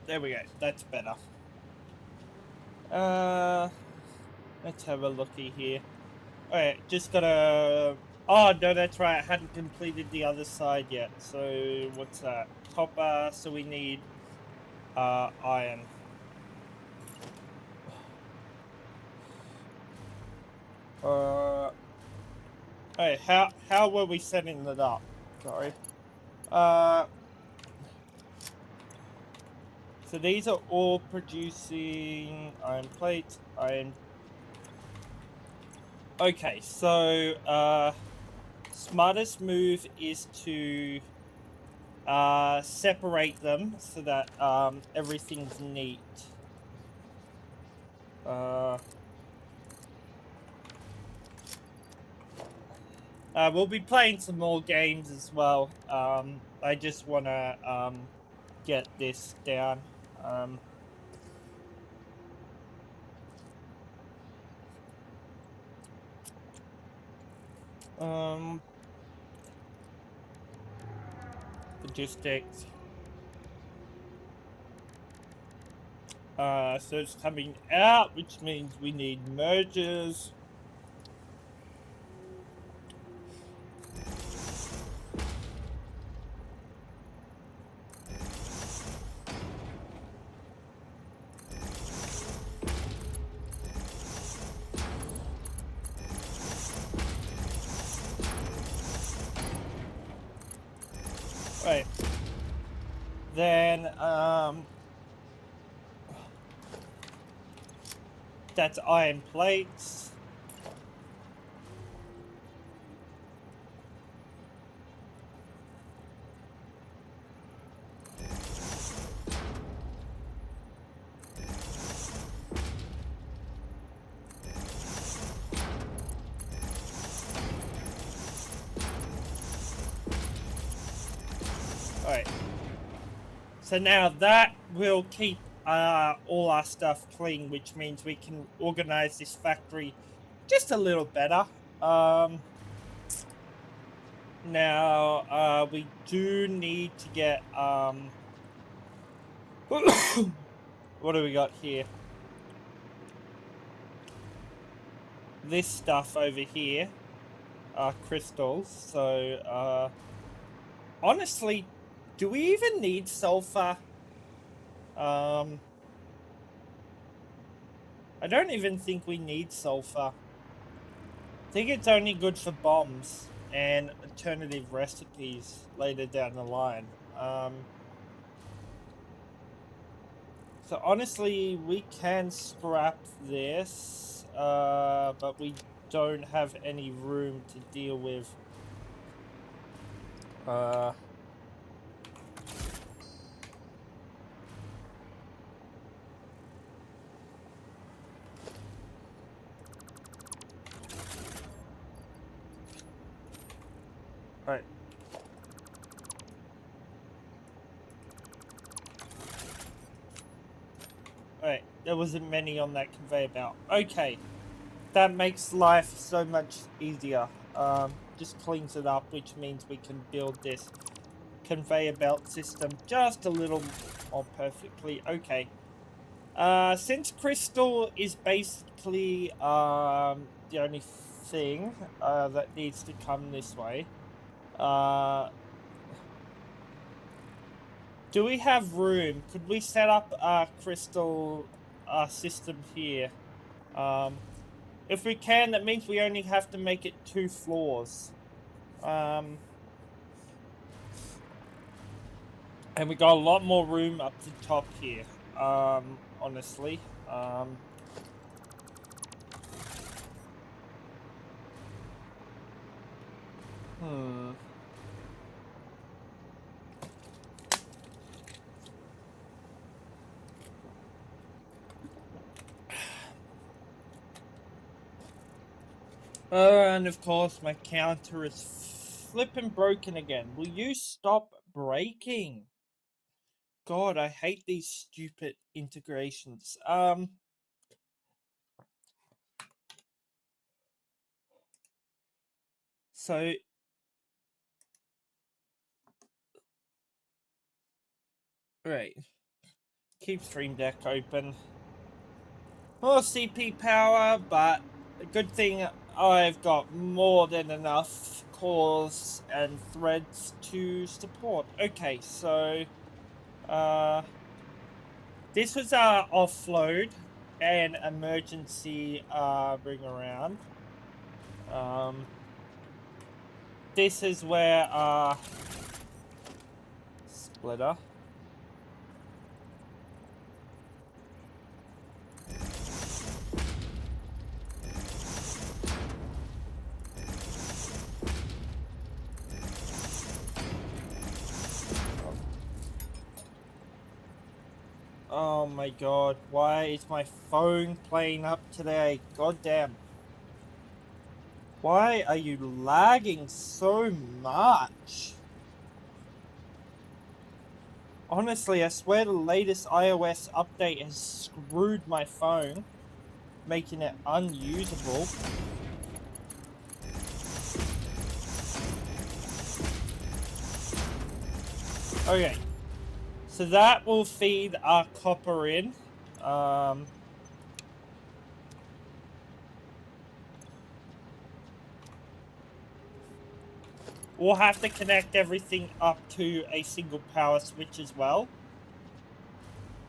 There we go. That's better. Let's have a looky here. Alright, just gotta... Oh, no, that's right. I hadn't completed the other side yet. So, what's that? Copper, so we need, iron. Hey, how were we setting that up? Sorry. So these are all producing iron plates, iron... Okay, so, smartest move is to, separate them so that, everything's neat. We'll be playing some more games as well. I just want to get this down. Logistics. So it's coming out, which means we need mergers. Right. Then, that's iron plates. Alright. So now that will keep all our stuff clean, which means we can organize this factory just a little better. Now, we do need to get, what do we got here? This stuff over here are crystals, so, honestly, do we even need sulfur? I don't even think we need sulfur. I think it's only good for bombs and alternative recipes later down the line. So honestly, we can scrap this, but we don't have any room to deal with. Right. Alright, there wasn't many on that conveyor belt. Okay, that makes life so much easier. Just cleans it up, which means we can build this conveyor belt system just a little more perfectly. Okay. Since crystal is basically the only thing that needs to come this way, do we have room? Could we set up a crystal system here? If we can, that means we only have to make it 2 floors. And we got a lot more room up the top here, honestly. And of course, my counter is flipping broken again. Will you stop breaking? God, I hate these stupid integrations. So right. Keep Stream Deck open. More CP power, but a good thing I've got more than enough cores and threads to support. Okay, so this was our offload and emergency bring around. This is where splitter. Oh my god, why is my phone playing up today? God damn. Why are you lagging so much? Honestly, I swear the latest iOS update has screwed my phone, making it unusable. Okay, so that will feed our copper in. We'll have to connect everything up to a single power switch as well,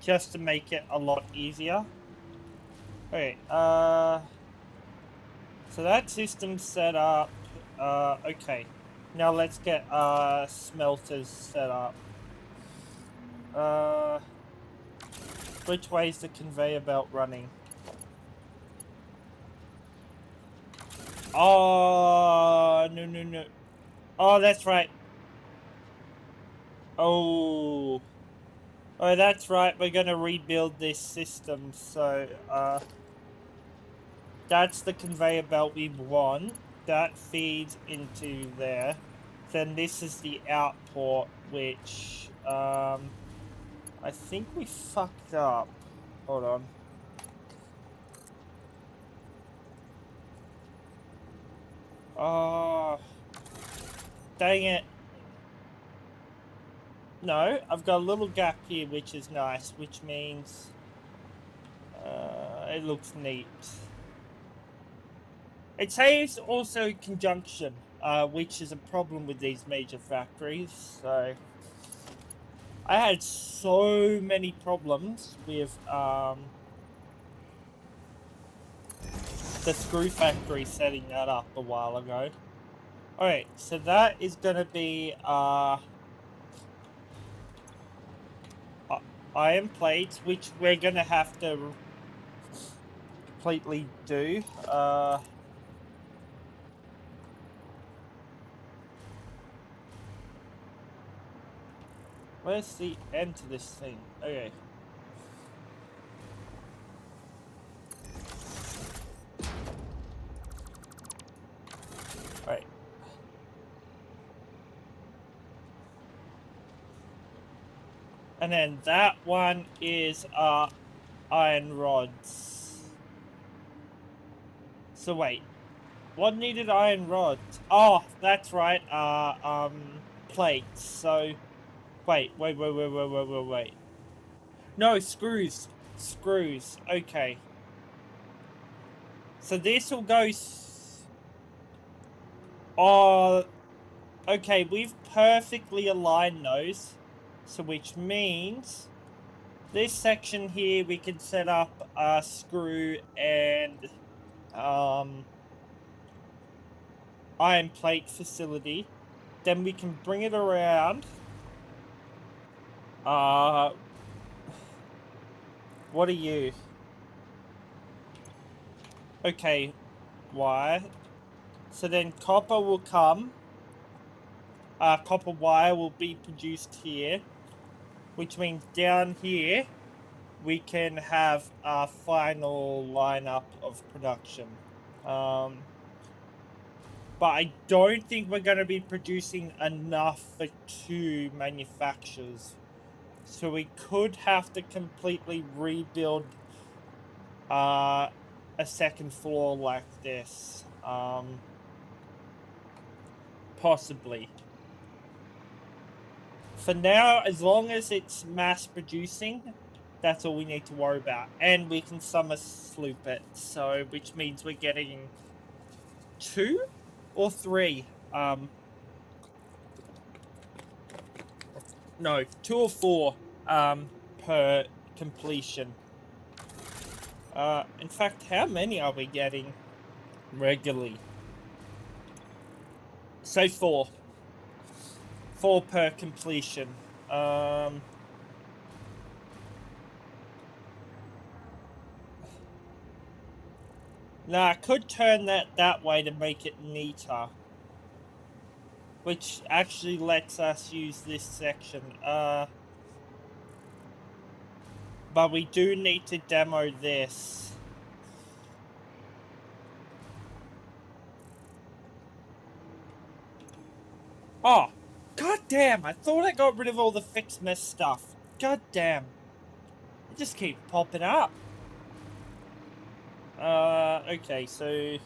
just to make it a lot easier. Okay, so that system's set up. Okay, now let's get smelters set up. Which way is the conveyor belt running? Oh, no. Oh, that's right. Oh, that's right. We're gonna rebuild this system, so that's the conveyor belt we want. That feeds into there. Then this is the output, which I think we fucked up. Hold on. Oh, dang it. No, I've got a little gap here, which is nice, which means it looks neat. It saves also conjunction, which is a problem with these major factories. So I had so many problems with the screw factory setting that up a while ago. Alright, so that is gonna be iron plates, which we're gonna have to completely do. Where's the end to this thing? Okay. Alright. And then that one is iron rods. So wait, what needed iron rods? Oh, that's right, plates. So wait. No, screws. Screws. Okay. So this will go oh, okay, we've perfectly aligned those. So which means this section here we can set up a screw and iron plate facility. Then we can bring it around. What are you? Okay, wire. So then copper will come. Copper wire will be produced here, which means down here we can have our final lineup of production. But I don't think we're going to be producing enough for 2 manufacturers. So we could have to completely rebuild a second floor like this. Possibly. For now, as long as it's mass producing, That's all we need to worry about. And we can summer sloop it, so which means we're getting 2 or 3. No, 2 or 4 per completion. In fact, how many are we getting regularly? So 4. 4 per completion. Now, I could turn that way to make it neater. Which actually lets us use this section. But we do need to demo this. Oh, god damn, I thought I got rid of all the fixed mess stuff. God damn. It just keeps popping up. Okay, so...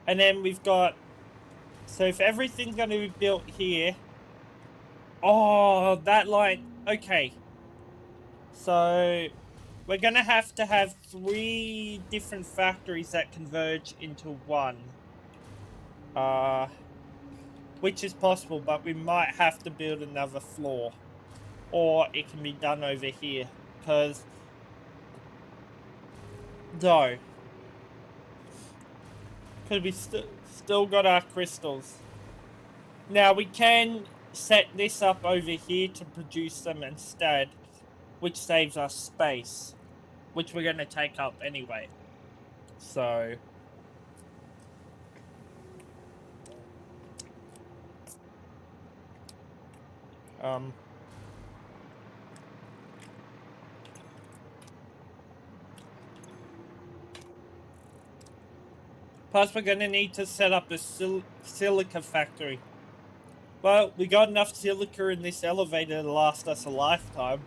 And then we've got... So if everything's going to be built here... Oh, that line... Okay. So... We're going to have 3 different factories that converge into one. Which is possible, but we might have to build another floor. Or it can be done over here. Because... No. Because we still got our crystals. Now, we can set this up over here to produce them instead. Which saves us space. Which we're going to take up anyway. So... Plus, we're going to need to set up a silica factory. Well, we got enough silica in this elevator to last us a lifetime.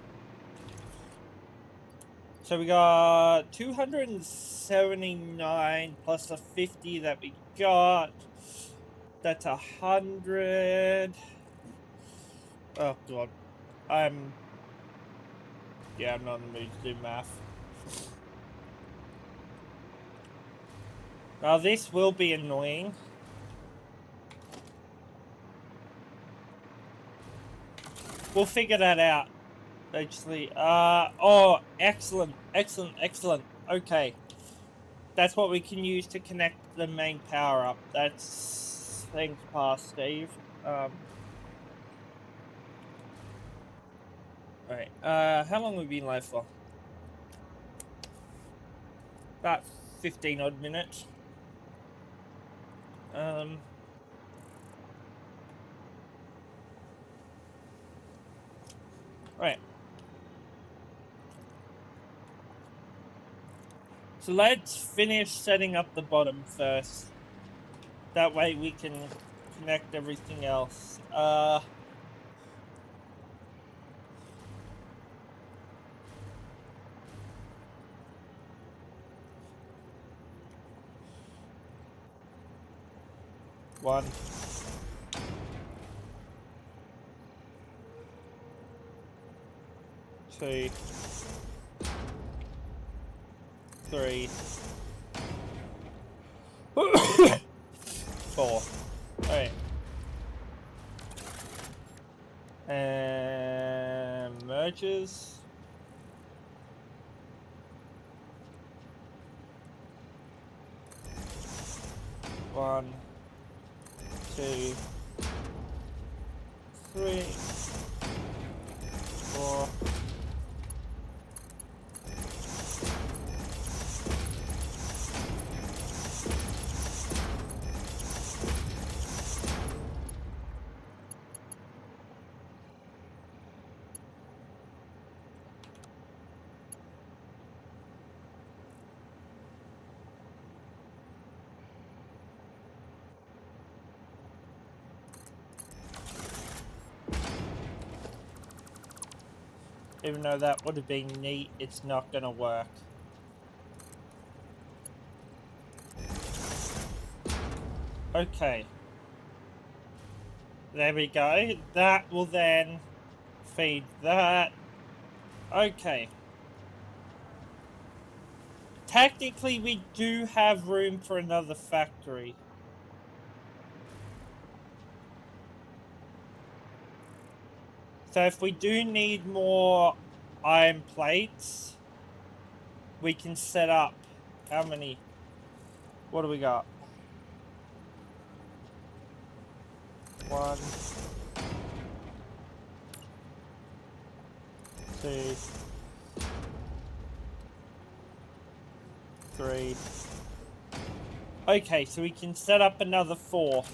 So we got 279 plus the 50 that we got. That's 100. Oh, God. Yeah, I'm not in the mood to do math. Now, this will be annoying. We'll figure that out, actually. Oh, excellent, excellent, excellent. Okay. That's what we can use to connect the main power up. That's... Thanks, past Steve. Alright, how long have we been live for? About 15 odd minutes. Right. So let's finish setting up the bottom first. That way we can connect everything else. One. Two. 3. 4. Alright. And merges. One, 2, 3, 4. Even though that would have been neat, it's not gonna work. Okay. There we go. That will then feed that. Okay. Technically, we do have room for another factory. So if we do need more iron plates, we can set up how many? What do we got? 1, 2, 3. Okay, so we can set up another 4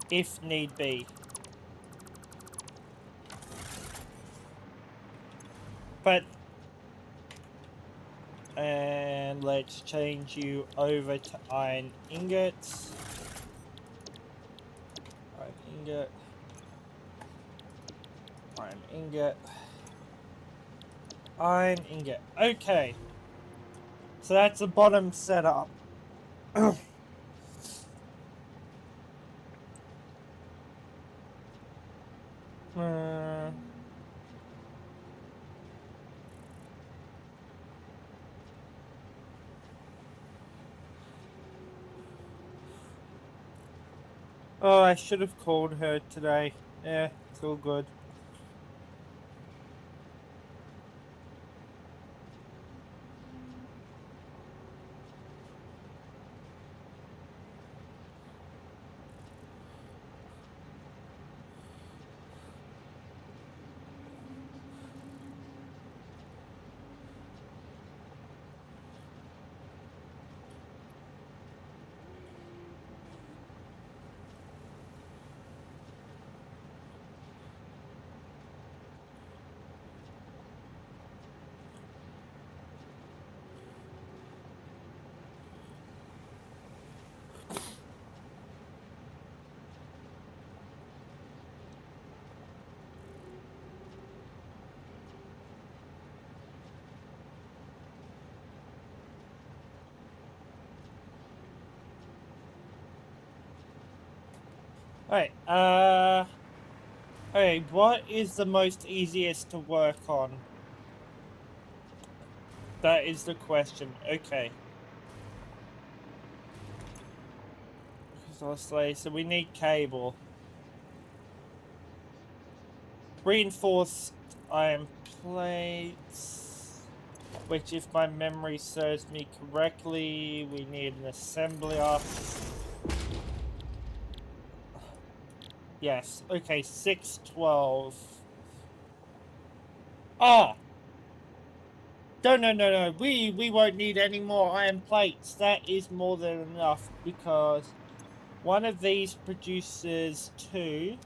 if need be. But and let's change you over to iron ingots. Iron ingot. Iron ingot. Iron ingot. Okay. So that's the bottom setup. Oh, I should have called her today. Yeah, it's all good. Alright, okay, what is the most easiest to work on? That is the question. Okay. So we need cable. Reinforced iron plates. Which, if my memory serves me correctly, we need an assembler. Yes. Okay, 612. Ah! No. We won't need any more iron plates. That is more than enough because one of these produces 2.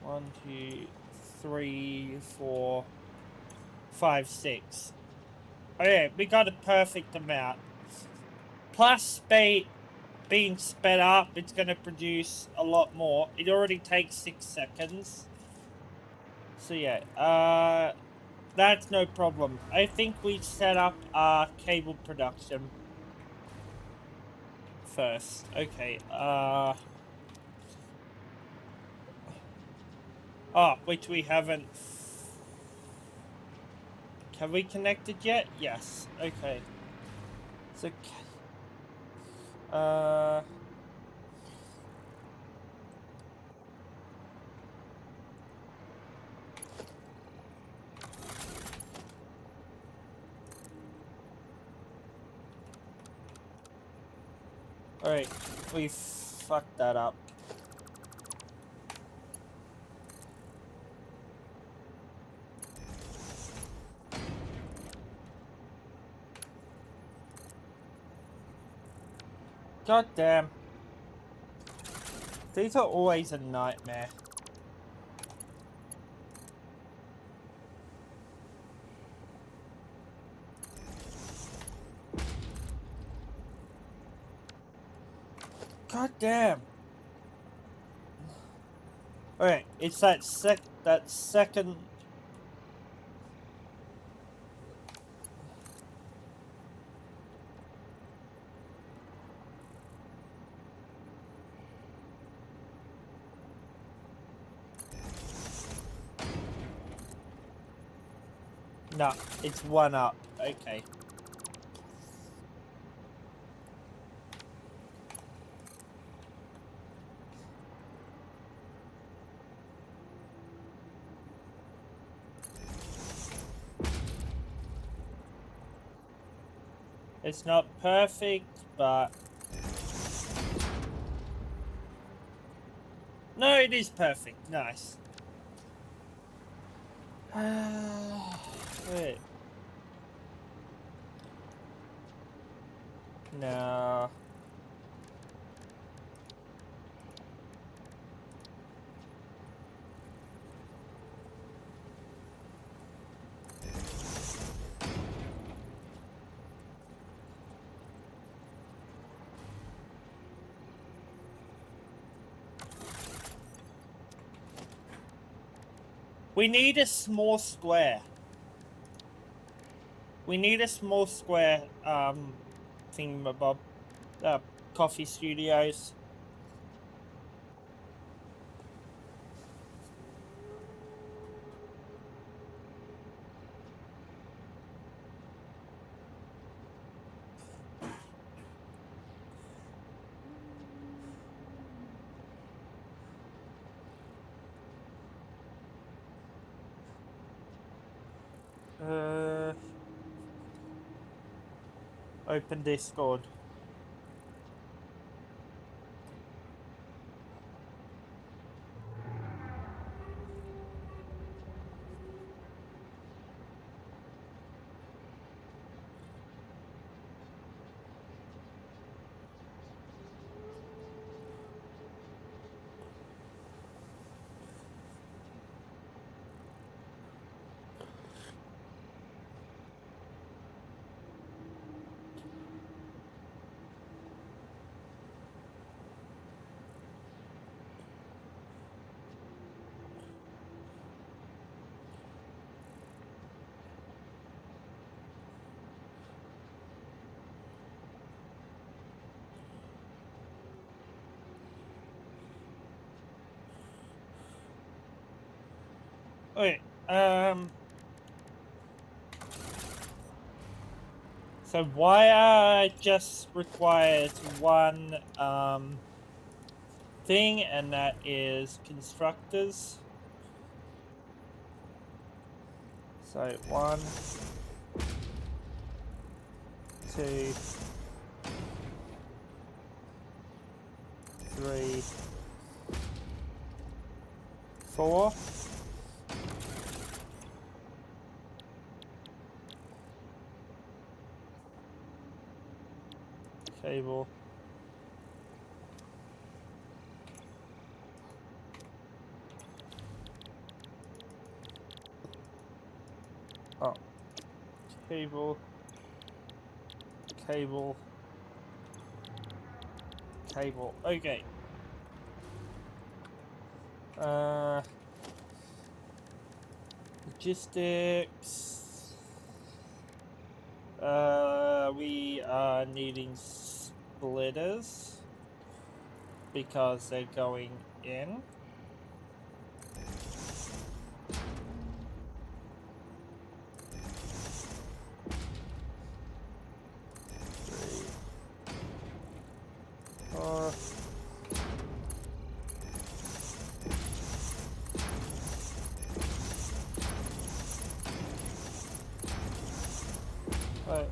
1, 2, 3, 4, 5, 6. Okay, we got a perfect amount. Plus being sped up, it's going to produce a lot more. It already takes 6 seconds. So yeah, that's no problem. I think we set up our cable production first. Okay, which we haven't. Have we connected yet? Yes. Okay. So, alright, we fucked that up. God damn. These are always a nightmare. God damn. Alright, it's that second. No, it's one up. Okay. It's not perfect, but... No, it is perfect. Nice. Wait. No. We need a small square. We need a small square, thingamabob. Coffee studios. Open Discord. Okay, so wire just requires one, thing, and that is constructors. So 1, 2, 3, 4. Cable. Oh. Cable. Cable. Cable. Okay. Logistics. We are needing splitters because they're going in. Right.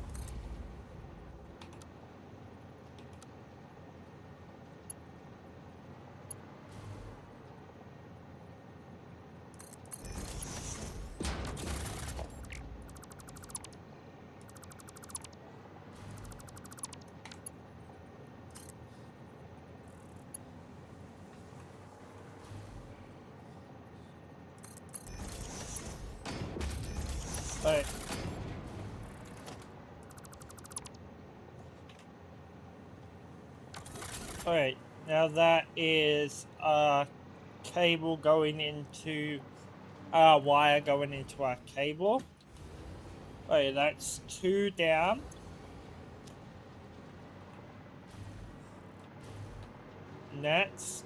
Right. Alright, now that is cable going into wire going into our cable. Okay, that's 2 down. Next,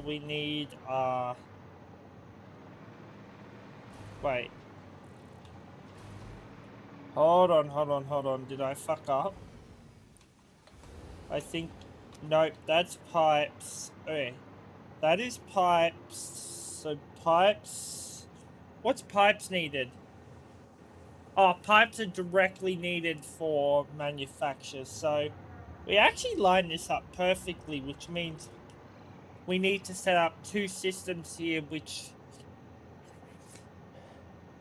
we need wait. Hold on. Did I fuck up? I think... Nope, that's pipes. Okay. That is pipes. So pipes... What's pipes needed? Oh, pipes are directly needed for manufacture. So we actually line this up perfectly, which means we need to set up two systems here which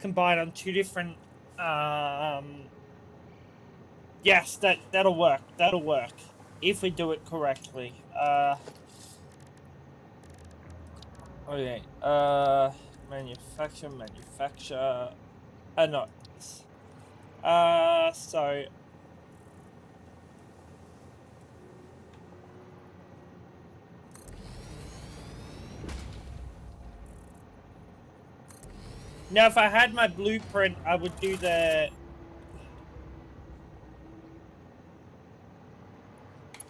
combine on two different... Yes, that'll work. That'll work. If we do it correctly. Okay. Manufacture. No. So... Now, if I had my blueprint, I would do the...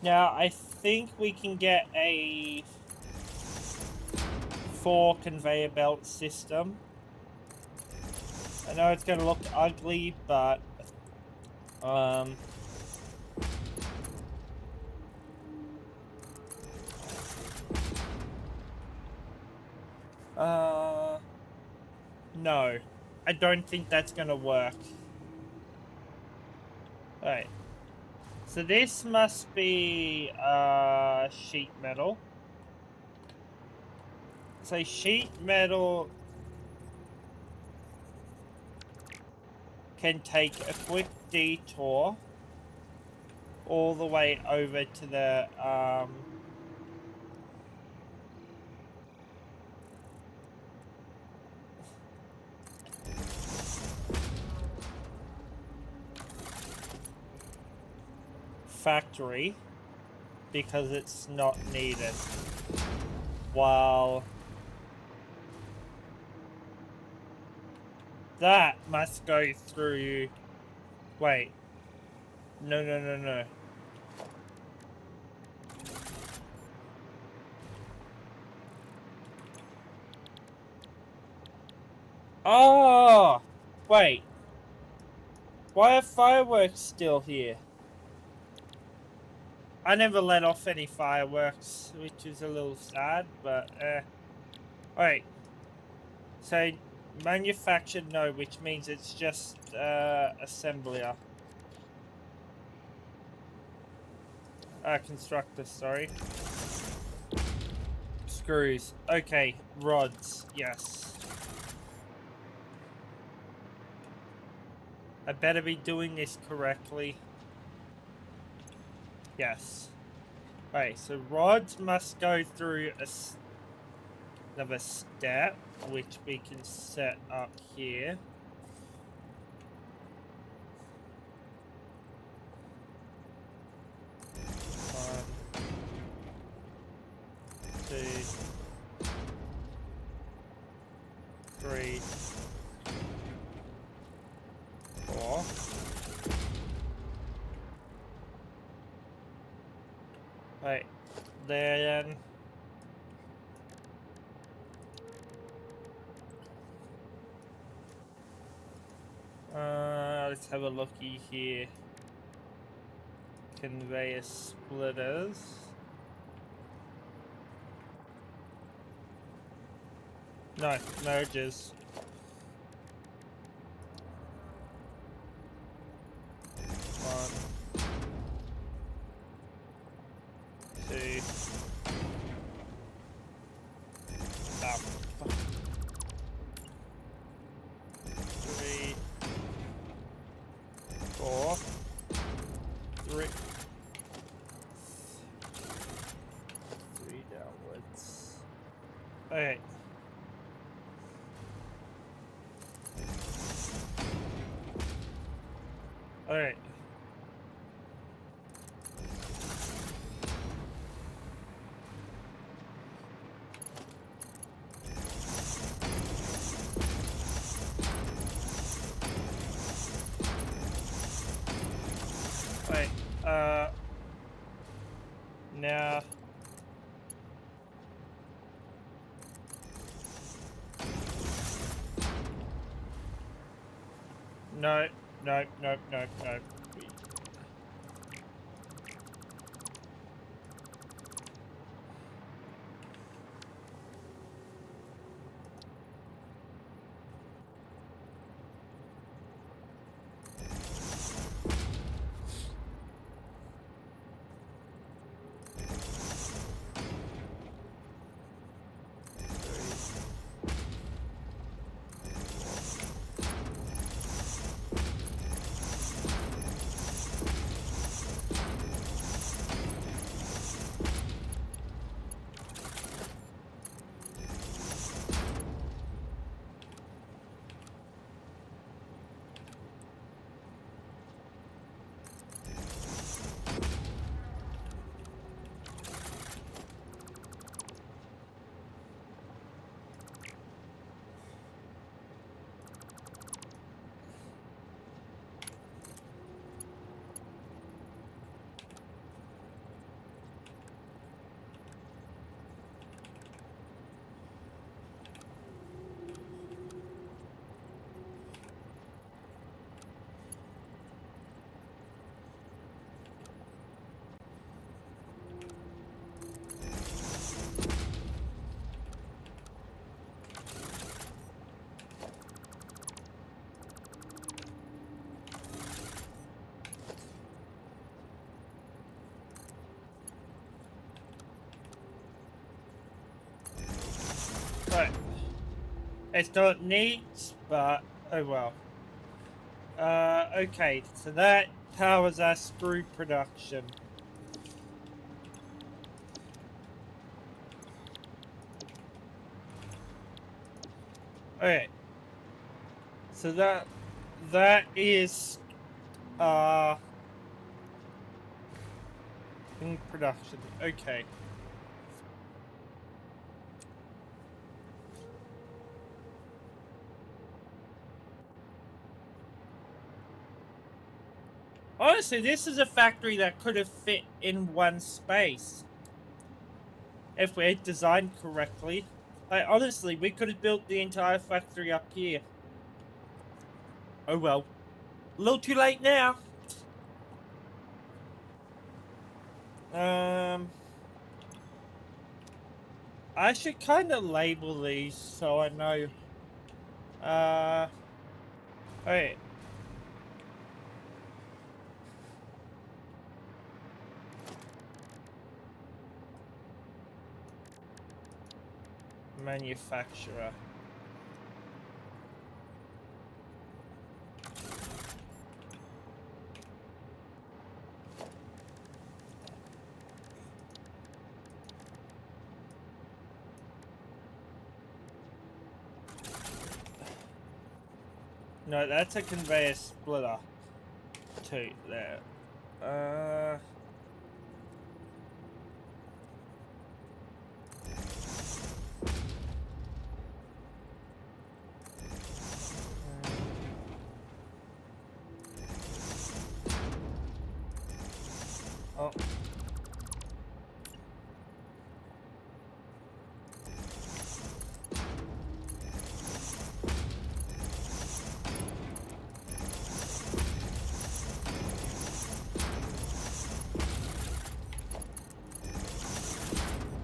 Now, I think we can get a 4 conveyor belt system. I know it's going to look ugly, but... No. I don't think that's going to work. Alright. So this must be, sheet metal. So sheet metal can take a quick detour all the way over to the, factory because it's not needed. While that must go through... Wait. No. Oh! Wait. Why are fireworks still here? I never let off any fireworks, which is a little sad, but Alright. So, manufactured, no, which means it's just assembler. Constructor, sorry. Screws. Okay, rods, yes. I better be doing this correctly. Yes. Alright, so rods must go through another step, which we can set up here. One, two, three, four. Right, then let's have a looky here. Conveyor splitters. No, mergers. One, two. Ah, fuck. 3, 4, 3 downwards. Okay. Alright. Wait, now... No, Nope, nope, nope, nope. Right. It's not neat, but oh well. Okay, so that powers our screw production. Okay. So that is in production. Okay. Honestly, this is a factory that could have fit in one space if we had designed correctly. Like, honestly, we could have built the entire factory up here. Oh well. A little too late now. I should kind of label these so I know. Okay. Manufacturer. No, that's a conveyor splitter. Two there. Oh.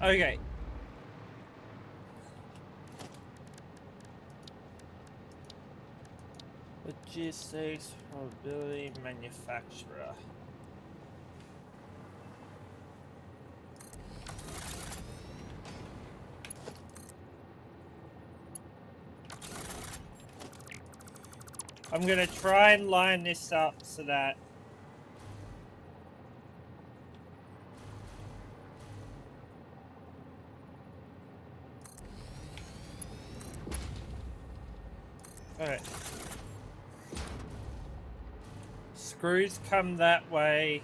Okay. Logistics, probability, manufacturer. I'm gonna try and line this up so that alright. Screws come that way.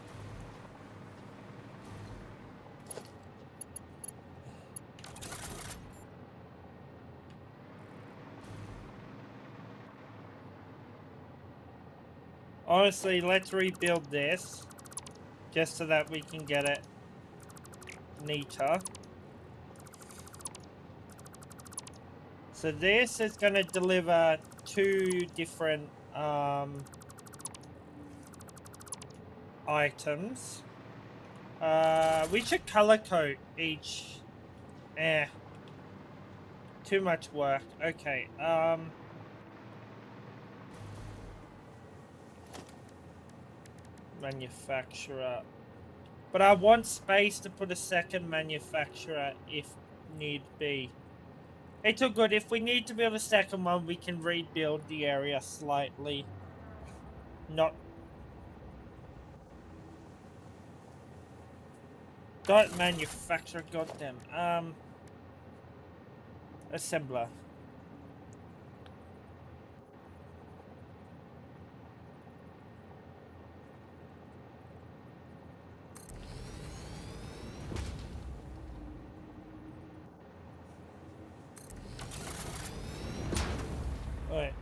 Honestly, let's rebuild this just so that we can get it neater. So this is going to deliver two different items. We should color code each. Too much work. Okay. Manufacturer. But I want space to put a second manufacturer if need be. It's all good. If we need to build a second one, we can rebuild the area slightly. Not... Don't manufacture, goddamn. Assembler. Alright.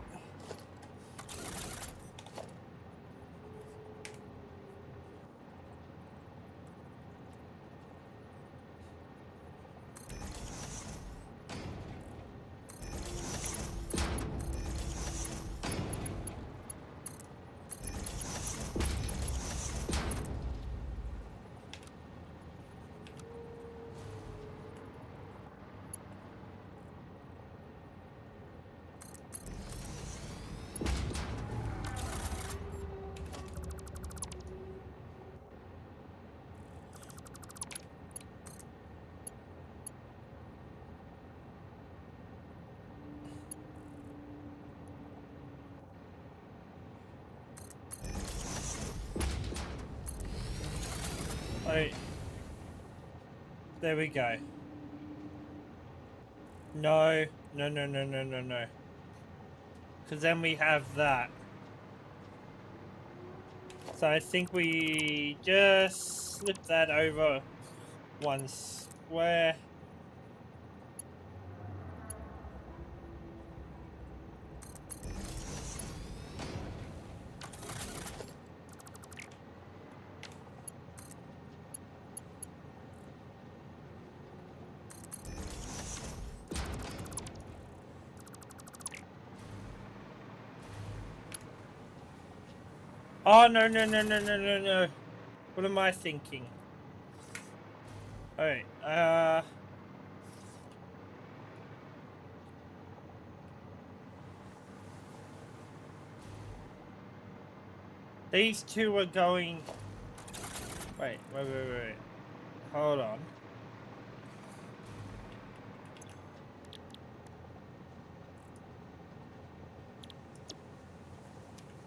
Alright. There we go. No. No, no, no, no, no, no. Because then we have that. So I think we just slip that over one square. Oh, no, no, no, no, no, no, no. What am I thinking? Alright, these two are going... Wait. Hold on.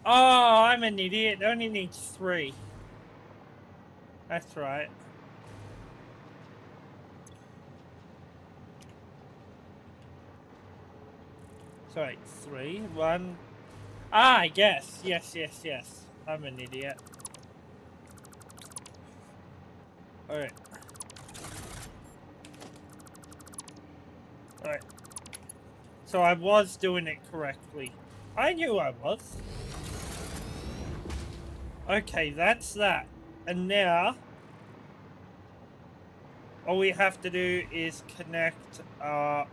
Oh, I'm an idiot. It only needs 3. That's right. Sorry, 3, 1. Ah, yes. Yes. I'm an idiot. Alright. Alright. So I was doing it correctly. I knew I was. Okay, that's that. And now, all we have to do is connect our...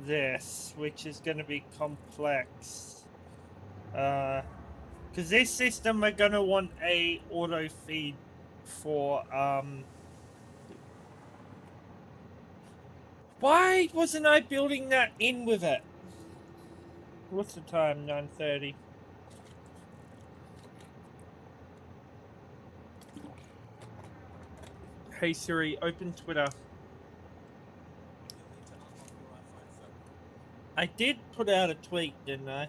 this, which is going to be complex. Because this system, we're going to want a auto feed for, Why wasn't I building that in with it? What's the time? 9:30. Hey Siri, open Twitter. I did put out a tweet, didn't I?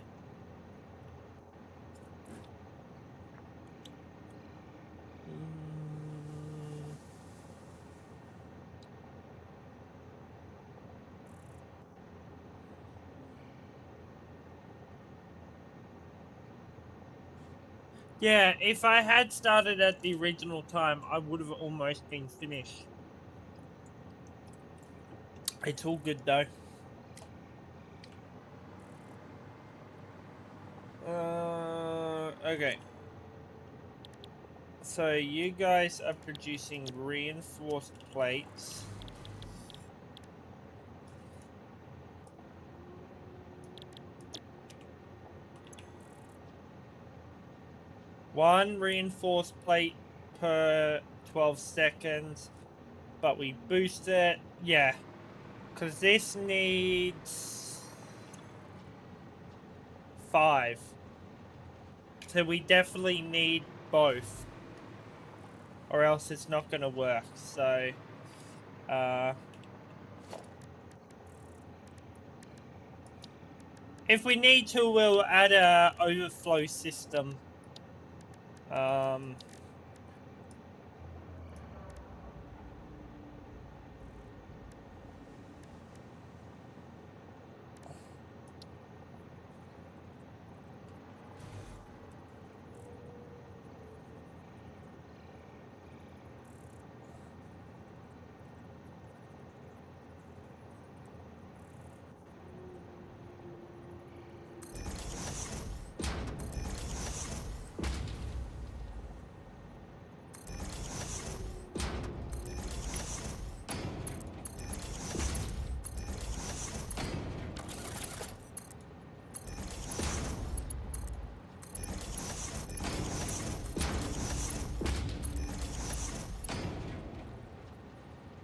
Yeah, if I had started at the original time, I would have almost been finished. It's all good though. Okay. So you guys are producing reinforced plates. one reinforced plate per 12 seconds, but we boost it. Yeah, because this needs 5. So we definitely need both, or else it's not going to work. So, if we need to, we'll add a overflow system.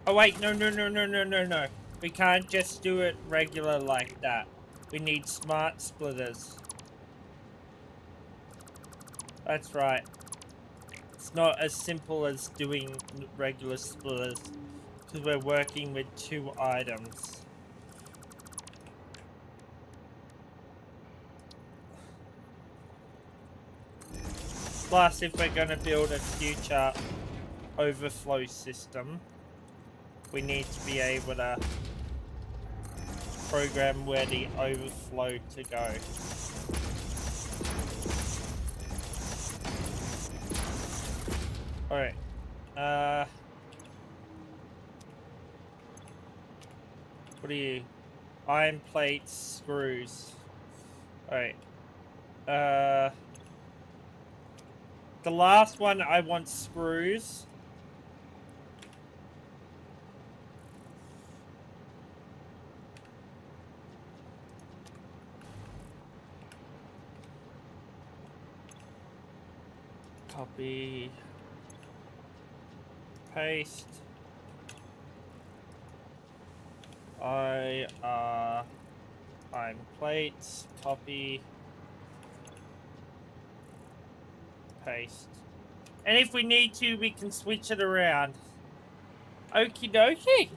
Oh wait, no. We can't just do it regular like that. We need smart splitters. That's right. It's not as simple as doing regular splitters, because we're working with 2 items. Plus, if we're going to build a future overflow system, we need to be able to program where the overflow to go. Alright. What are you? Iron plates, screws. Alright. The last one, I want screws. Copy. Paste. Iron plates. Copy. Paste. And if we need to, we can switch it around. Okie dokie.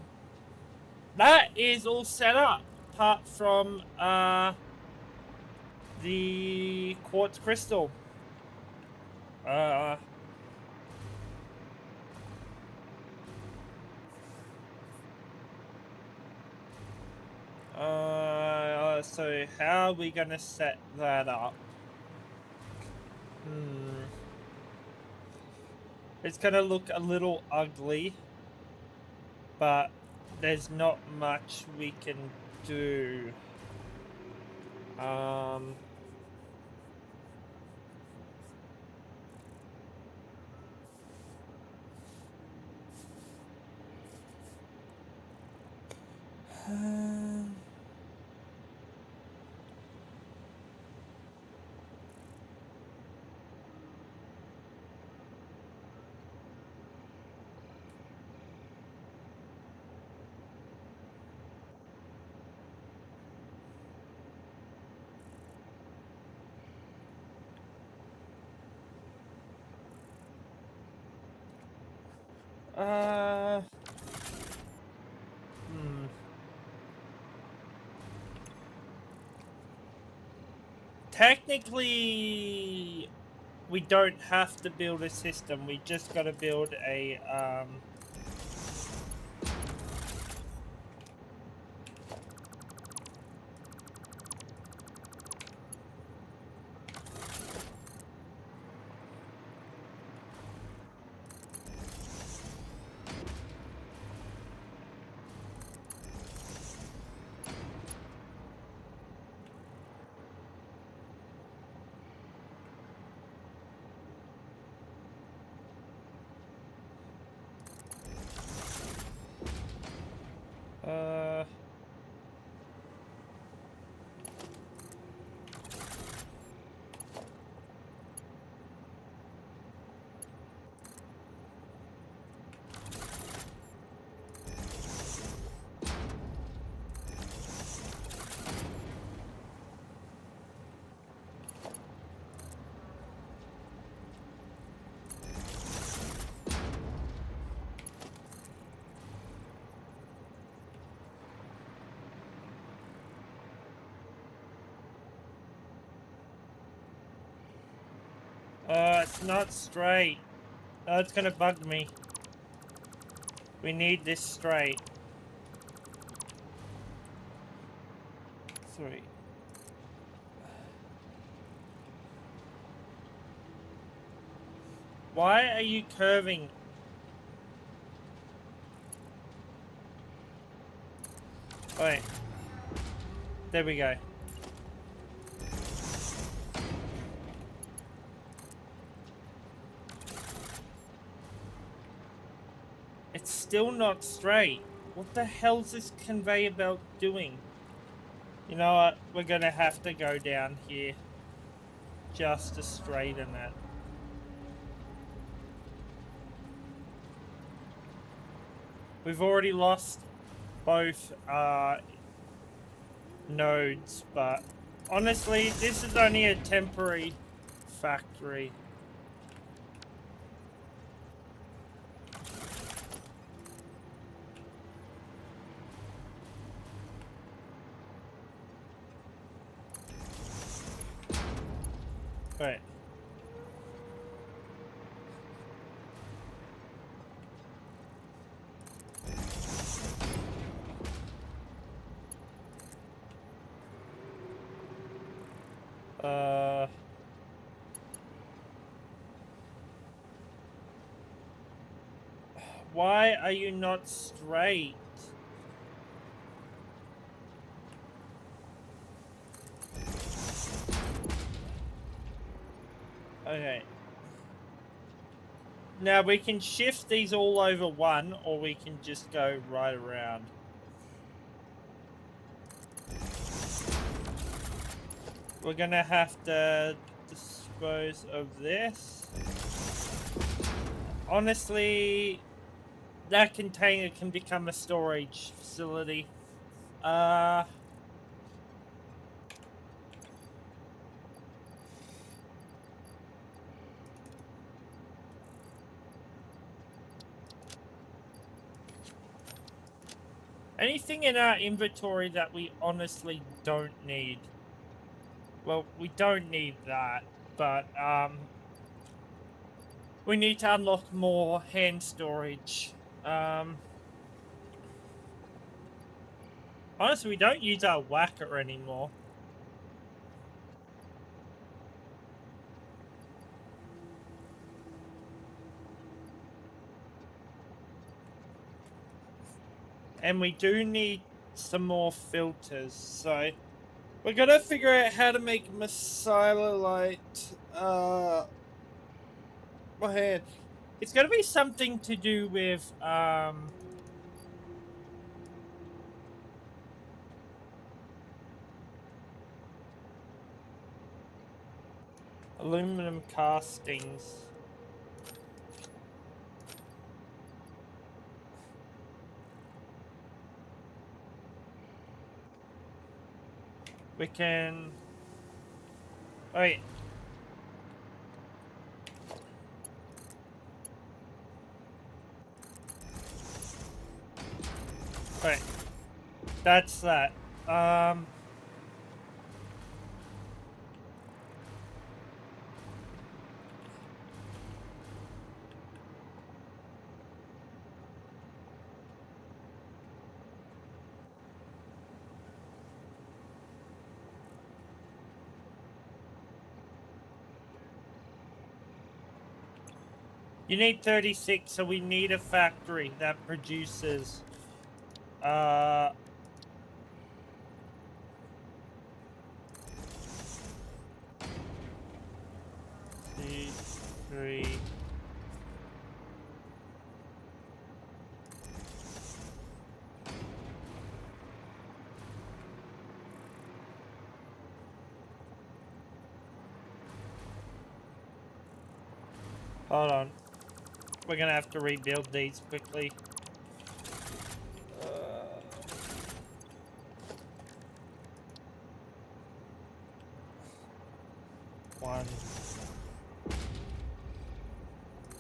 That is all set up, apart from the quartz crystal. So how are we gonna set that up? It's gonna look a little ugly, but there's not much we can do. Technically, we don't have to build a system. We just got to build a It's not straight. Oh, it's gonna bug me. We need this straight. 3. Why are you curving? Wait. There we go. It's still not straight. What the hell's this conveyor belt doing? You know what? We're gonna have to go down here just to straighten it. We've already lost both nodes, but honestly, this is only a temporary factory. Right. Why are you not straight? Okay. Now we can shift these all over one, or we can just go right around. We're gonna have to dispose of this. Honestly, that container can become a storage facility. Anything in our inventory that we honestly don't need. Well, we don't need that, but we need to unlock more hand storage. Honestly, we don't use our whacker anymore. And we do need some more filters, so we're gonna figure out how to make Mesilalite, my hand. It's gonna be something to do with, aluminum castings. We can... Wait. Wait. That's that. You need 36, so we need a factory that produces, 2, 3... Hold on. We're gonna have to rebuild these quickly. 1,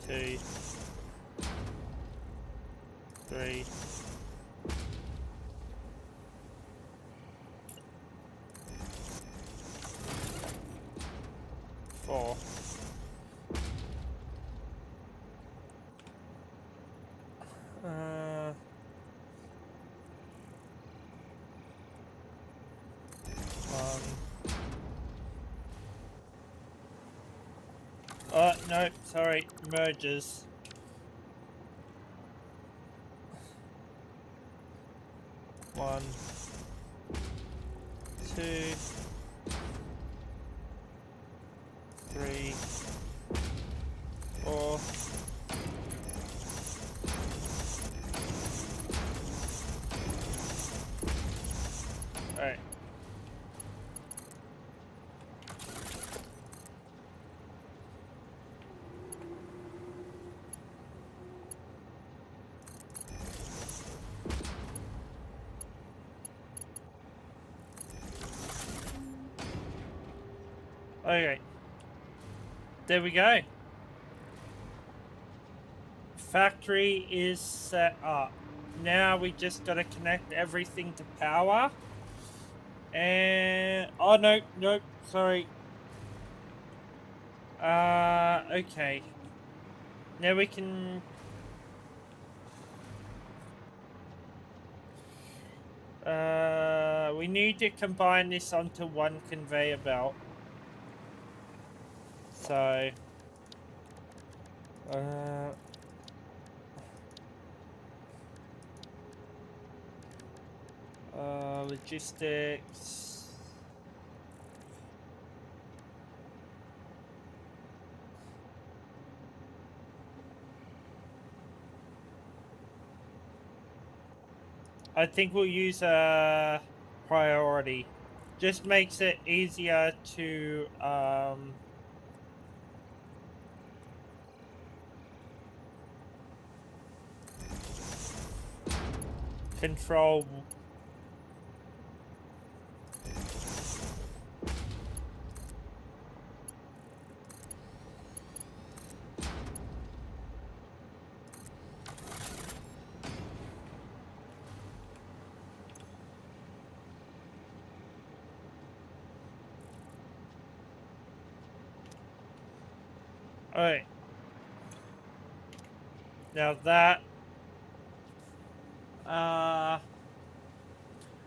2, 3. 4. No, sorry, merges. One, two, three, four. Alright. Okay. There we go. Factory is set up. Now we just gotta connect everything to power. And oh no, nope, sorry. Okay. Now we can we need to combine this onto one conveyor belt. So logistics. I think we'll use a priority. Just makes it easier to control. Alright. Now that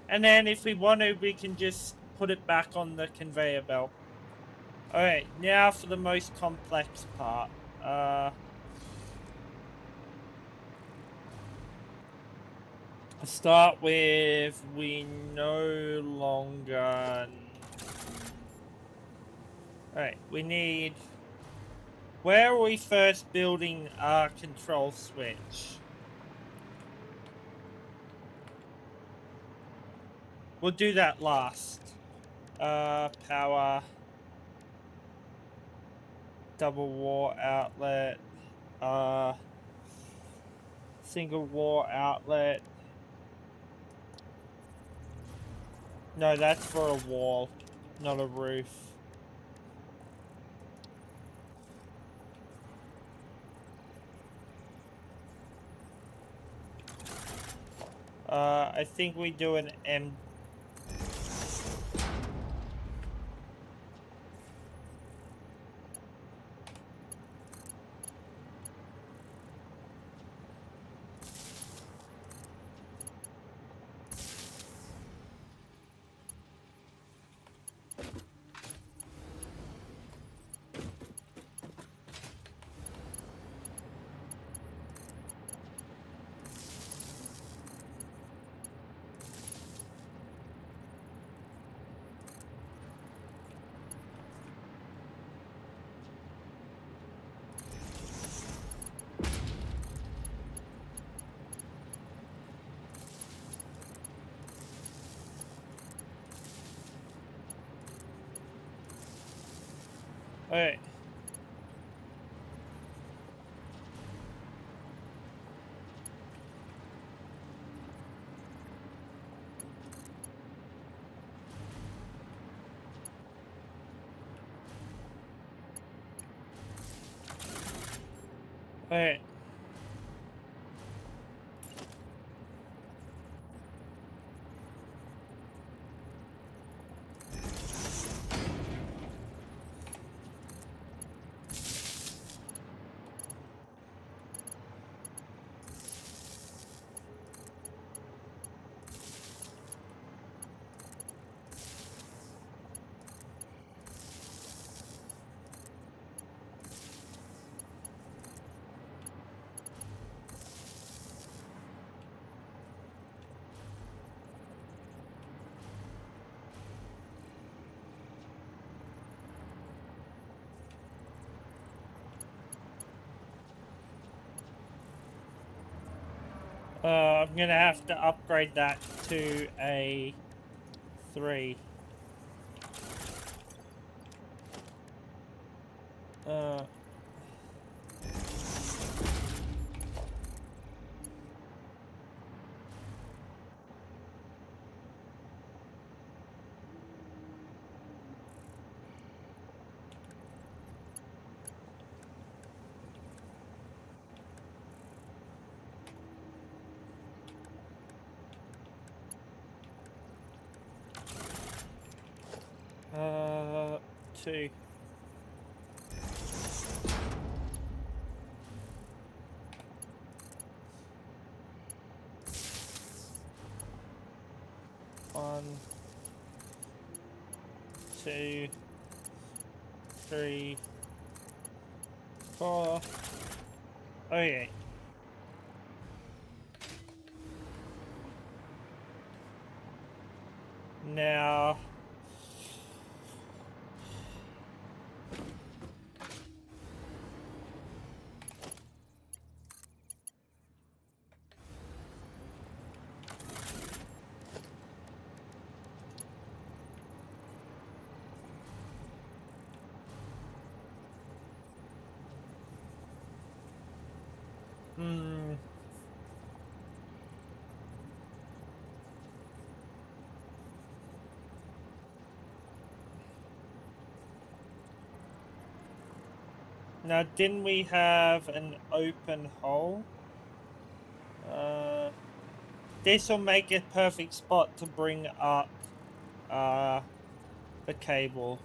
and then if we want to, we can just put it back on the conveyor belt. Alright, now for the most complex part. Start with we no longer. Alright, we need. Where are we first building our control switch? We'll do that last. Power. Double war outlet. Single war outlet. No, that's for a wall, not a roof. I think we do an M. Alright. Alright. I'm gonna have to upgrade that to a 3. Uh, 2. One, 2, 3, 4. Okay. Now, hmm. Now, didn't we have an open hole? This will make a perfect spot to bring up the cable.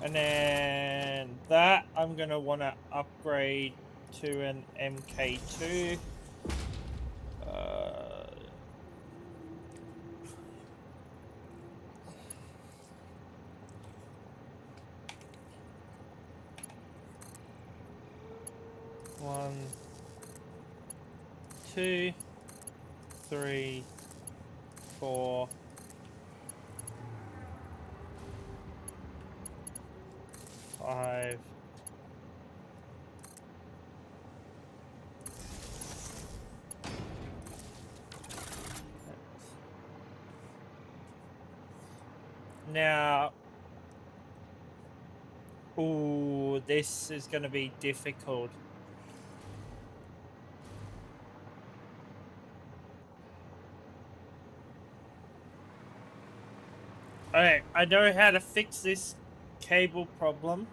And then that I'm gonna want to upgrade to an MK2. One, 2, 3, 4, 5. Now, ooh, this is gonna be difficult. Alright, I know how to fix this cable problem.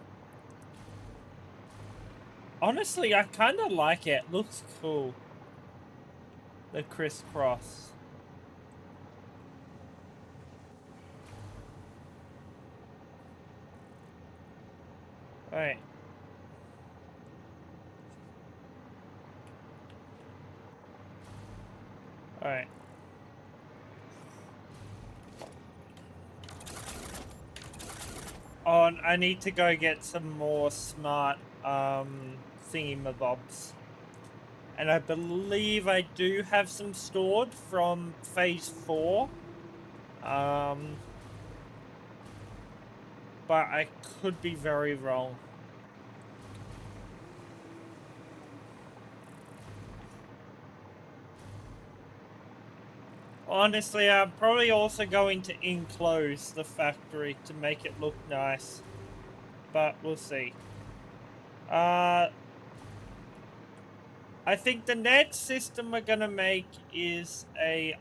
Honestly, I kind of like it. Looks cool. The crisscross. Alright. Alright. Oh, and I need to go get some more smart thingy-mabobs. And I believe I do have some stored from phase 4. But I could be very wrong. Honestly, I'm probably also going to enclose the factory to make it look nice. But we'll see. I think the next system we're gonna make is a,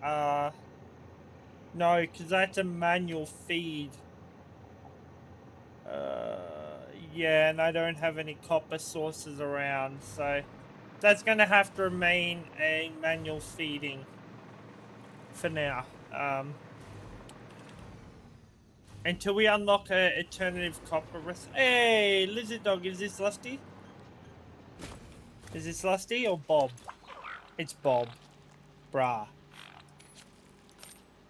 no, because that's a manual feed. Yeah, and I don't have any copper sources around, so that's gonna have to remain a manual feeding for now. Until we unlock a alternative copper Hey, lizard dog, is this Lusty? Is this Lusty or Bob? It's Bob. Bruh.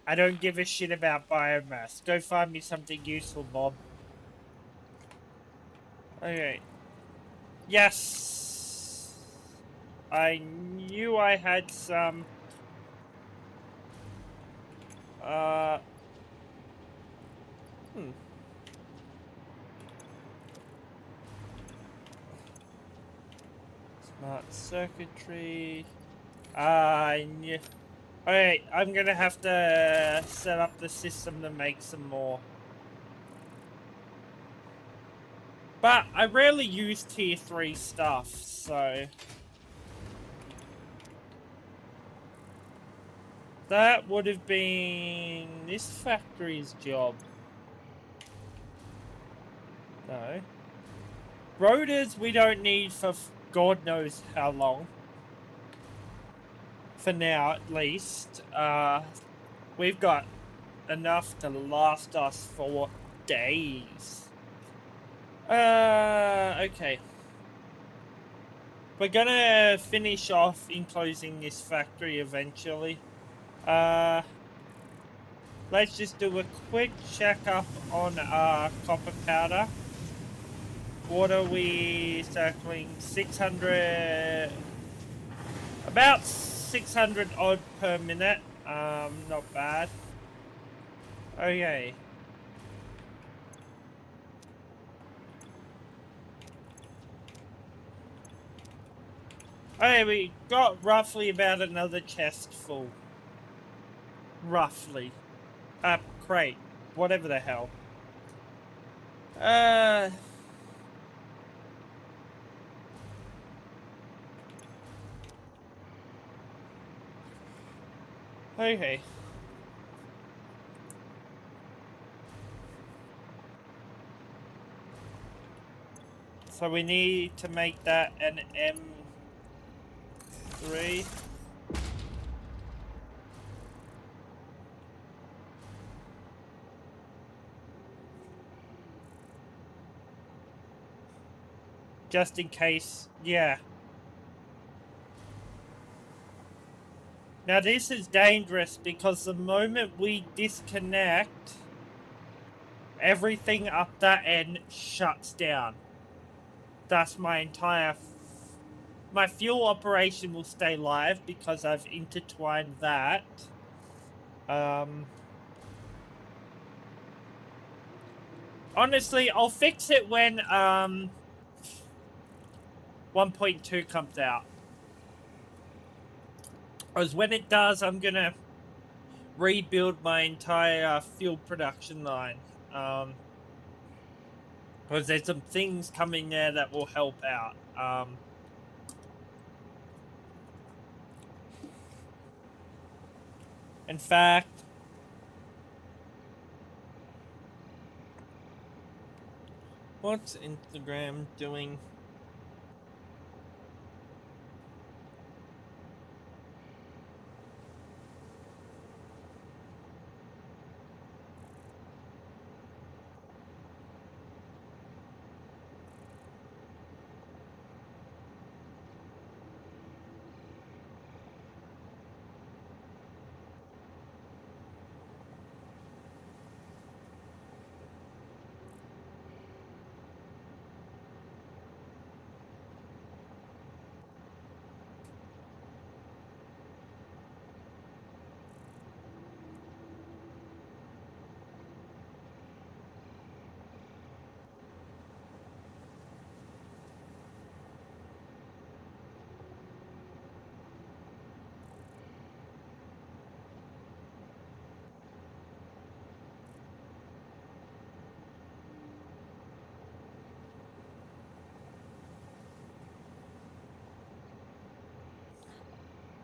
I don't give a shit about biomass. Go find me something useful, Bob. Okay. Yes! I knew I had some... Smart circuitry... I knew... Alright, I'm gonna have to set up the system to make some more. But I rarely use tier 3 stuff, so... That would have been this factory's job. No. Rotors we don't need for God knows how long. For now, at least. We've got enough to last us for days. Okay. We're gonna finish off enclosing this factory eventually. Let's just do a quick checkup on copper powder. What are we circling? 600... About 600 odd per minute. Not bad. Okay. Okay, we got roughly about another chest full. Roughly. Crate. Whatever the hell. Okay. So we need to make that an M3. Just in case, yeah. Now this is dangerous because the moment we disconnect, everything up that end shuts down. Thus my entire... my fuel operation will stay live because I've intertwined that. Honestly, I'll fix it when 1.2 comes out. Because when it does, I'm gonna rebuild my entire fuel production line. Because there's some things coming there that will help out. In fact, what's Instagram doing?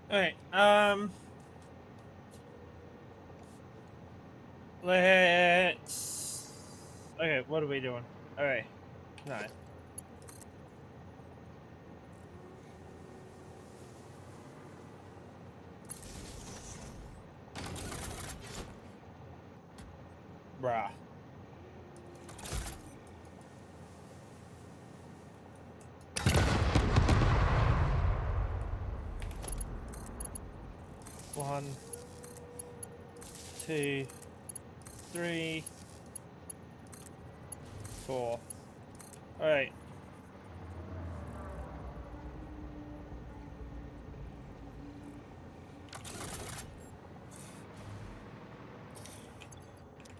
Okay, let's... Okay, what are we doing? Okay, no. Bruh. One, two, three, four. Alright.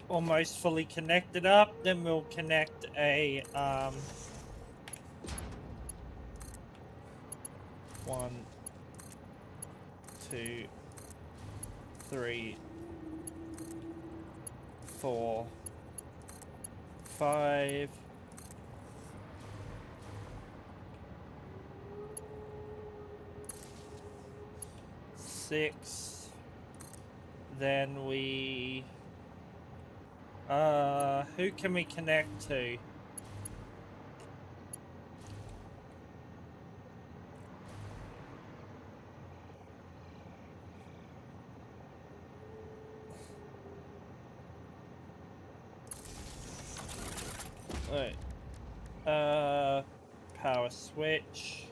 almost fully connected up. Then we'll connect a 1, 2, 3, 4, 5. 6. Then we who can we connect to? Wait. Power switch.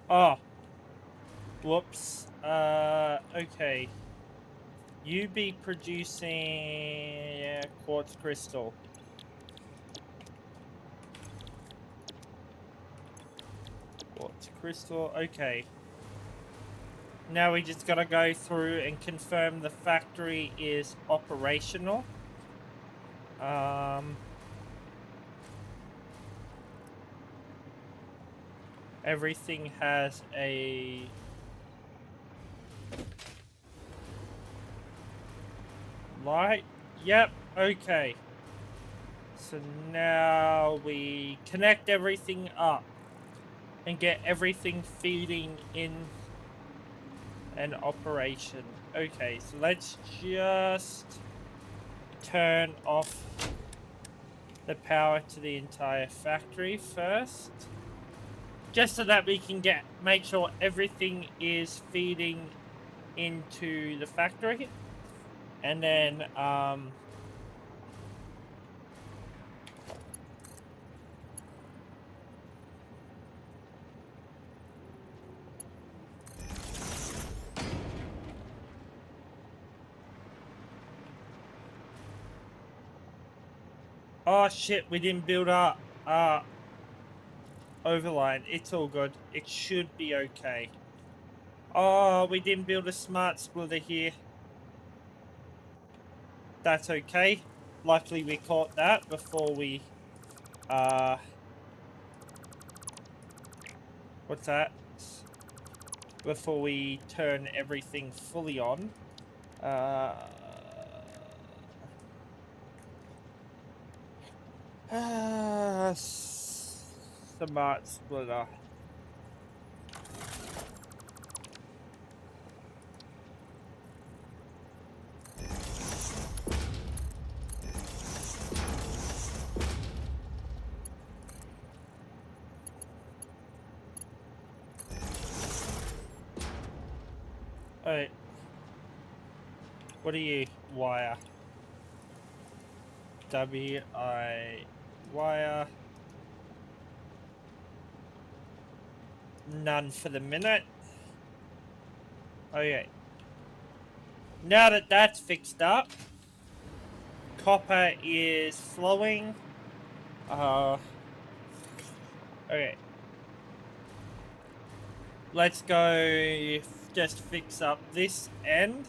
Oh. Whoops. Okay. You be producing quartz crystal. Quartz crystal. Okay. Now we just gotta go through and confirm the factory is operational. Everything has a light. Yep, okay. So now we connect everything up and get everything feeding in an operation. Okay, so let's just turn off the power to the entire factory first. Just so that we can make sure everything is feeding into the factory. And then oh shit, we didn't build up overline. It's all good. It should be okay. Oh, we didn't build a smart splitter here. That's okay. Luckily we caught that before we what's that? Before we turn everything fully on. Smart splitter. Alright. What are you? Wire. W-I... Wire. None for the minute. Okay. Now that that's fixed up, copper is flowing. Okay. Let's go just fix up this end.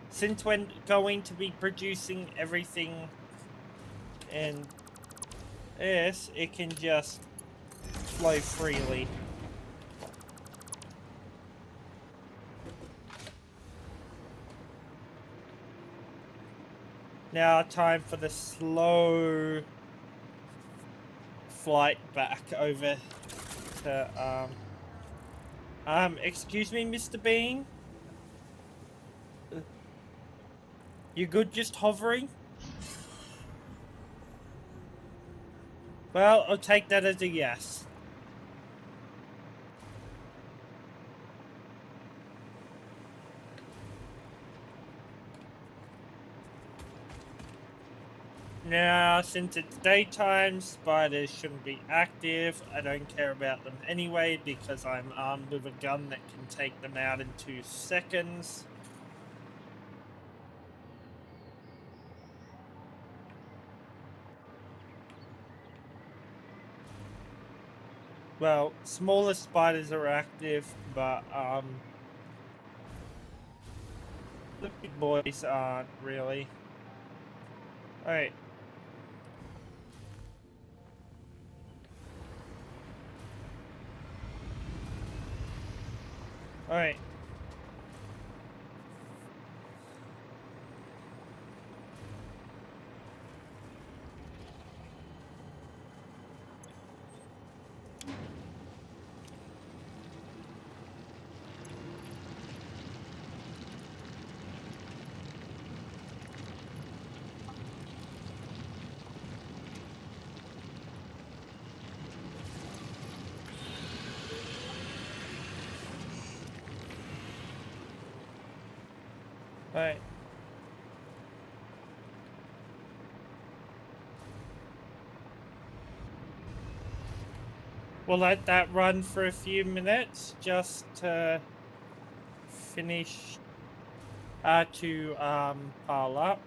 Since we're going to be producing everything in this, it can just flow freely. Now time for the slow flight back over to excuse me, Mr. Bean? You good just hovering? Well, I'll take that as a yes. Now, since it's daytime, spiders shouldn't be active. I don't care about them anyway because I'm armed with a gun that can take them out in 2 seconds. Well, smaller spiders are active, but the big boys aren't really. Alright. Alright. Alright. We'll let that run for a few minutes just to finish to pile up.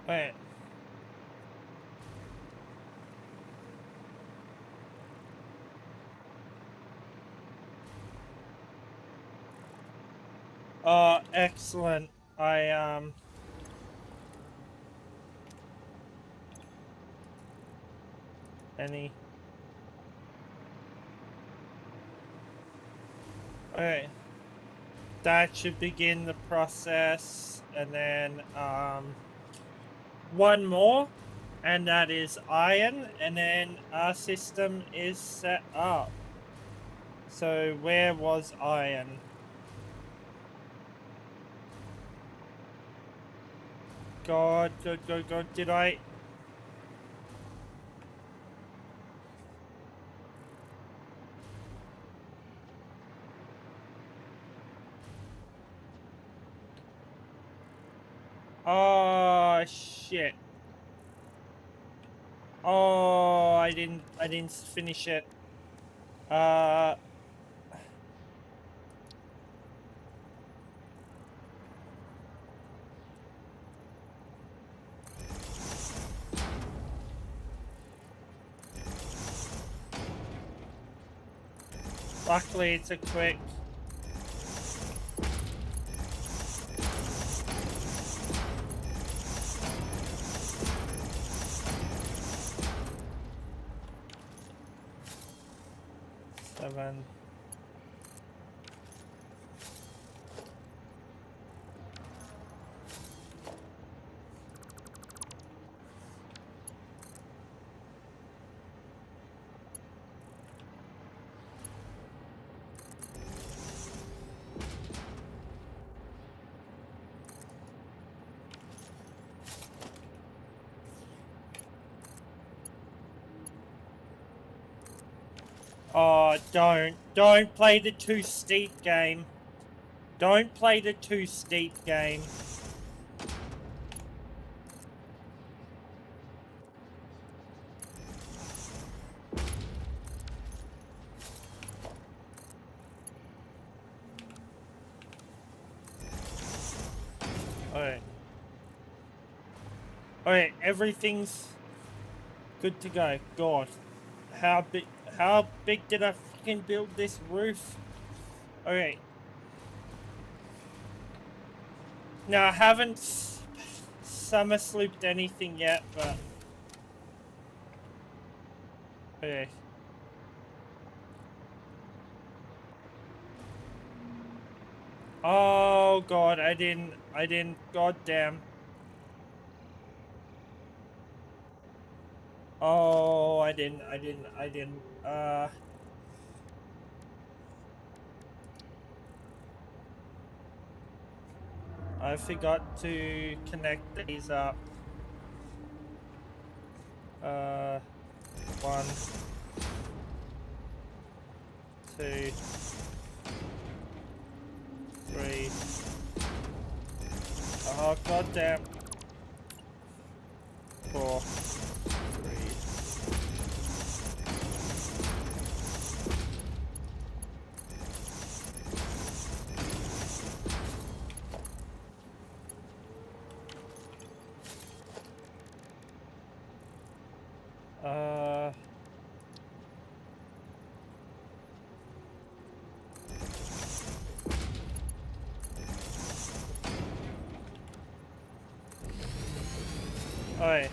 Alright. Excellent. Any. Alright. That should begin the process, and then, one more, and that is iron, and then our system is set up. So, where was iron? God, did I... Oh, shit. Oh, I didn't finish it. Luckily it's a quick. Seven. Oh, don't play the too steep game. Don't play the too steep game. Alright. Alright, everything's good to go. God. How big did I fucking build this roof? Alright. Now I haven't summer slooped anything yet, but... Okay. Oh god, I didn't, god damn. Oh, I didn't. I forgot to connect these up. 1, 2, 3. Oh, goddamn. 4, 3. Alright.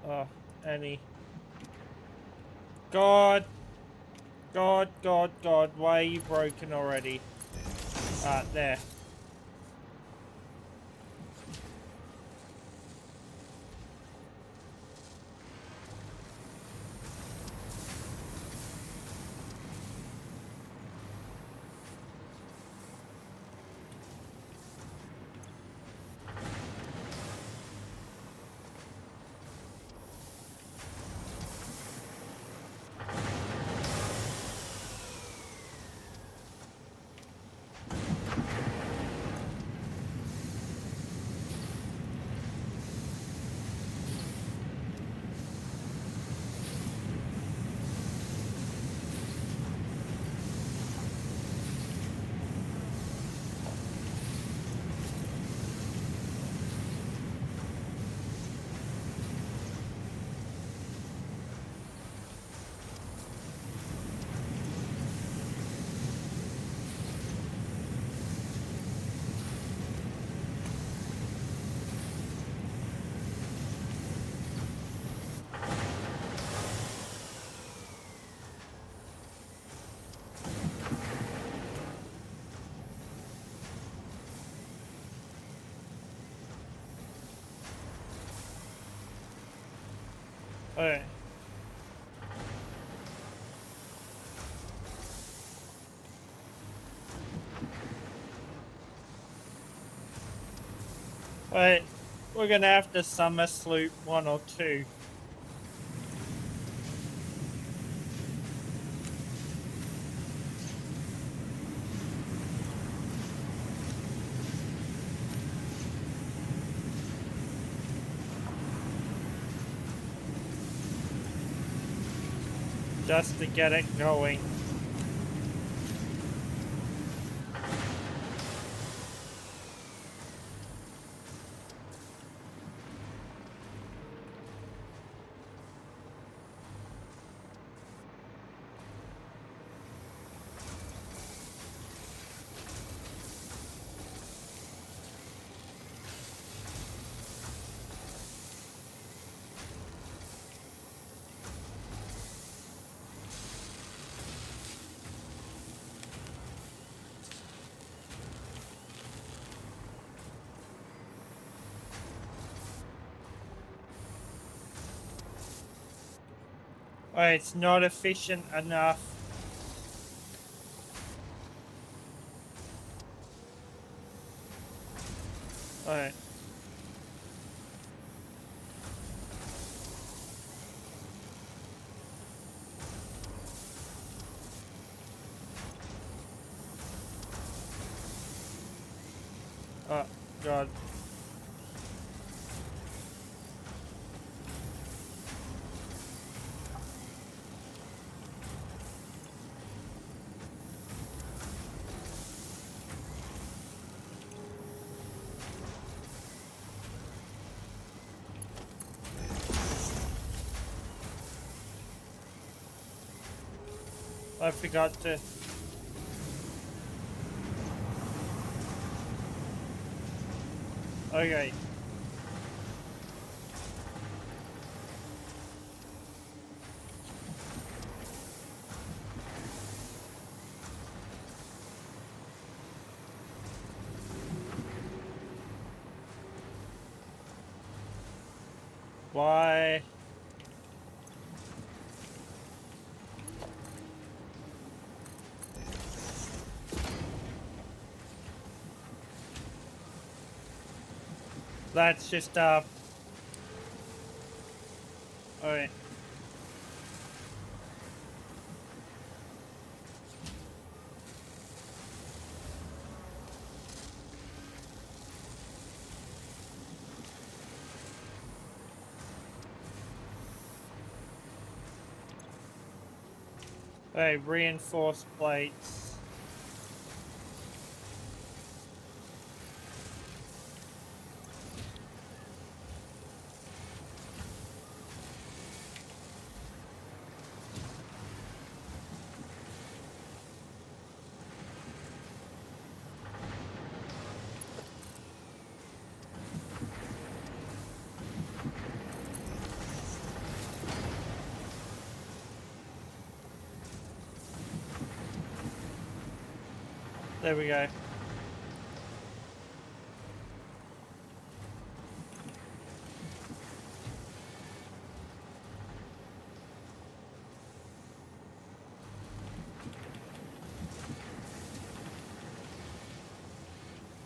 Oh, Annie. God, why are you broken already? There. Alright. Alright. We're gonna have to summer sloop 1 or 2. Just to get it going. Alright, it's not efficient enough. Alright. Oh, God. I forgot to... Okay. Why? That's just alright. Hey, reinforced plates. There we go.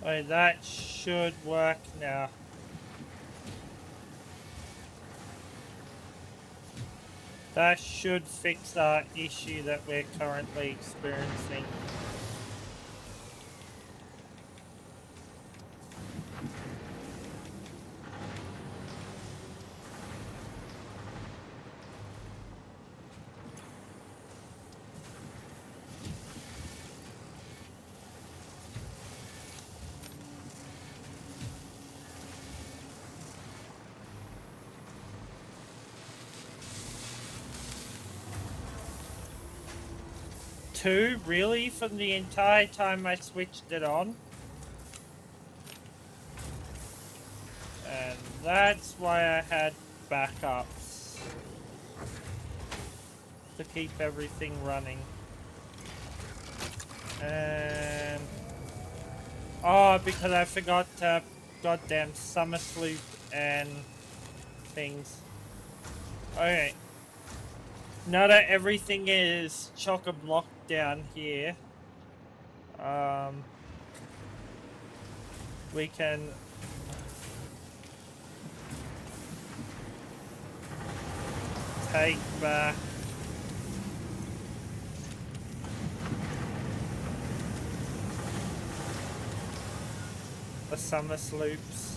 Alright, that should work now. That should fix our issue that we're currently experiencing. Two, really? From the entire time I switched it on? And that's why I had backups. To keep everything running. And... oh, because I forgot goddamn summer sloop and things. Okay. Now that everything is chock-a-block down here, we can take back the summer sloops.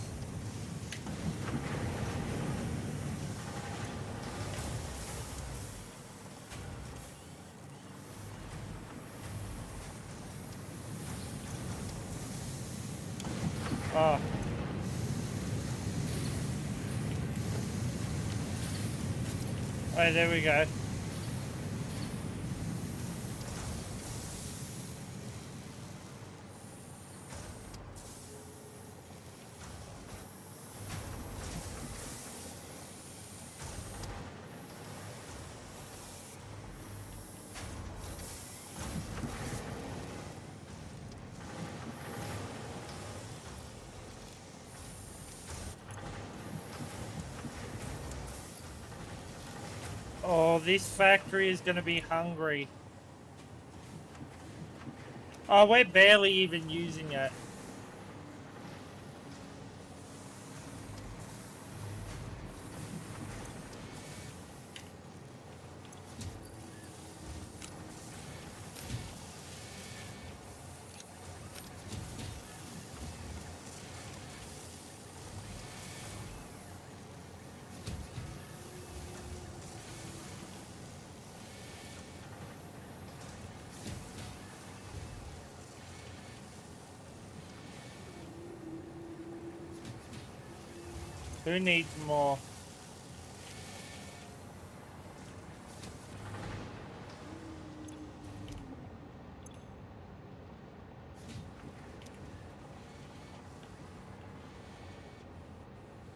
Oh. Alright, there we go. Oh, this factory is gonna be hungry. Oh, we're barely even using it. Who needs more?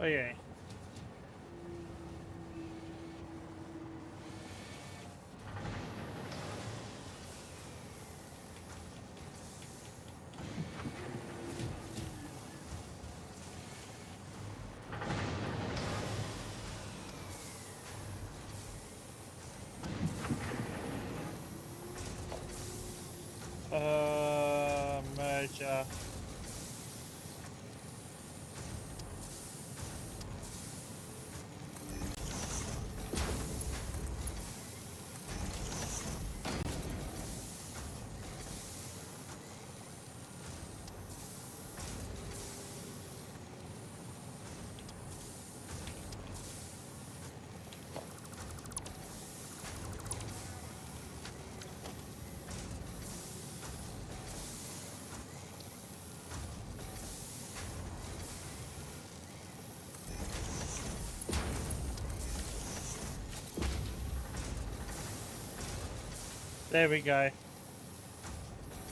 Okay. Merger. There we go.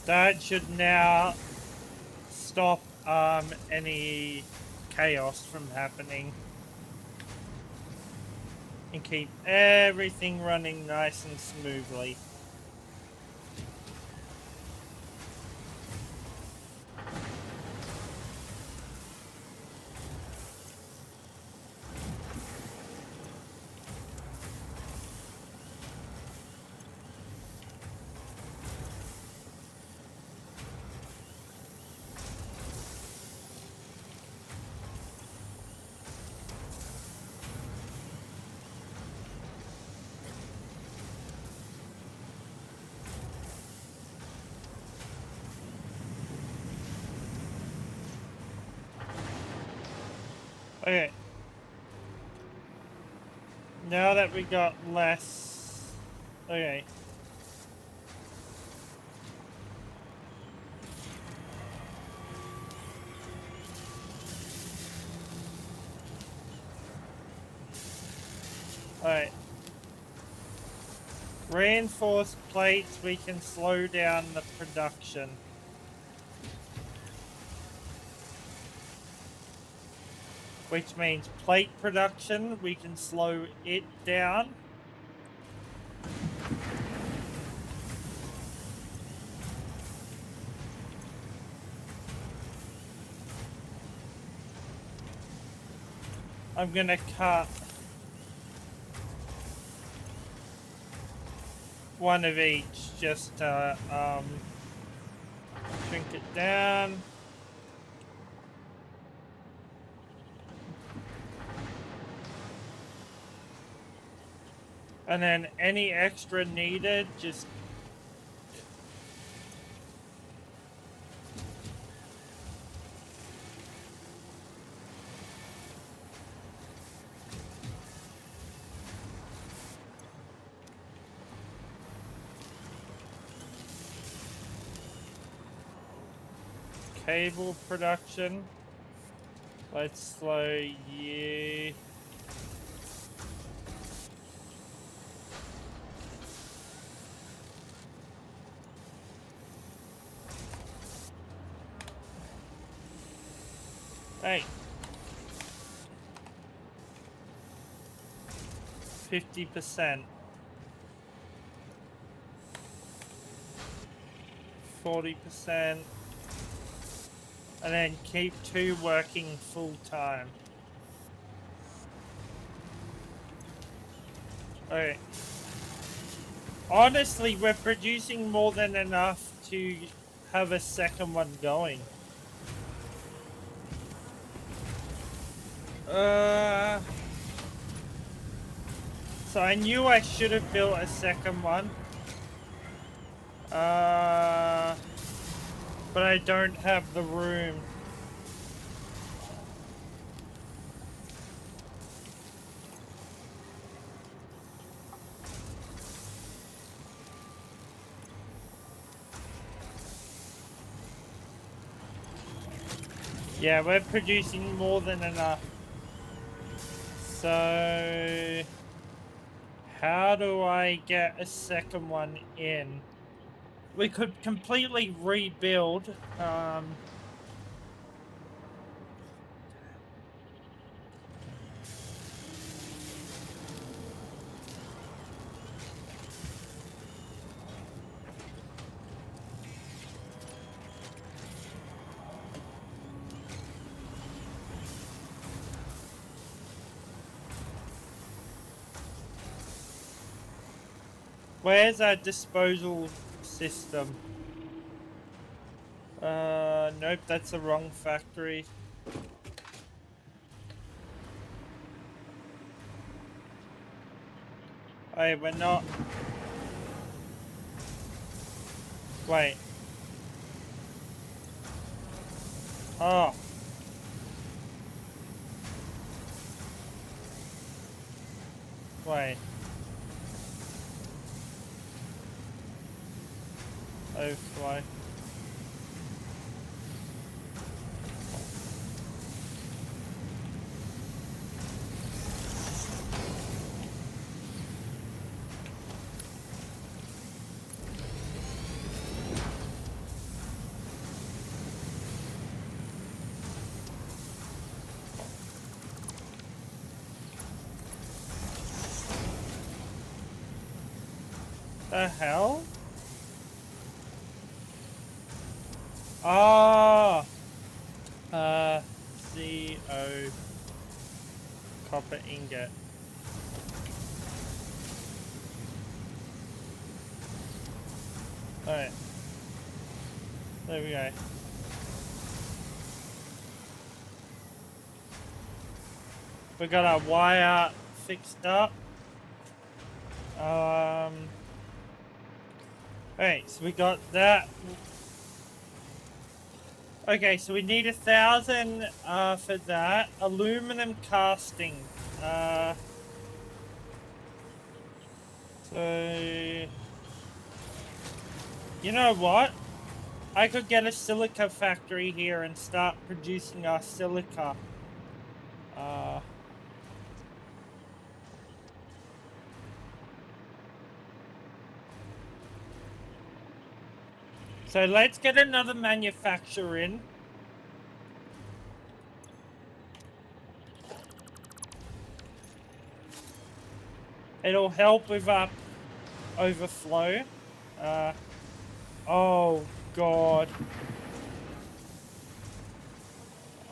That should now stop any chaos from happening and keep everything running nice and smoothly. Okay. Now that we got less... Okay. Alright. Reinforced plates, we can slow down the production. Which means plate production, we can slow it down. I'm gonna cut one of each just to shrink it down. And then any extra needed, just cable production. Let's slow you. Hey. 50%. 40%. And then keep 2 working full time. Okay. Honestly, we're producing more than enough to have a second one going. So I knew I should have built a second one. But I don't have the room. Yeah, we're producing more than enough. So how do I get a second one in? We could completely rebuild. Where's our disposal system? Nope, that's the wrong factory. Hey, we're not... Wait. Oh. Wait. Overflow. The hell? Ah. CO copper ingot. Alright. There we go. We got our wire fixed up. Alright, so we got that. Okay, so we need 1,000 for that. Aluminum casting. So you know what? I could get a silica factory here and start producing our silica. So let's get another manufacturer in. It'll help with our overflow. Oh god.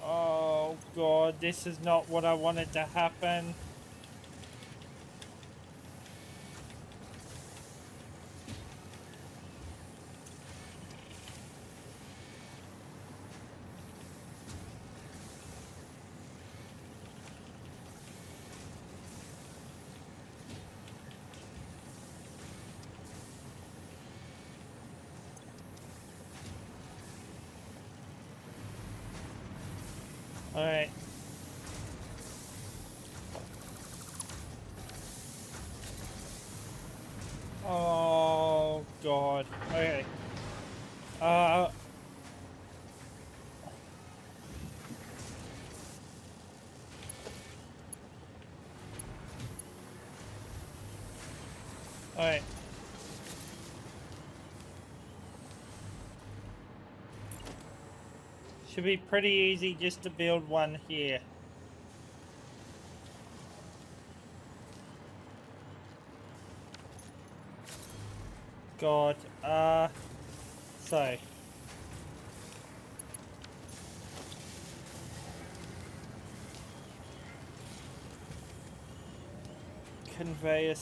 Oh god, this is not what I wanted to happen. Alright. Oh god. Okay. Alright. Should be pretty easy just to build one here. God, so. Conveyor.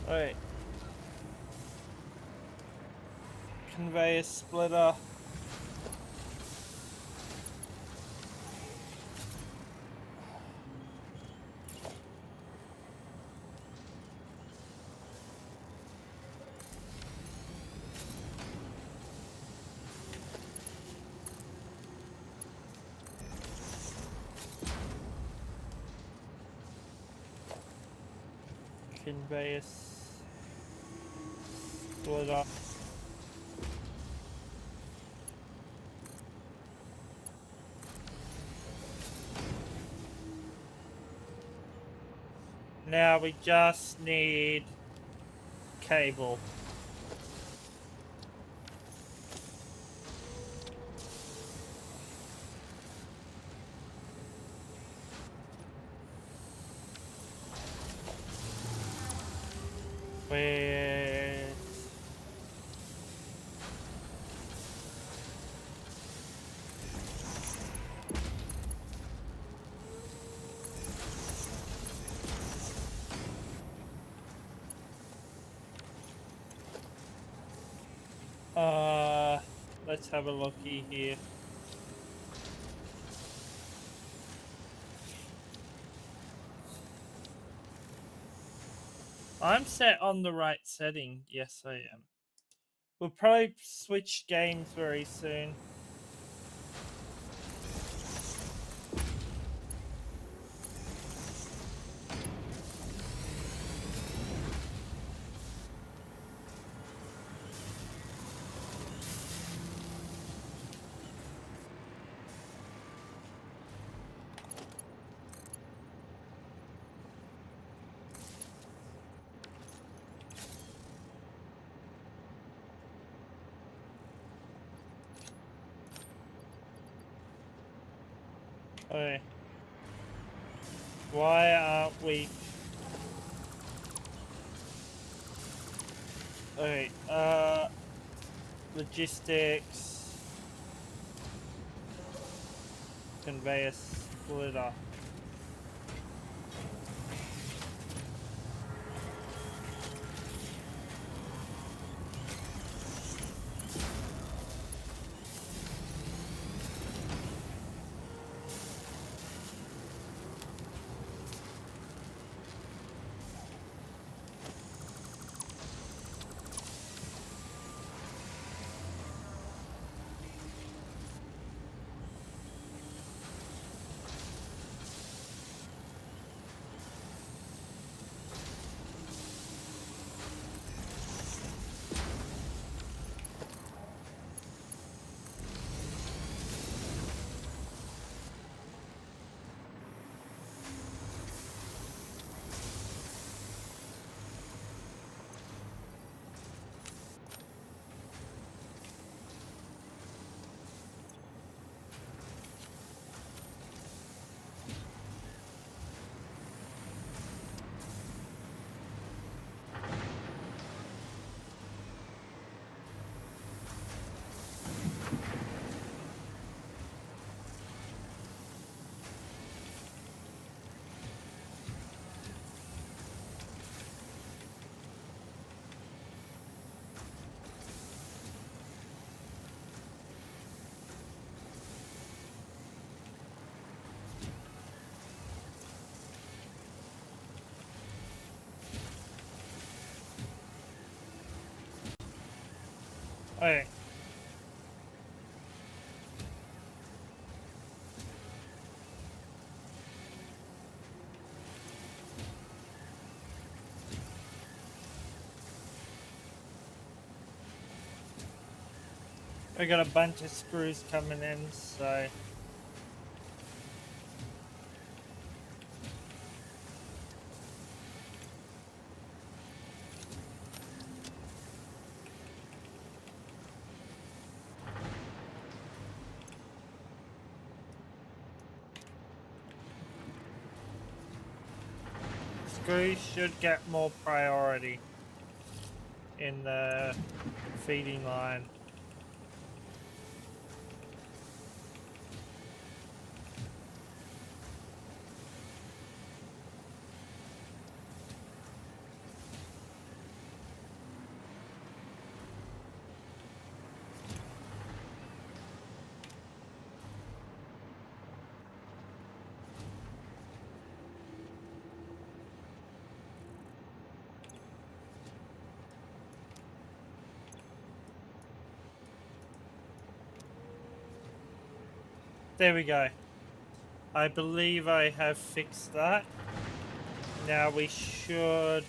Alright. Conveyor splitter. Conveyor splitter. Now we just need cable. Wait. Let's have a looky here. I'm set on the right setting. Yes, I am. We'll probably switch games very soon. Okay. Why aren't we... Okay, logistics, conveyor splitter. Okay. We got a bunch of screws coming in, so... Screws should get more priority in the feeding line. There we go. I believe I have fixed that. Now we should...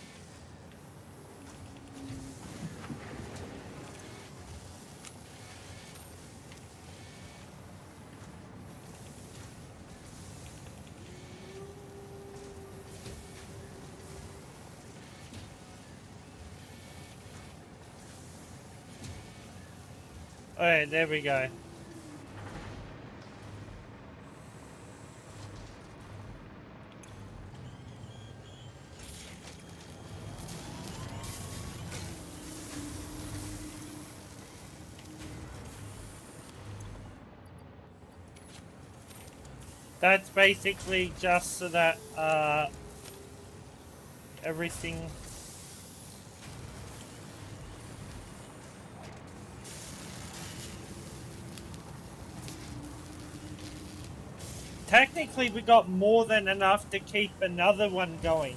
Alright, there we go. That's basically just so that everything... technically we got more than enough to keep another one going.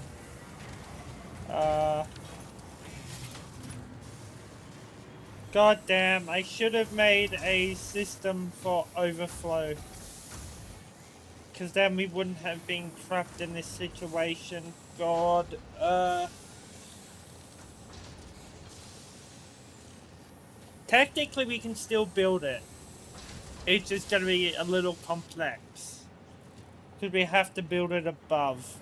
God damn, I should have made a system for overflow. Because then we wouldn't have been trapped in this situation. God, technically we can still build it. It's just going to be a little complex. Because we have to build it above.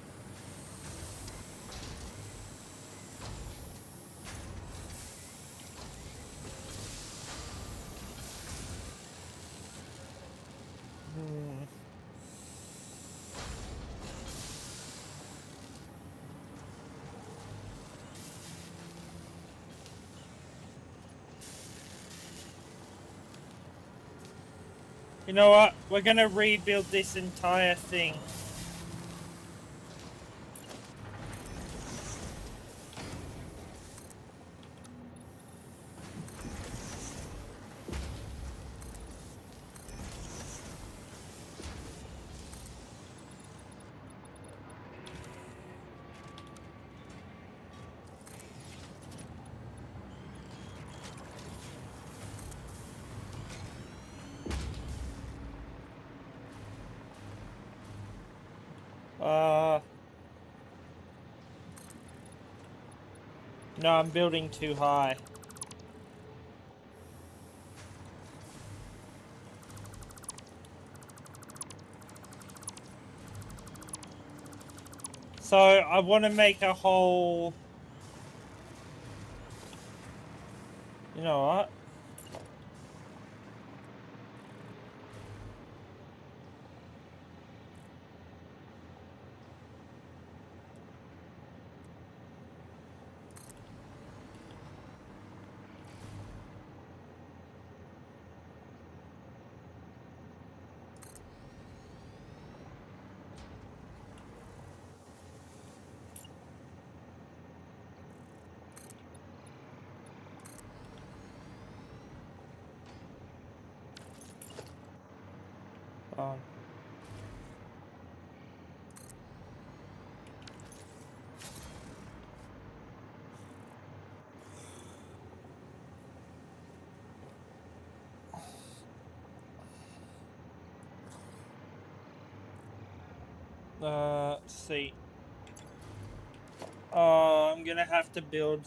You know what? We're going to rebuild this entire thing. No, I'm building too high. So, I want to make a whole... You know what? Let's see. I'm gonna have to build...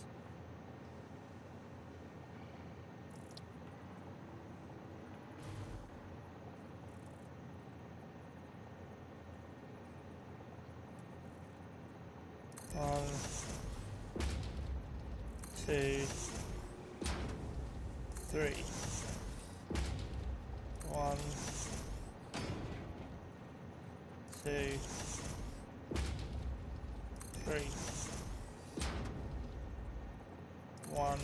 One, two, three. One, two, three. One,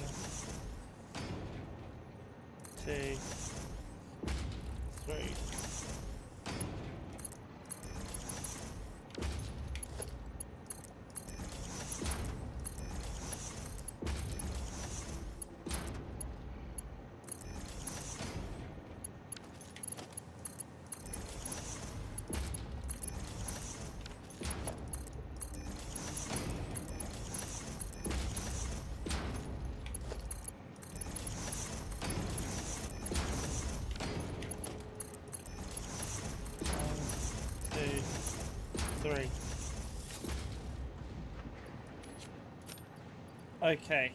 two, three. Three. Okay.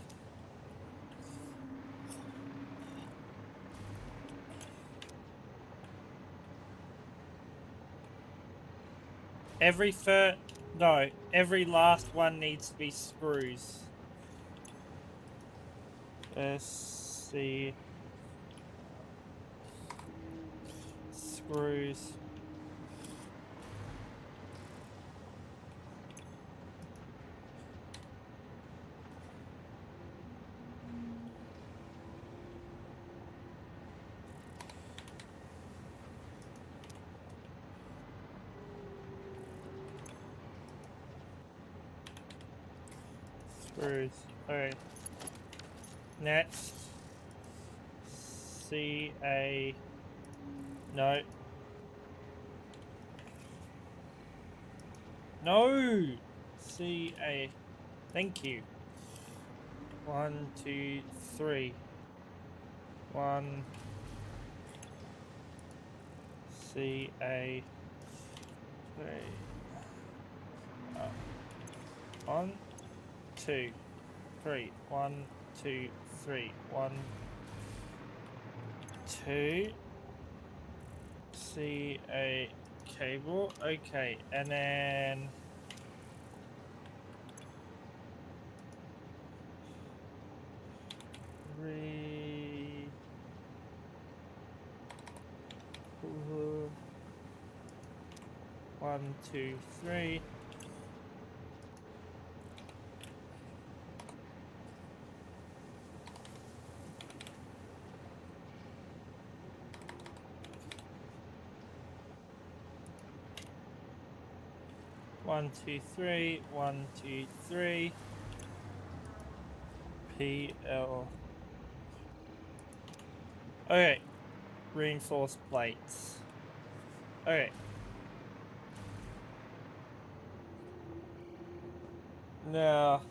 Every last one needs to be screws. Let's see. Screws. Screws. Alright. Next. C-A... No. No! CA. Thank you. 1, 2, 3. 1. CA. 3. 1, 2, 3. 1, 2, 3. 1, 2. CA cable. Okay, and then one, two, three. One, two, three. 1, 2, 3. PL. Okay. Reinforced plates. Okay. Now.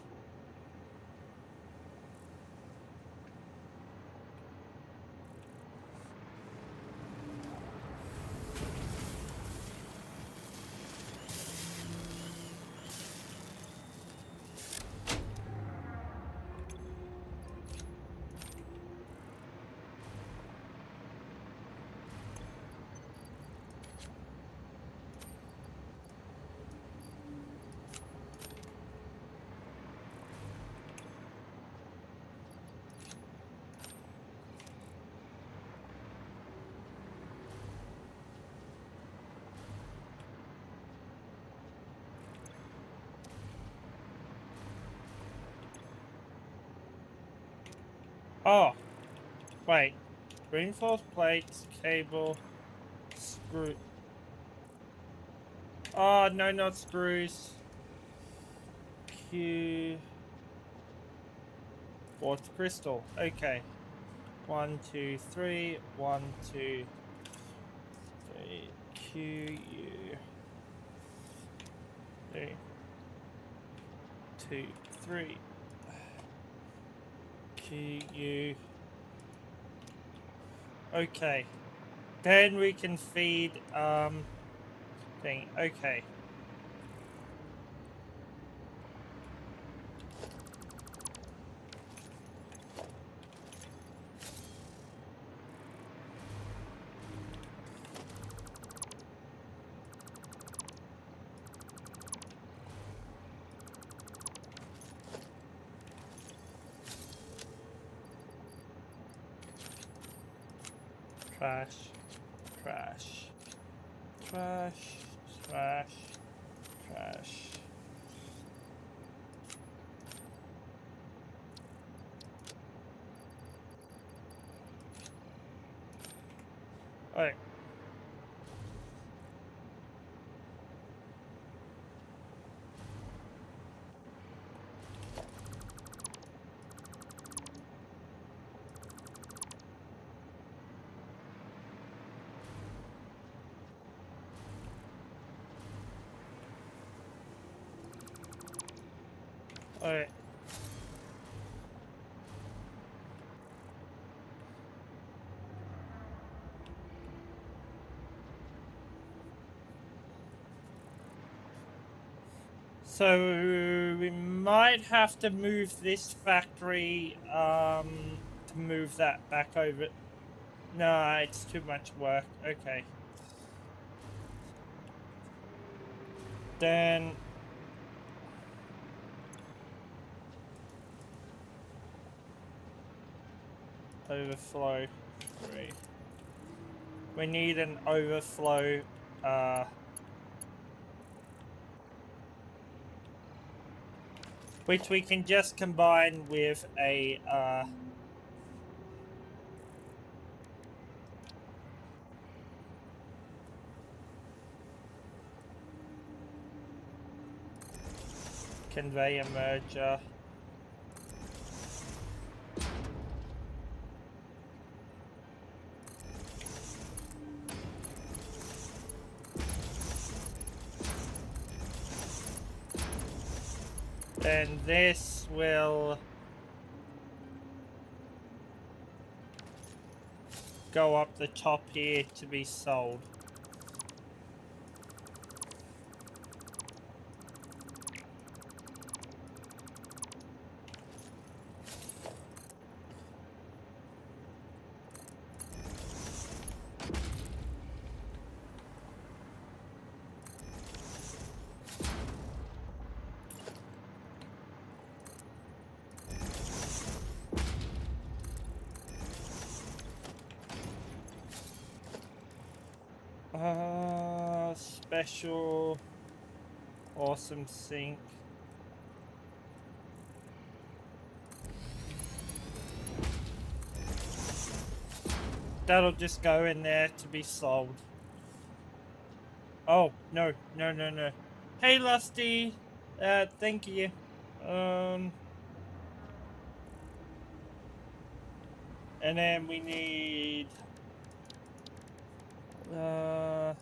Oh. Wait. Reinforced plates, cable, screw. Oh, no, not screws. Q. Quartz crystal. Okay. 1, 2, 3. 1, 2, 3. Q, U. 3. 2, 3. Q, U. Okay. Then we can feed, thing. Okay. Trash. Trash. Trash. Trash. Trash. Alright. Alright. So we might have to move this factory to move that back over. No, it's too much work. Okay. Then overflow 3. We need an overflow which we can just combine with a conveyor merger. Then this will go up the top here to be sold. Special awesome sink. That'll just go in there to be sold. Oh, no. Hey, Lusty. Thank you. And then we need a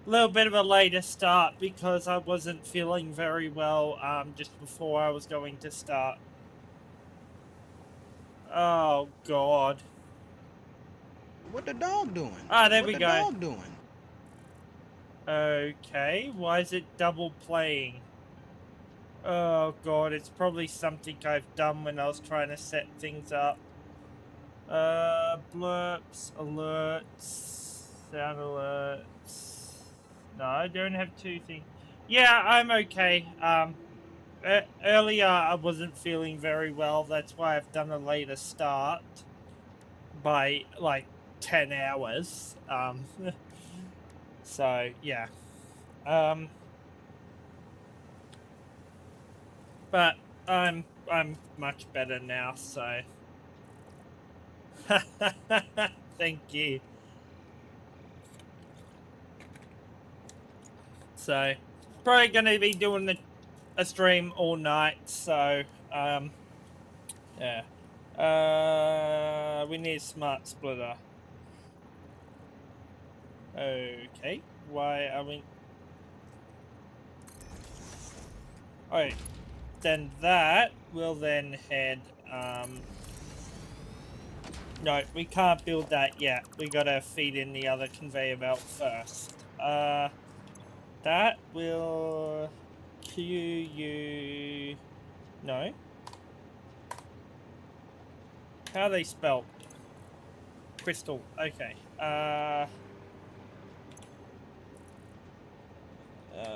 little bit of a later start because I wasn't feeling very well just before I was going to start. Oh God. What the dog doing? Ah, there we What the go. dog doing? Okay, why is it double playing? Oh God, it's probably something I've done when I was trying to set things up. Blurps, alerts, sound alerts. No, I don't have two things. Yeah, I'm okay. Earlier I wasn't feeling very well. That's why I've done a later start by like 10 hours. So yeah. But I'm much better now, so thank you. So probably gonna be doing a stream all night, so yeah. We need a smart splitter. Okay, why are we? Alright, then that will then head no, we can't build that yet. We gotta feed in the other conveyor belt first. That will QU. No. How are they spelled? Crystal. Okay.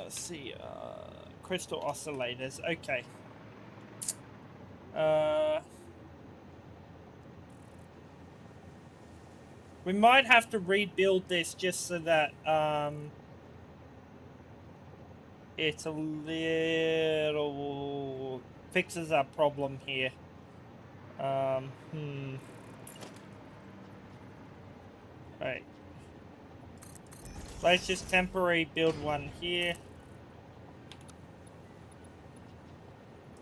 See. Crystal oscillators. Okay. We might have to rebuild this just so that it's a little fixes our problem here. Alright. Let's just temporarily build one here.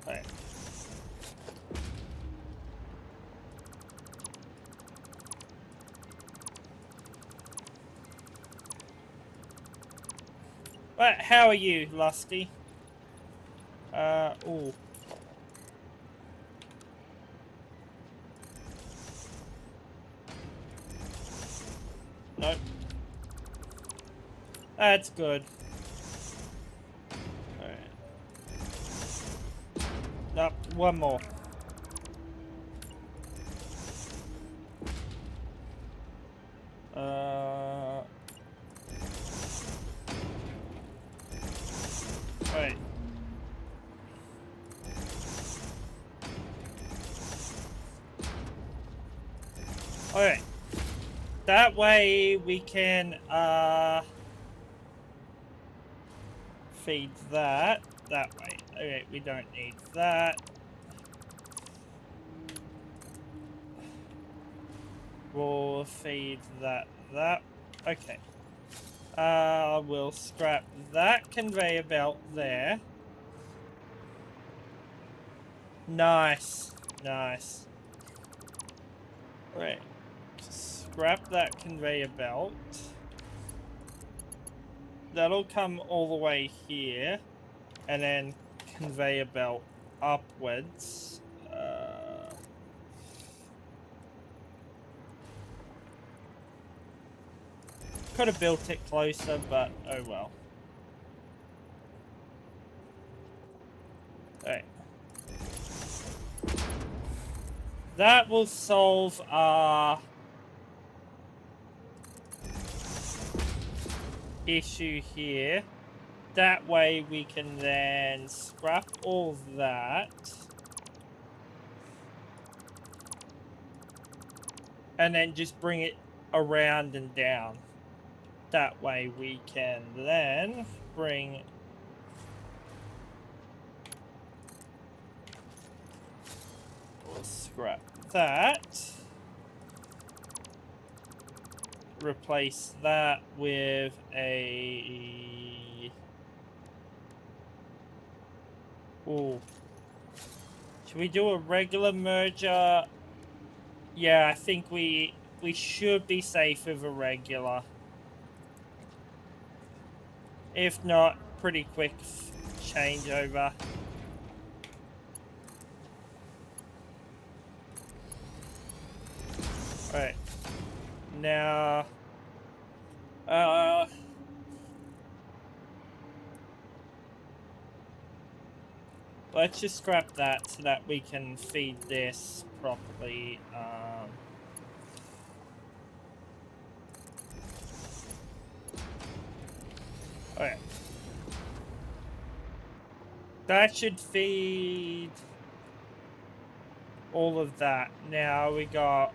Alright. But how are you, Lusty? Ooh. Nope. That's good. Alright. Nope, one more. Alright. Alright. That way we can, feed that way. Okay, we don't need that. We'll feed that. Okay. We'll scrap that conveyor belt there. Nice. Right. Scrap that conveyor belt. That'll come all the way here. And then conveyor belt upwards. Could have built it closer, but oh well. Alright. That will solve our issue here. That way we can then scrap all that. And then just bring it around and down. That way we can then bring we'll scrap that. Replace that with a ooh. Should we do a regular merger? Yeah, I think we should be safe with a regular. If not, pretty quick changeover. Alright. Now let's just scrap that so that we can feed this properly. Alright. That should feed all of that. Now we got...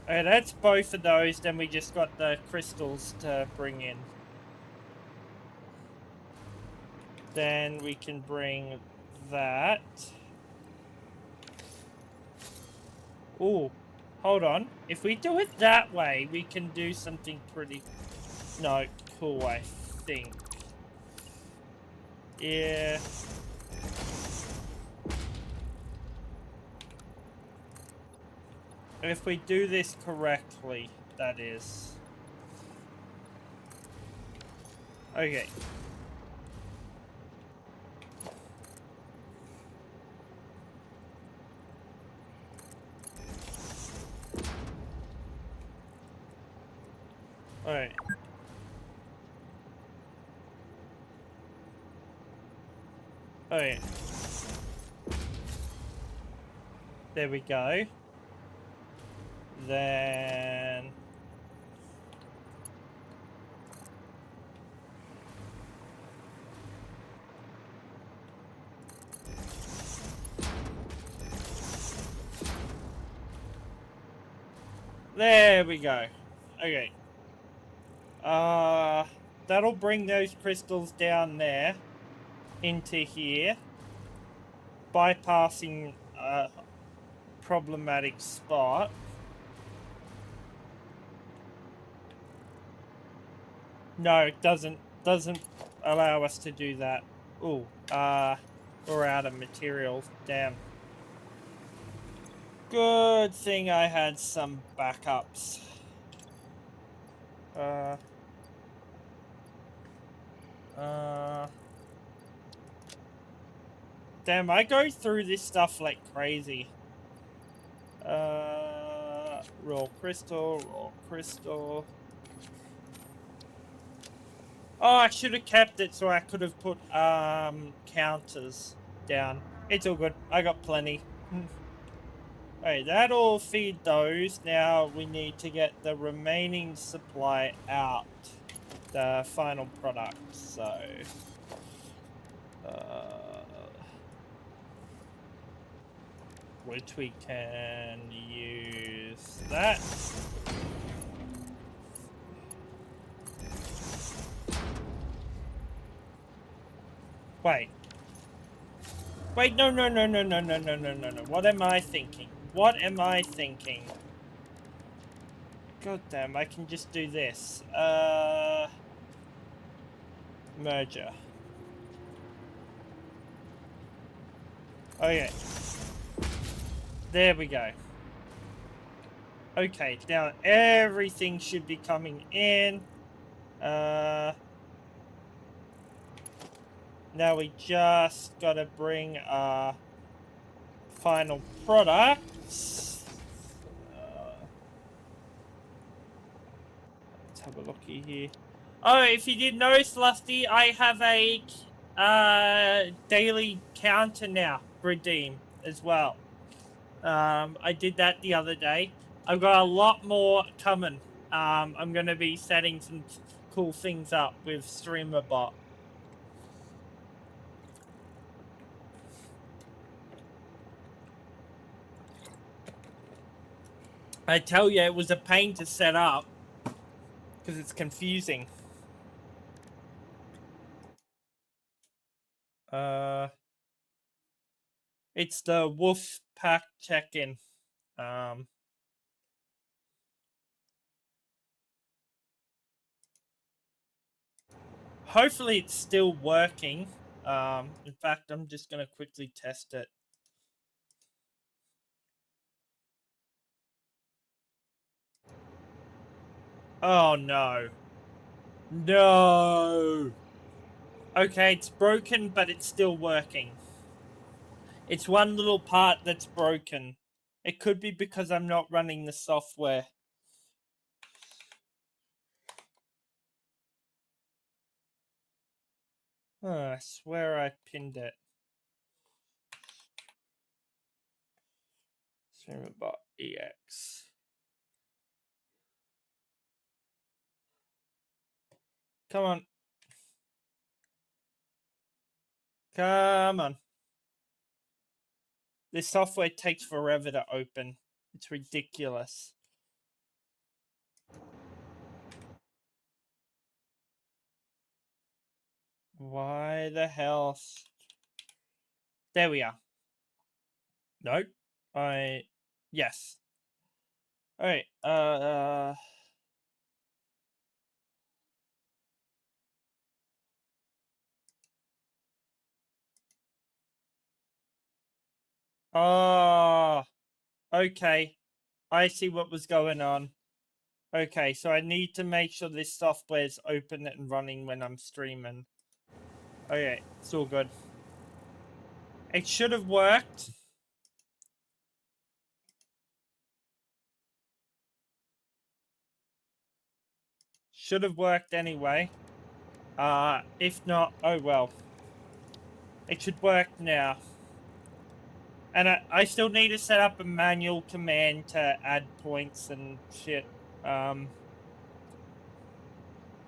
Okay, that's both of those. Then we just got the crystals to bring in. Then we can bring that. Ooh, hold on. If we do it that way, we can do something pretty... No, cool, I think. Yeah. If we do this correctly, that is. Okay. Alright. Alright. There we go. Then... There we go. Okay. That'll bring those crystals down there into here, bypassing a problematic spot. No, it doesn't allow us to do that. Ooh, we're out of material. Damn. Good thing I had some backups. Damn, I go through this stuff like crazy. Raw crystal. Oh, I should have kept it so I could have put counters down. It's all good. I got plenty. Alright, that'll feed those. Now we need to get the remaining supply out. The final product, so... which we can use that. Wait. Wait, no. What am I thinking? God damn, I can just do this. Merger. Okay. There we go. Okay, now everything should be coming in. Now we just gotta bring our final products. Let's have a looky here. Oh, if you didn't notice, Lusty, I have a daily counter now, redeem as well. I did that the other day. I've got a lot more coming. I'm gonna be setting some cool things up with StreamerBot. I tell you, it was a pain to set up because it's confusing. It's the Wolf Pack check-in. Hopefully it's still working. In fact, I'm just gonna quickly test it. Oh no. No. Okay, it's broken, but it's still working. It's one little part that's broken. It could be because I'm not running the software. Oh, I swear I pinned it. StreamerBot EX. Come on. Come on. This software takes forever to open. It's ridiculous. Why the hell? There we are. Nope. Yes. Alright, oh, okay. I see what was going on. Okay, so I need to make sure this software is open and running when I'm streaming. Okay, it's all good. It should have worked. Should have worked anyway. If not, oh well. It should work now. And I still need to set up a manual command to add points and shit. So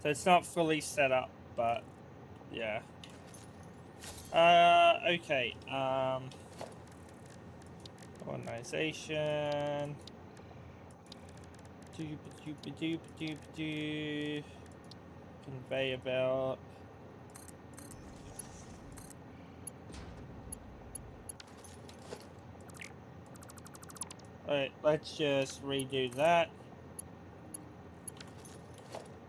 it's not fully set up, but yeah. Okay. Organization. Conveyor belt. Alright, let's just redo that.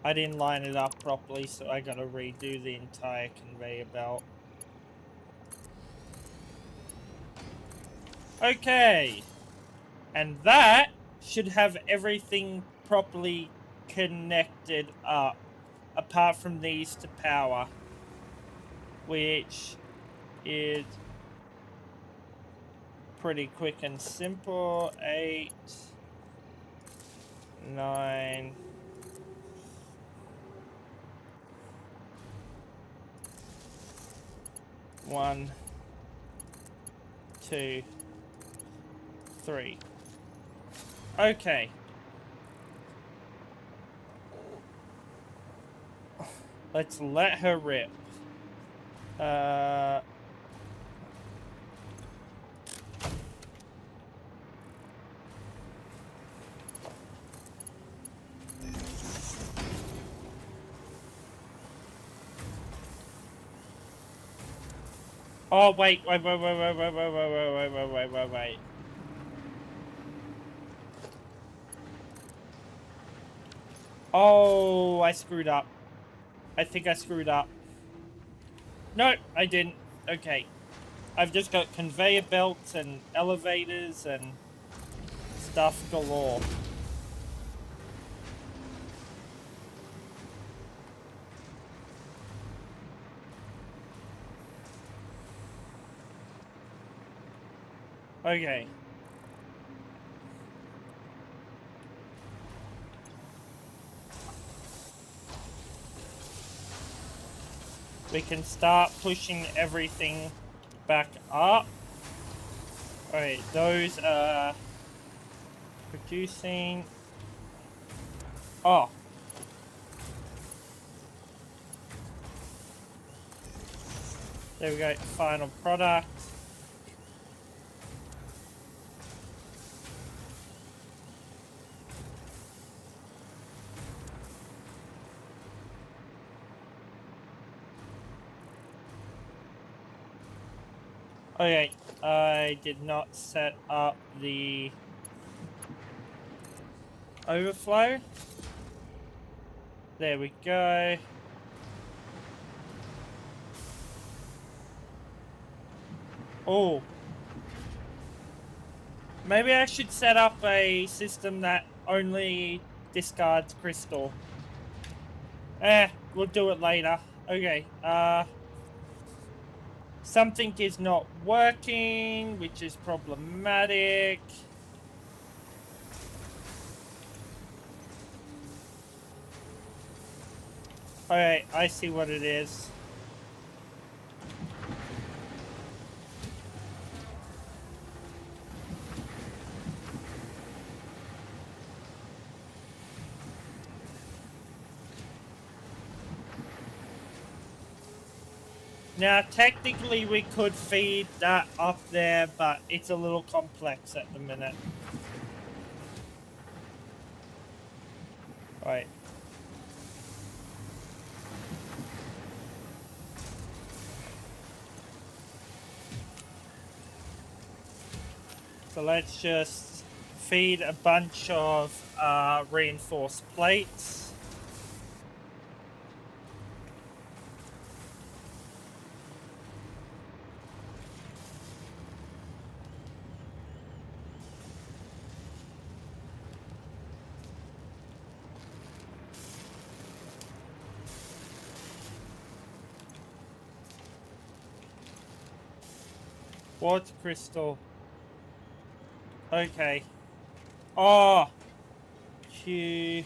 I didn't line it up properly, so I gotta redo the entire conveyor belt. Okay. And that should have everything properly connected up, apart from these to power, which is pretty quick and simple. 8, 9, 1, 2, 3. Okay. Let's let her rip. Oh, wait. Oh, I screwed up. I think I screwed up. No, I didn't. Okay. I've just got conveyor belts and elevators and stuff galore. Okay. We can start pushing everything back up. Alright, those are producing. Oh. There we go, final product. Okay, I did not set up the overflow. There we go. Oh. Maybe I should set up a system that only discards crystal. We'll do it later. Okay, something is not working, which is problematic. Alright, I see what it is. Now, technically we could feed that up there, but it's a little complex at the minute. Right. So let's just feed a bunch of reinforced plates. Quartz crystal. Okay. Oh! Q.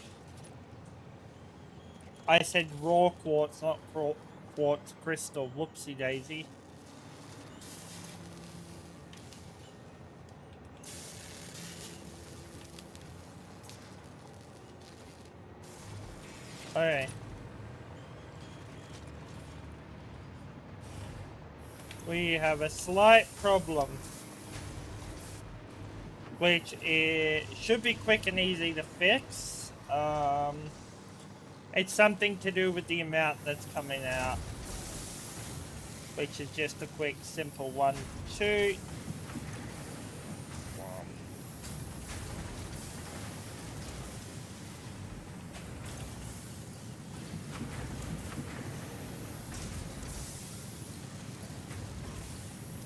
I said raw quartz, not quartz crystal. Whoopsie daisy. Okay. We have a slight problem, which should be quick and easy to fix. It's something to do with the amount that's coming out, which is just a quick, simple 1, 2.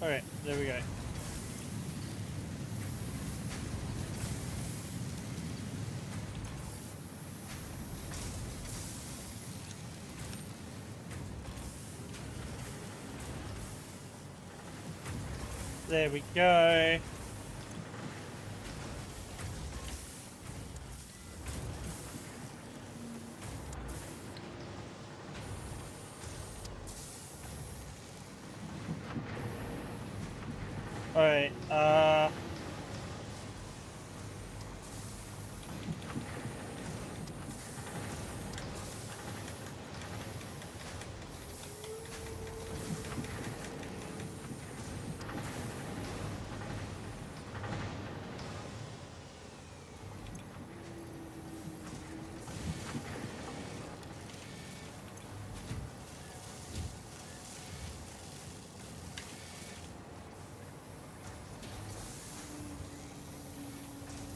Alright, there we go. There we go. Alright,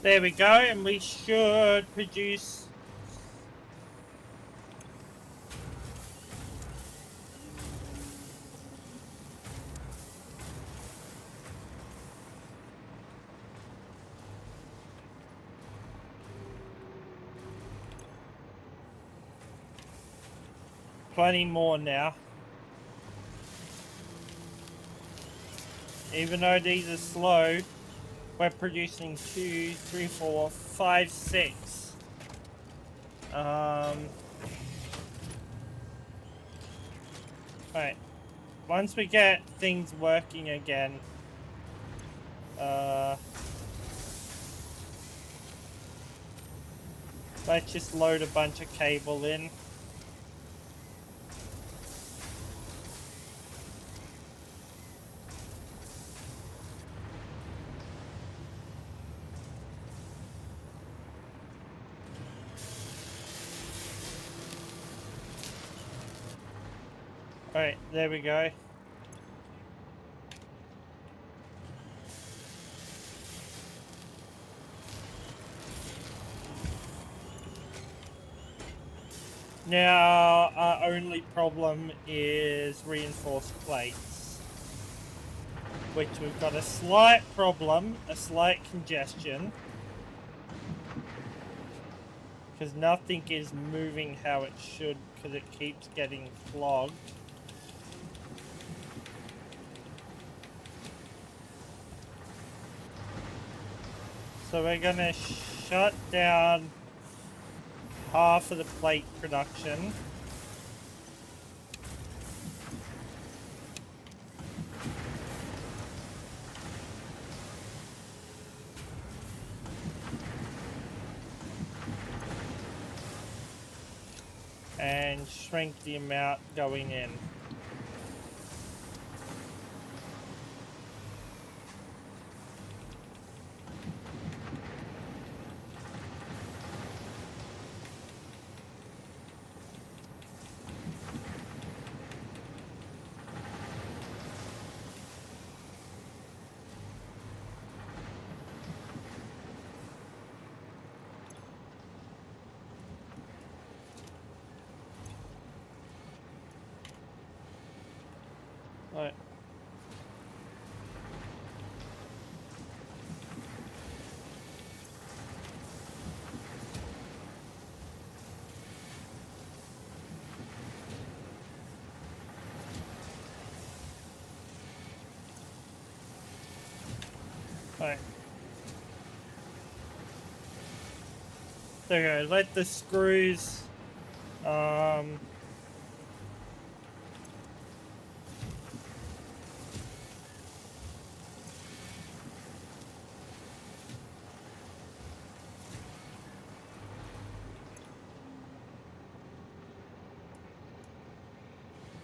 there we go, and we should produce plenty more now. Even though these are slow, We're producing 2, 3, 4, 5, 6. Right. Once we get things working again, let's just load a bunch of cable in. Alright, there we go. Now, our only problem is reinforced plates, which we've got a slight problem, a slight congestion, because nothing is moving how it should, because it keeps getting clogged. So we're gonna shut down half of the plate production. And shrink the amount going in. Right. Right. There we go. Let the screws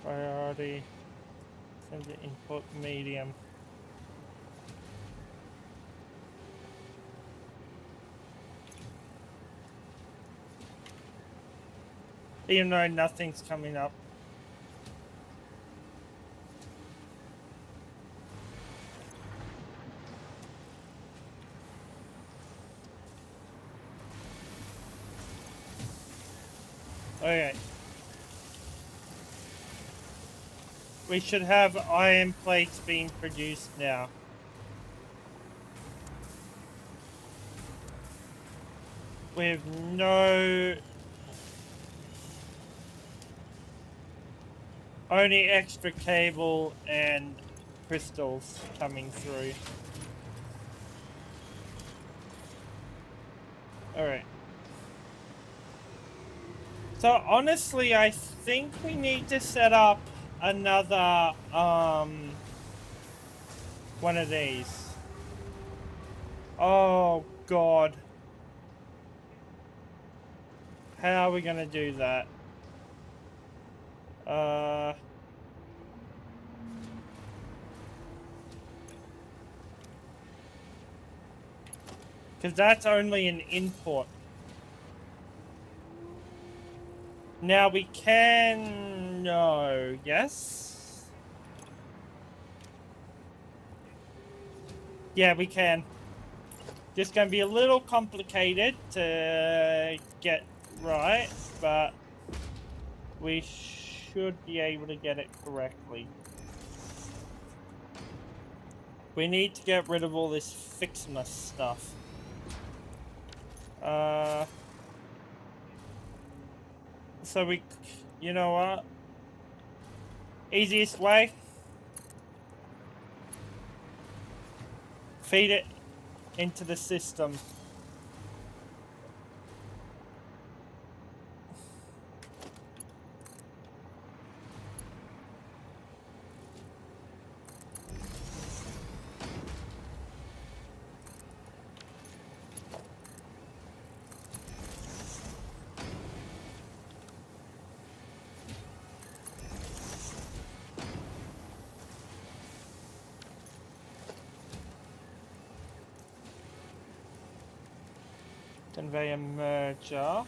priority, send the input medium. Even though nothing's coming up. Okay. We should have iron plates being produced now. With no... only extra cable and crystals coming through. Alright. So honestly, I think we need to set up another, one of these. Oh, God. How are we gonna do that? Because that's only an input. Now we can... no, yes? Yeah, we can. Just gonna be a little complicated to get right, but we should be able to get it correctly. We need to get rid of all this Fixmas stuff. So we... you know what? Easiest way? Feed it into the system. Conveyor merger.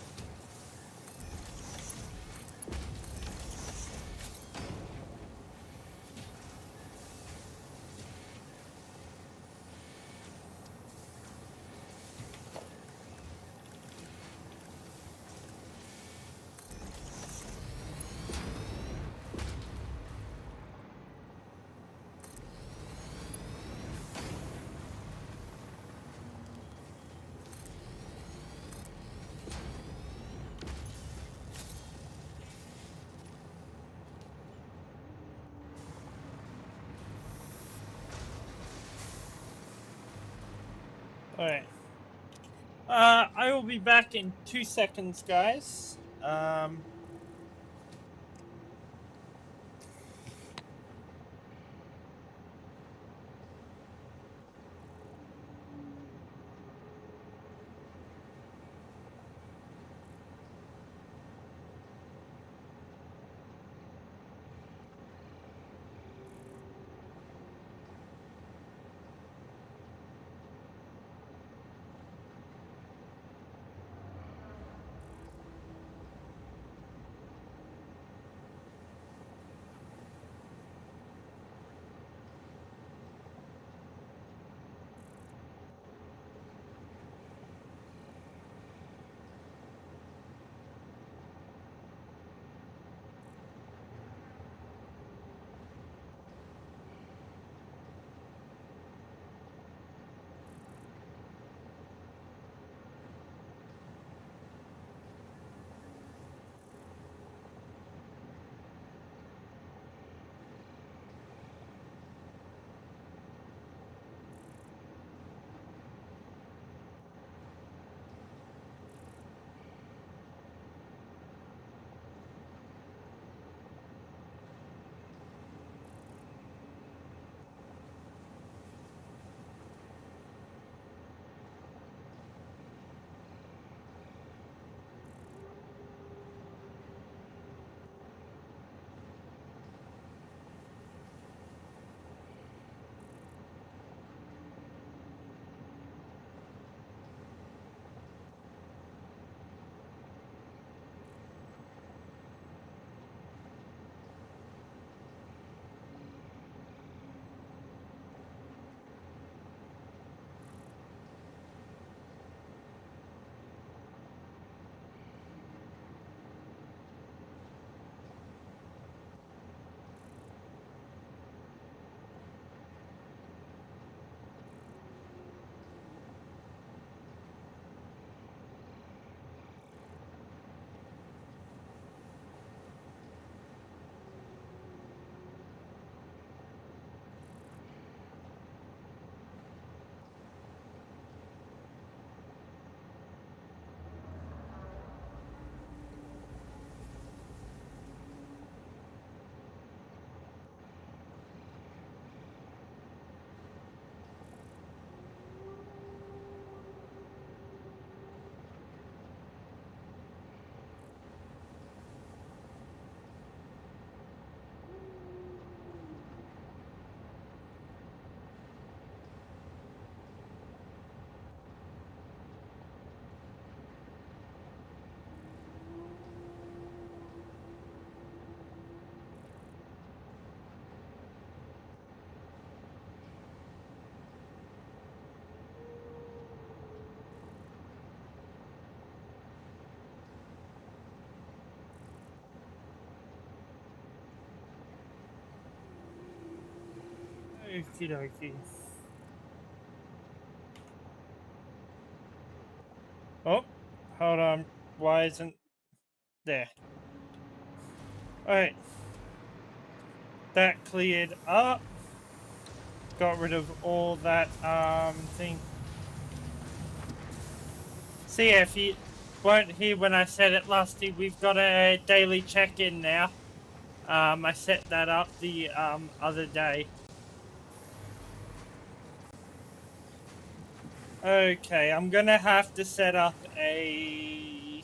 Alright. I will be back in 2 seconds, guys. Okie dokie. Oh, hold on. Why isn't there? Alright. That cleared up. Got rid of all that thing. See, if you weren't here when I said it last year, we've got a daily check-in now. I set that up the other day. Okay, I'm gonna have to set up a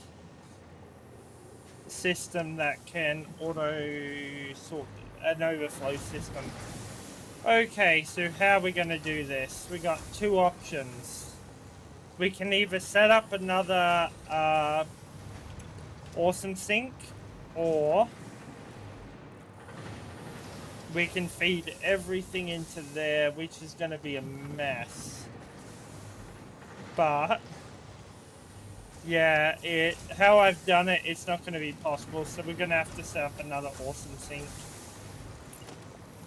system that can auto sort an overflow system. Okay, so how are we gonna do this? We got two options. We can either set up another awesome sink, or we can feed everything into there, which is gonna be a mess. But yeah, how I've done it, it's not going to be possible, so we're going to have to set up another awesome sink.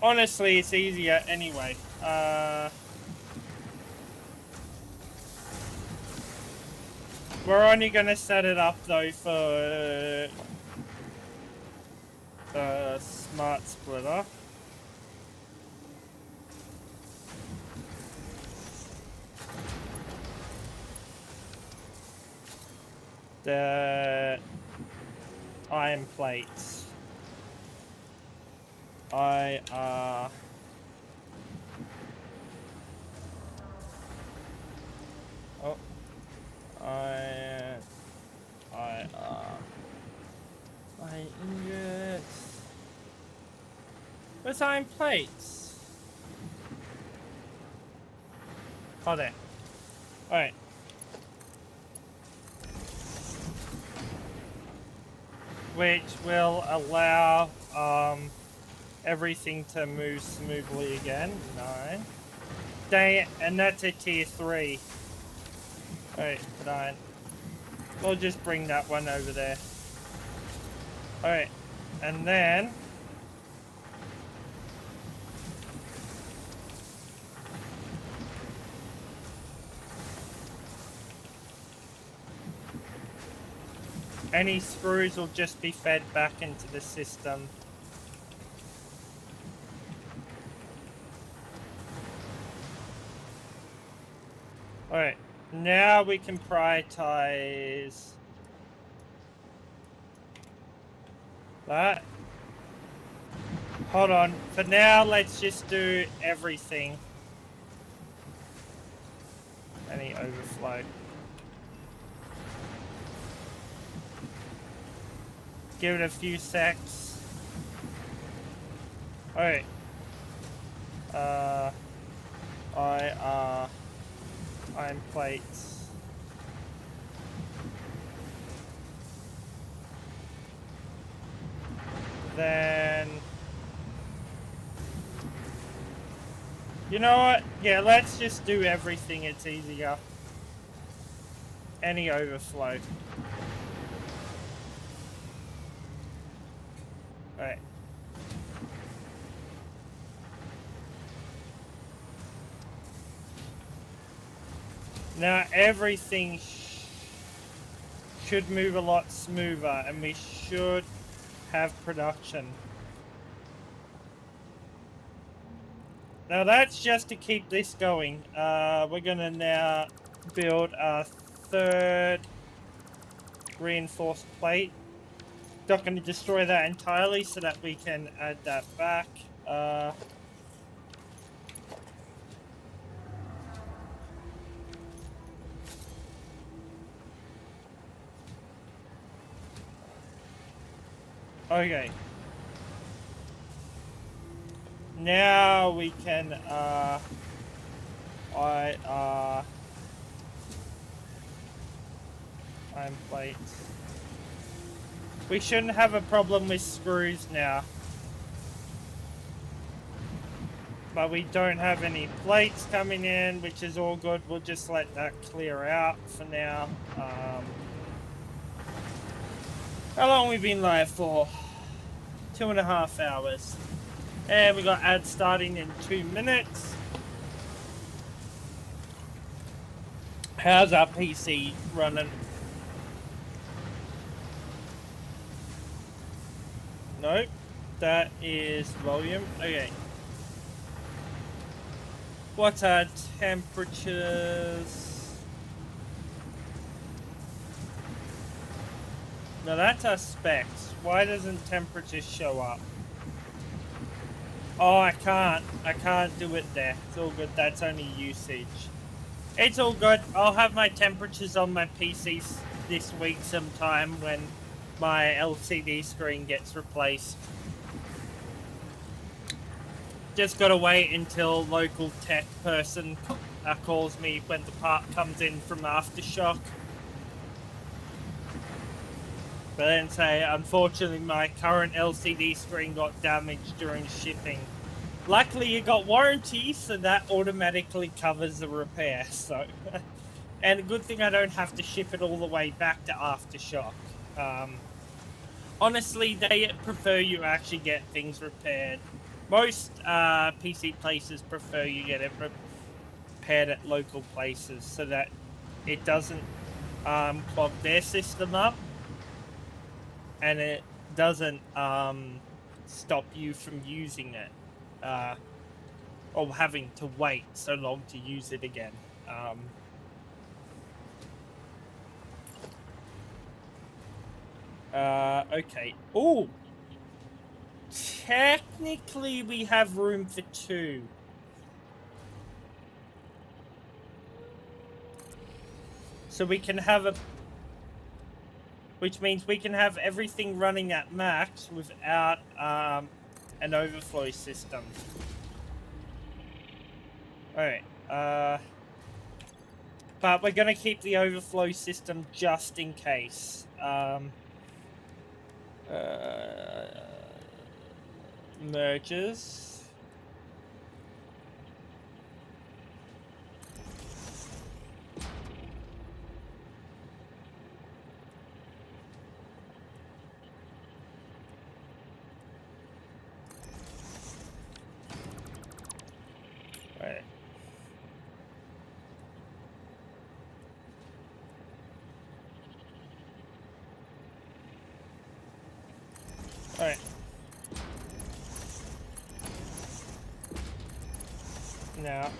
Honestly, it's easier anyway. We're only going to set it up though for the smart splitter. The iron plates. I ingots. Where's iron plates? Oh, there. Alright. Which will allow everything to move smoothly again. 9. Dang it, and that's a tier 3. Alright, 9. We'll just bring that one over there. Alright, and then any screws will just be fed back into the system. Alright, now we can prioritize that. Hold on, for now let's just do everything. Any overflow. Give it a few secs. Alright. Iron plates. Then... You know what? Yeah, let's just do everything, it's easier. Any overflow. Alright. Now everything should move a lot smoother, and we should have production. Now that's just to keep this going. We're gonna now build a third reinforced plate. Not going to destroy that entirely so that we can add that back. Okay. Now we can iron plates. We shouldn't have a problem with screws now. But we don't have any plates coming in, which is all good. We'll just let that clear out for now. How long we been live for? 2.5 hours. And we got ads starting in 2 minutes. How's our PC running? Nope. That is volume. Okay. What's our temperatures? Now that's our specs. Why doesn't temperature show up? Oh, I can't do it there. It's all good. That's only usage. It's all good. I'll have my temperatures on my PCs this week sometime when my LCD screen gets replaced. Just gotta wait until local tech person calls me when the part comes in from Aftershock. But then say, unfortunately, my current LCD screen got damaged during shipping. Luckily, it got warranty, so that automatically covers the repair. So, and a good thing I don't have to ship it all the way back to Aftershock. Honestly, they prefer you actually get things repaired. Most PC places prefer you get it repaired at local places so that it doesn't clog their system up, and it doesn't stop you from using it or having to wait so long to use it again. Okay. Oh, technically we have room for 2. So we can have a... Which means we can have everything running at max without an overflow system. Alright, but we're gonna keep the overflow system just in case. Merges. Right. Alright. Now.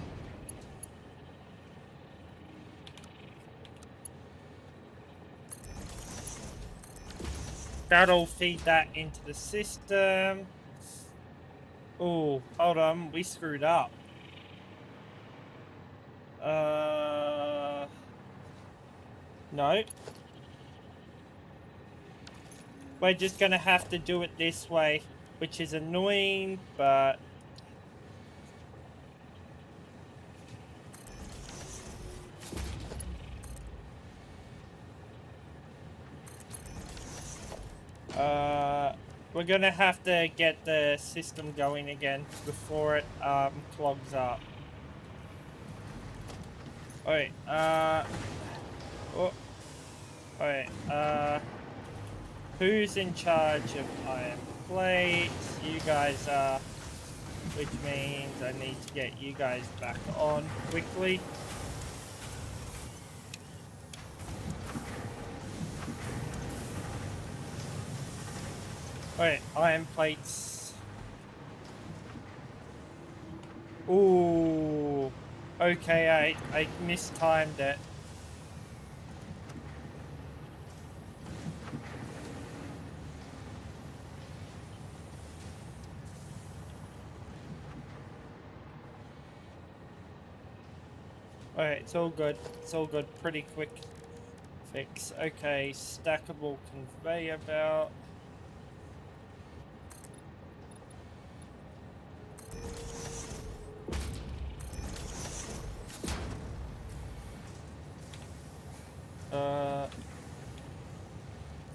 That'll feed that into the system. Oh, hold on, we screwed up. No. We're just gonna have to do it this way, which is annoying, but... we're gonna have to get the system going again before it clogs up. Alright, alright, who's in charge of iron plates? You guys are, which means I need to get you guys back on quickly. Alright, iron plates. Ooh. Okay, I mistimed it. Alright, it's all good. It's all good. Pretty quick fix. Okay, stackable conveyor belt.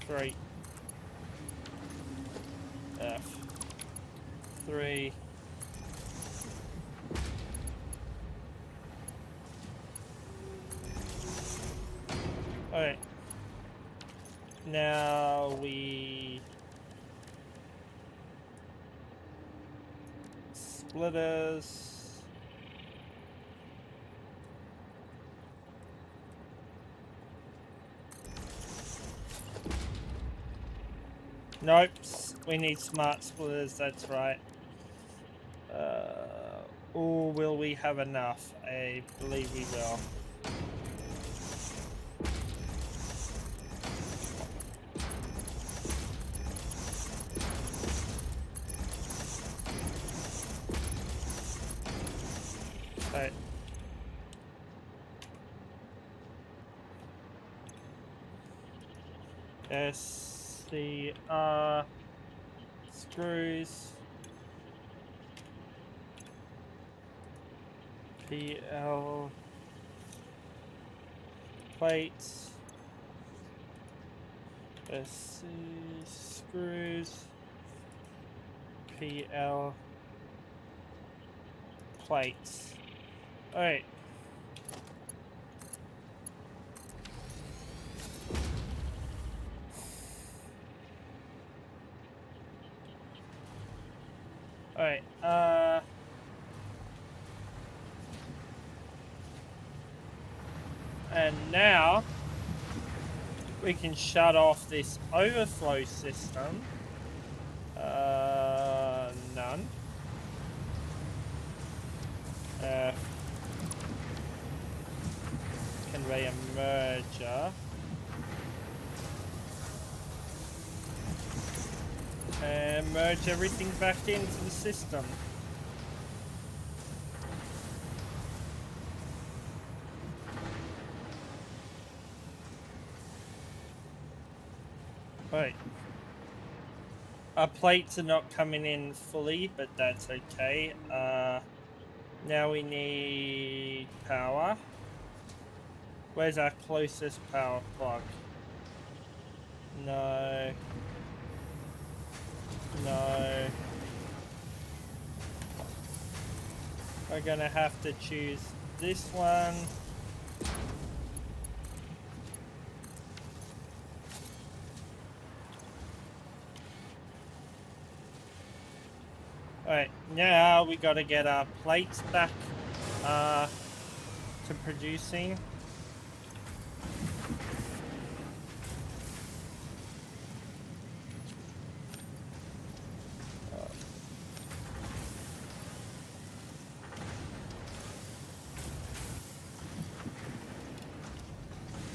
Three. F3. Alright. Now we... Splitters. Nope, we need smart splitters, that's right. Or will we have enough? I believe we will. SCR screws, PL plates, SC screws, PL plates. Alright. Alright, and now we can shut off this overflow system. None. Conveyor merger. And merge everything back into the system. Right. Our plates are not coming in fully, but that's okay. Now we need power. Where's our closest power plug? No. No. We're gonna have to choose this one. Alright, now we gotta get our plates back to producing.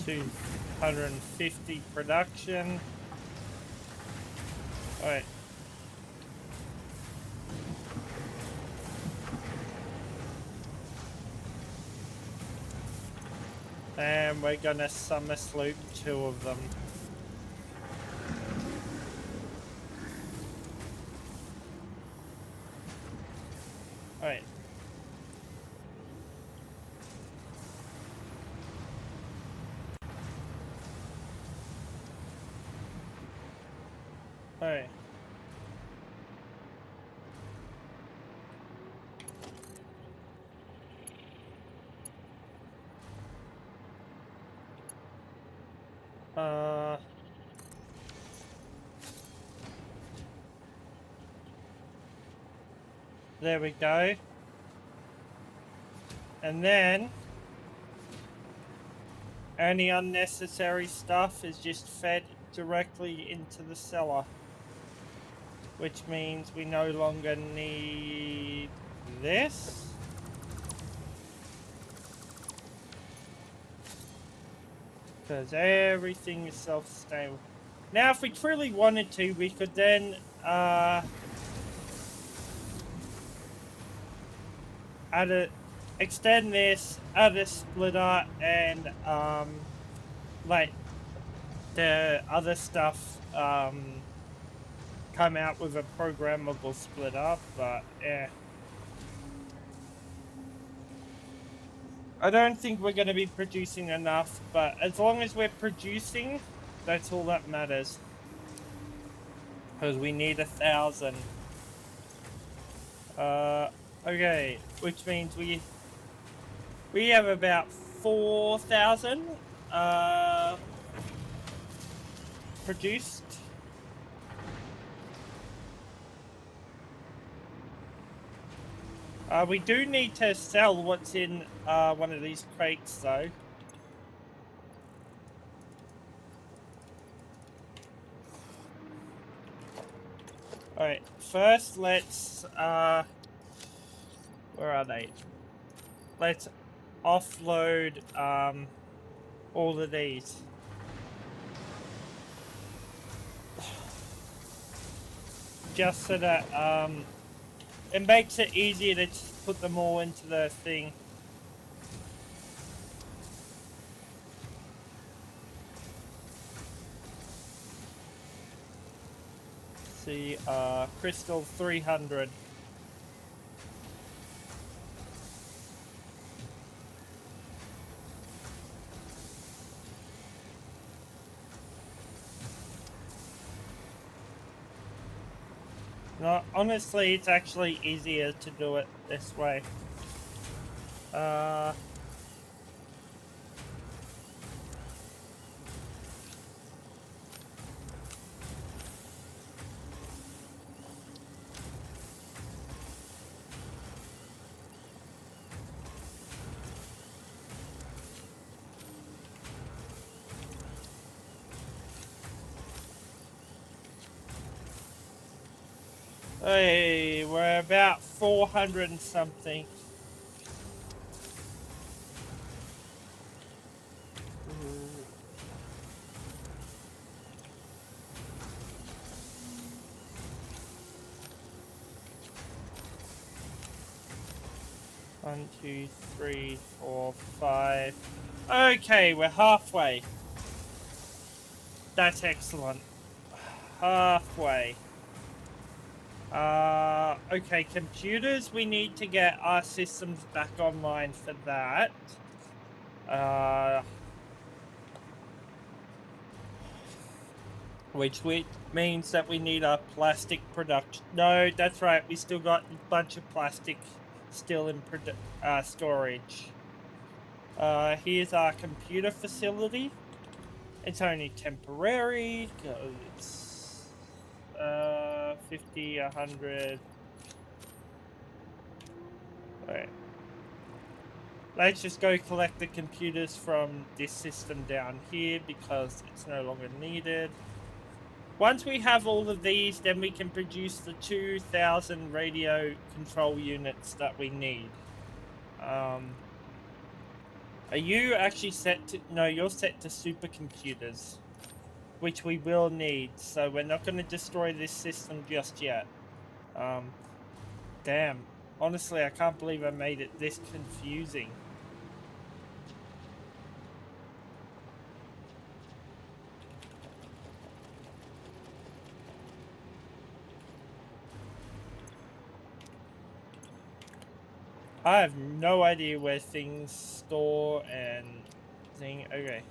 $250 production. Alright. And we're gonna summer sloop 2 of them. Alright. Alright. There we go. And then any unnecessary stuff is just fed directly into the cellar, which means we no longer need this. Because everything is self-sustainable. Now, if we truly wanted to, we could then extend this, add a splitter, and like the other stuff come out with a programmable splitter, but yeah. I don't think we're going to be producing enough, but as long as we're producing, that's all that matters. Because we need 1,000. Okay, which means we have about 4,000 produced. We do need to sell what's in one of these crates, though. Alright, first let's, where are they? Let's offload, all of these. Just so that, it makes it easier to just put them all into the thing. see, crystal 300. No, honestly, it's actually easier to do it this way. Hey, we're about 400 and something. One, two, three, 4, 5. Okay, we're halfway. That's excellent. Halfway. Okay, computers, we need to get our systems back online for that. Which means that we need a plastic production. No, that's right, we still got a bunch of plastic still in storage. Here's our computer facility. It's only temporary, it's 50, 100. Alright. Let's just go collect the computers from this system down here because it's no longer needed. Once we have all of these, then we can produce the 2,000 radio control units that we need. Are you actually set to... No, you're set to supercomputers, which we will need, so we're not going to destroy this system just yet. Damn. Honestly, I can't believe I made it this confusing. I have no idea where things store and thing. Okay.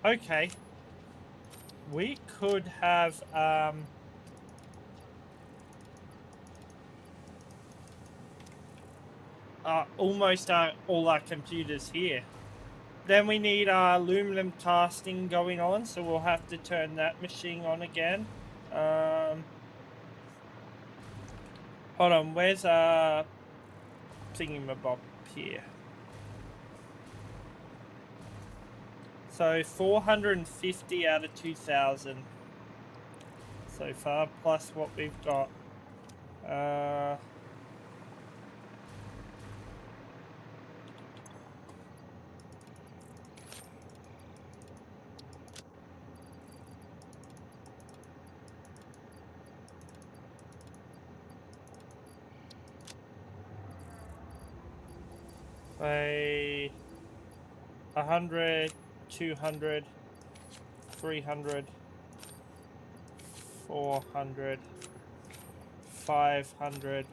Okay. We could have almost all our computers here. Then we need our aluminum casting going on, so we'll have to turn that machine on again. Hold on, where's our thingamabob here? So 450 out of 2,000 so far, plus what we've got. Say 100, 200, 300, 400, 500,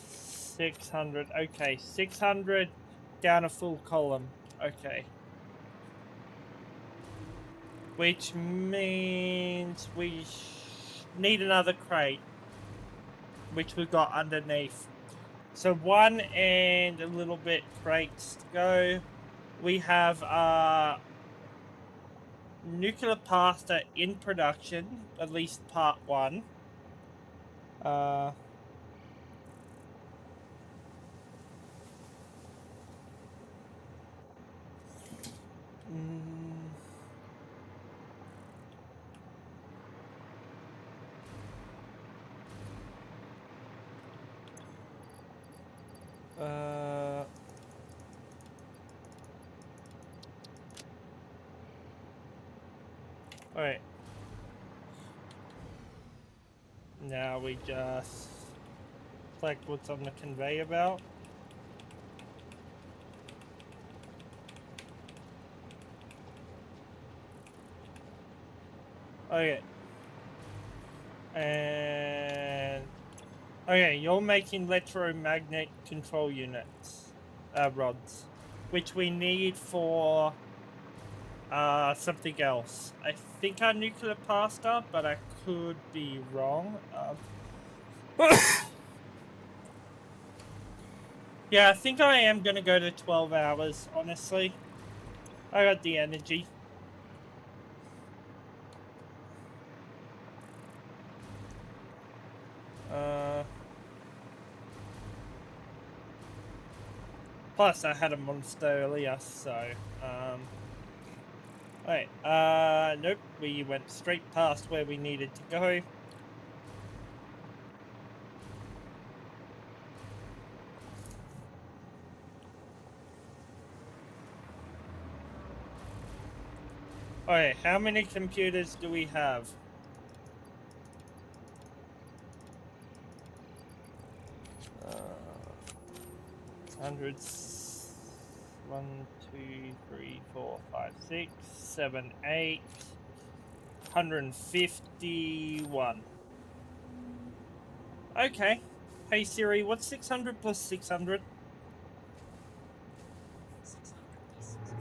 600. Okay, 600 down a full column. Okay. Which means we need another crate, which we've got underneath. So 1 and a little bit crates to go. We have nuclear pasta in production, at least part 1. Alright. Now we just collect what's on the conveyor belt. Okay. And okay, you're making electromagnet control units, rods, which we need for something else. I think our nuclear pasta, but I could be wrong. Yeah, I think I am gonna go to 12 hours, honestly. I got the energy. Plus I had a monster earlier, so, Alright, nope, we went straight past where we needed to go. Alright, how many computers do we have? Hundreds. 1, 2, 3, 4, 5, 6, 7, 8. 151. Okay. Hey Siri, what's 600 plus 600?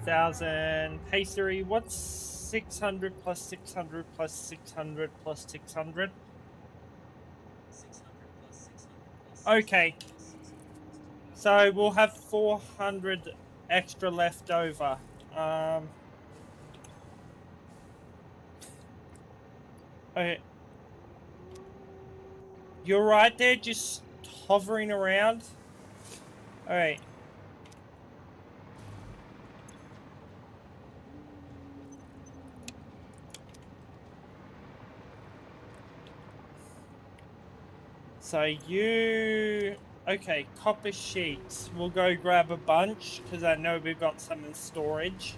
1,000. Hey Siri, what's 600 plus 600 plus 600 plus 600? Okay. So we'll have 400 extra left over. Okay. You're right there, just hovering around. Alright. So you... Okay, copper sheets. We'll go grab a bunch, because I know we've got some in storage.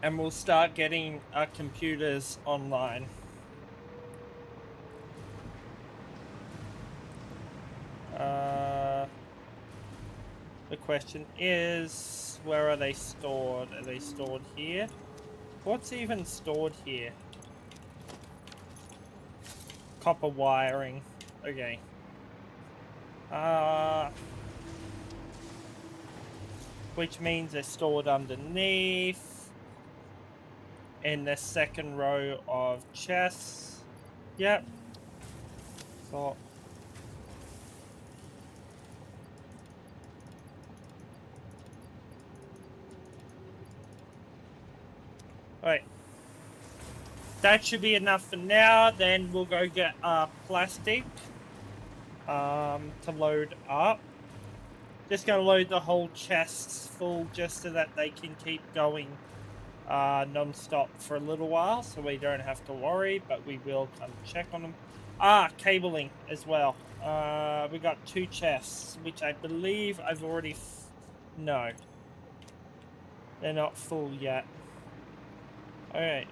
And we'll start getting our computers online. The question is, where are they stored? Are they stored here? What's even stored here? Copper wiring. Okay. Which means they're stored underneath in the second row of chests. Yep. So alright. That should be enough for now. Then we'll go get plastic to load up. Just gonna load the whole chests full just so that they can keep going non-stop for a little while, so we don't have to worry, but we will come check on them. Cabling as well. We got 2 chests, which I believe I've already no, they're not full yet. Alright,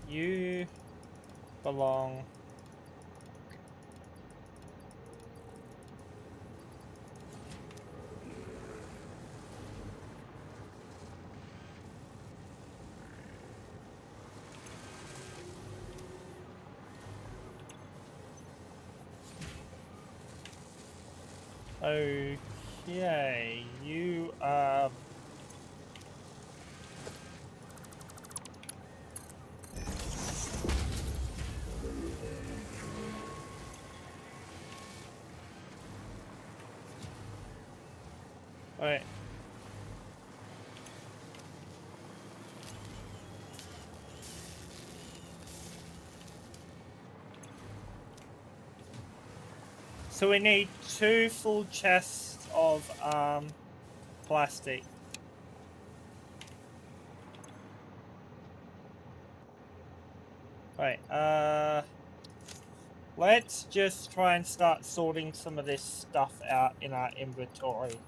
you belong. Okay, you are... Alright. So we need 2 full chests of plastic. Right, let's just try and start sorting some of this stuff out in our inventory.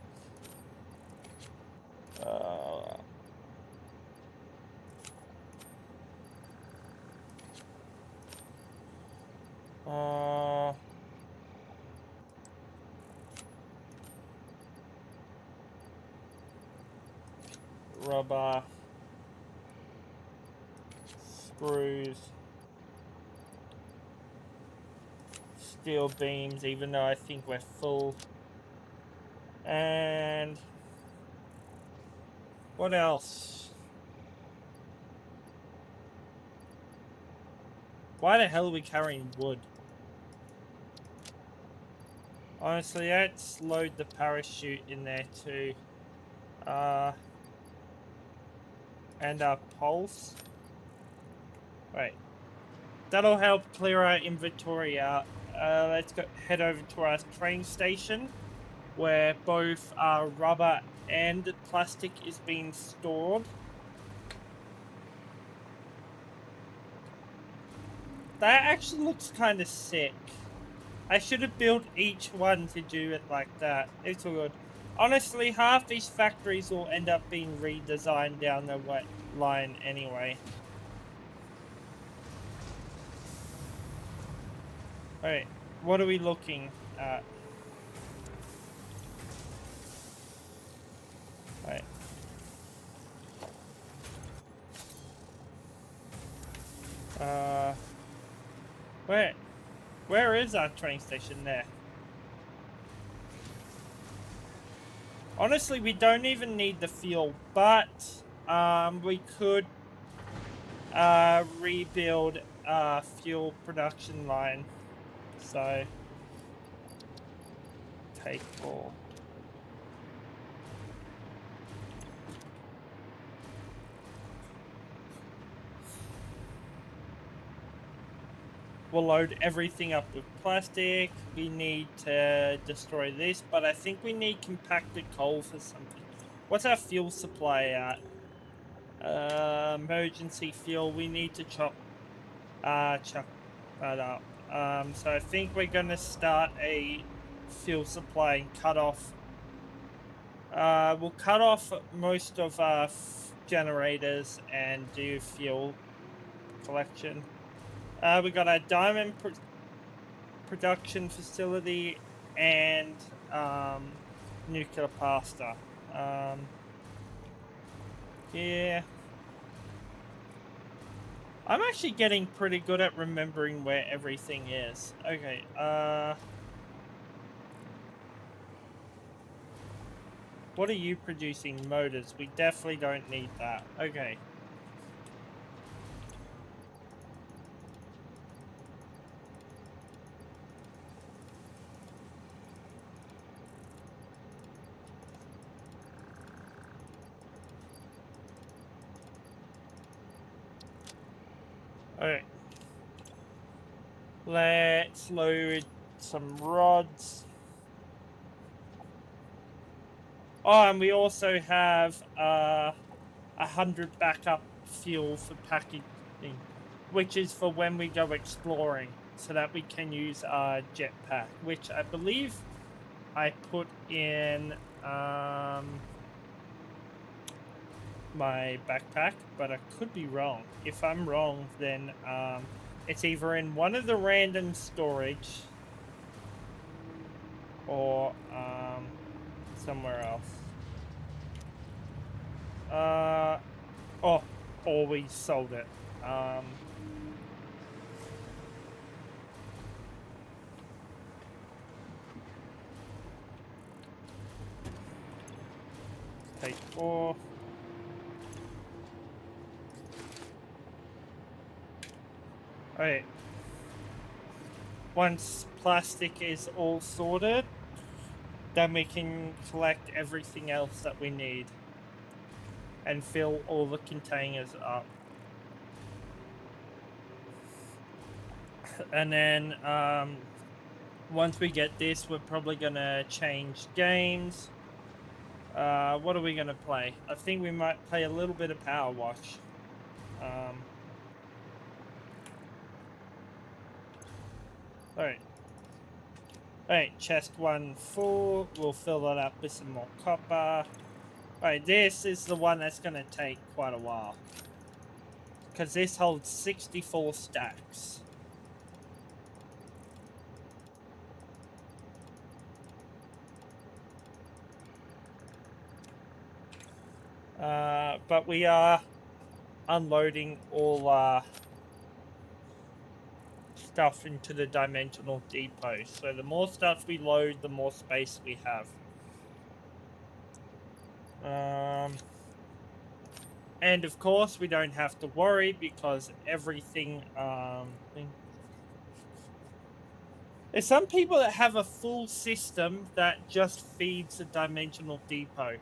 rubber, screws, steel beams, even though I think we're full. And what else? Why the hell are we carrying wood? Honestly, let's load the parachute in there too. And our pulse. Right. That'll help clear our inventory out. Let's go head over to our train station, where both rubber and plastic is being stored. That actually looks kind of sick. I should have built each one to do it like that. It's all good. Honestly, half these factories will end up being redesigned down the line anyway. Alright, what are we looking at? Alright. Where is our train station there? Honestly, we don't even need the fuel, but we could rebuild a fuel production line. So take 4. We'll load everything up with plastic. We need to destroy this, but I think we need compacted coal for something. What's our fuel supply at? Emergency fuel. We need to chuck that up. So I think we're gonna start a fuel supply and cut off. We'll cut off most of our generators and do fuel collection. We got our diamond production facility and nuclear pasta. Yeah. I'm actually getting pretty good at remembering where everything is. Okay, what are you producing? Motors. We definitely don't need that. Okay. Alright. Let's load some rods. Oh, and we also have 100 backup fuel for packaging, which is for when we go exploring, so that we can use our jetpack, which I believe I put in my backpack, but I could be wrong. If I'm wrong, then it's either in one of the random storage or somewhere else. Or we sold it. Take 4. Alright. Once plastic is all sorted, then we can collect everything else that we need and fill all the containers up. And then once we get this, we're probably gonna change games. What are we gonna play? I think we might play a little bit of Power Wash. Alright. Alright, chest 1 full. We'll fill that up with some more copper. Alright, this is the one that's gonna take quite a while, because this holds 64 stacks. But we are unloading all stuff into the dimensional depot. So the more stuff we load, the more space we have. And of course, we don't have to worry because everything. There's some people that have a full system that just feeds a dimensional depot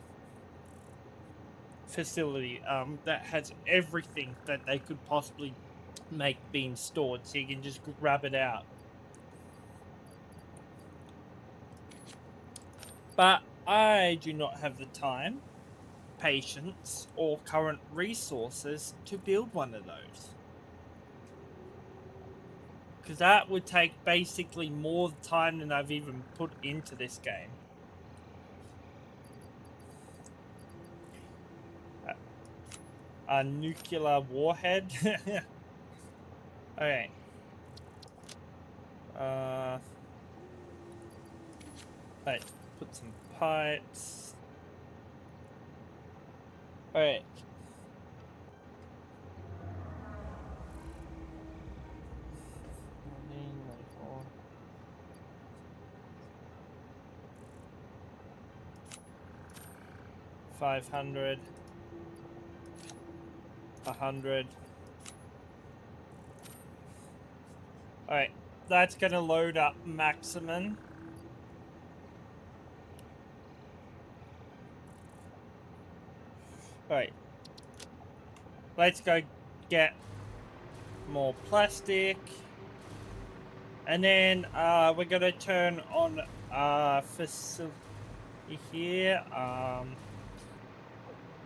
facility that has everything that they could possibly make being stored, so you can just grab it out. But I do not have the time, patience, or current resources to build one of those. Because that would take basically more time than I've even put into this game. A nuclear warhead? Okay. Right, put some pipes. Alright. $500, $100. Alright, that's gonna load up maximum. Alright. Let's go get more plastic. And then we're gonna turn on facility here.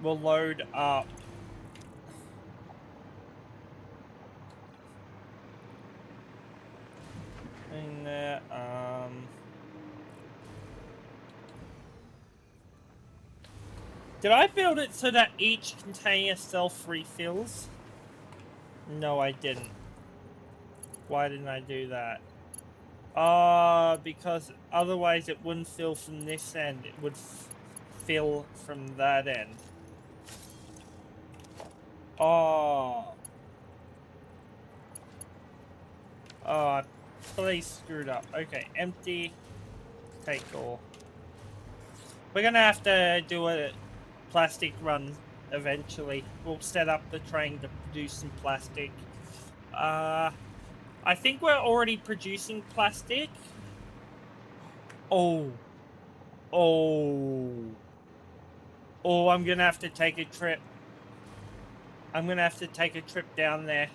We'll load up in there. Did I build it so that each container self-refills? No, I didn't. Why didn't I do that? Because otherwise it wouldn't fill from this end. It would fill from that end. Oh. Oh, I totally screwed up. Okay, empty. Take all. We're gonna have to do a plastic run eventually. We'll set up the train to produce some plastic. I think we're already producing plastic. Oh. Oh. Oh, I'm gonna have to take a trip. I'm gonna have to take a trip down there.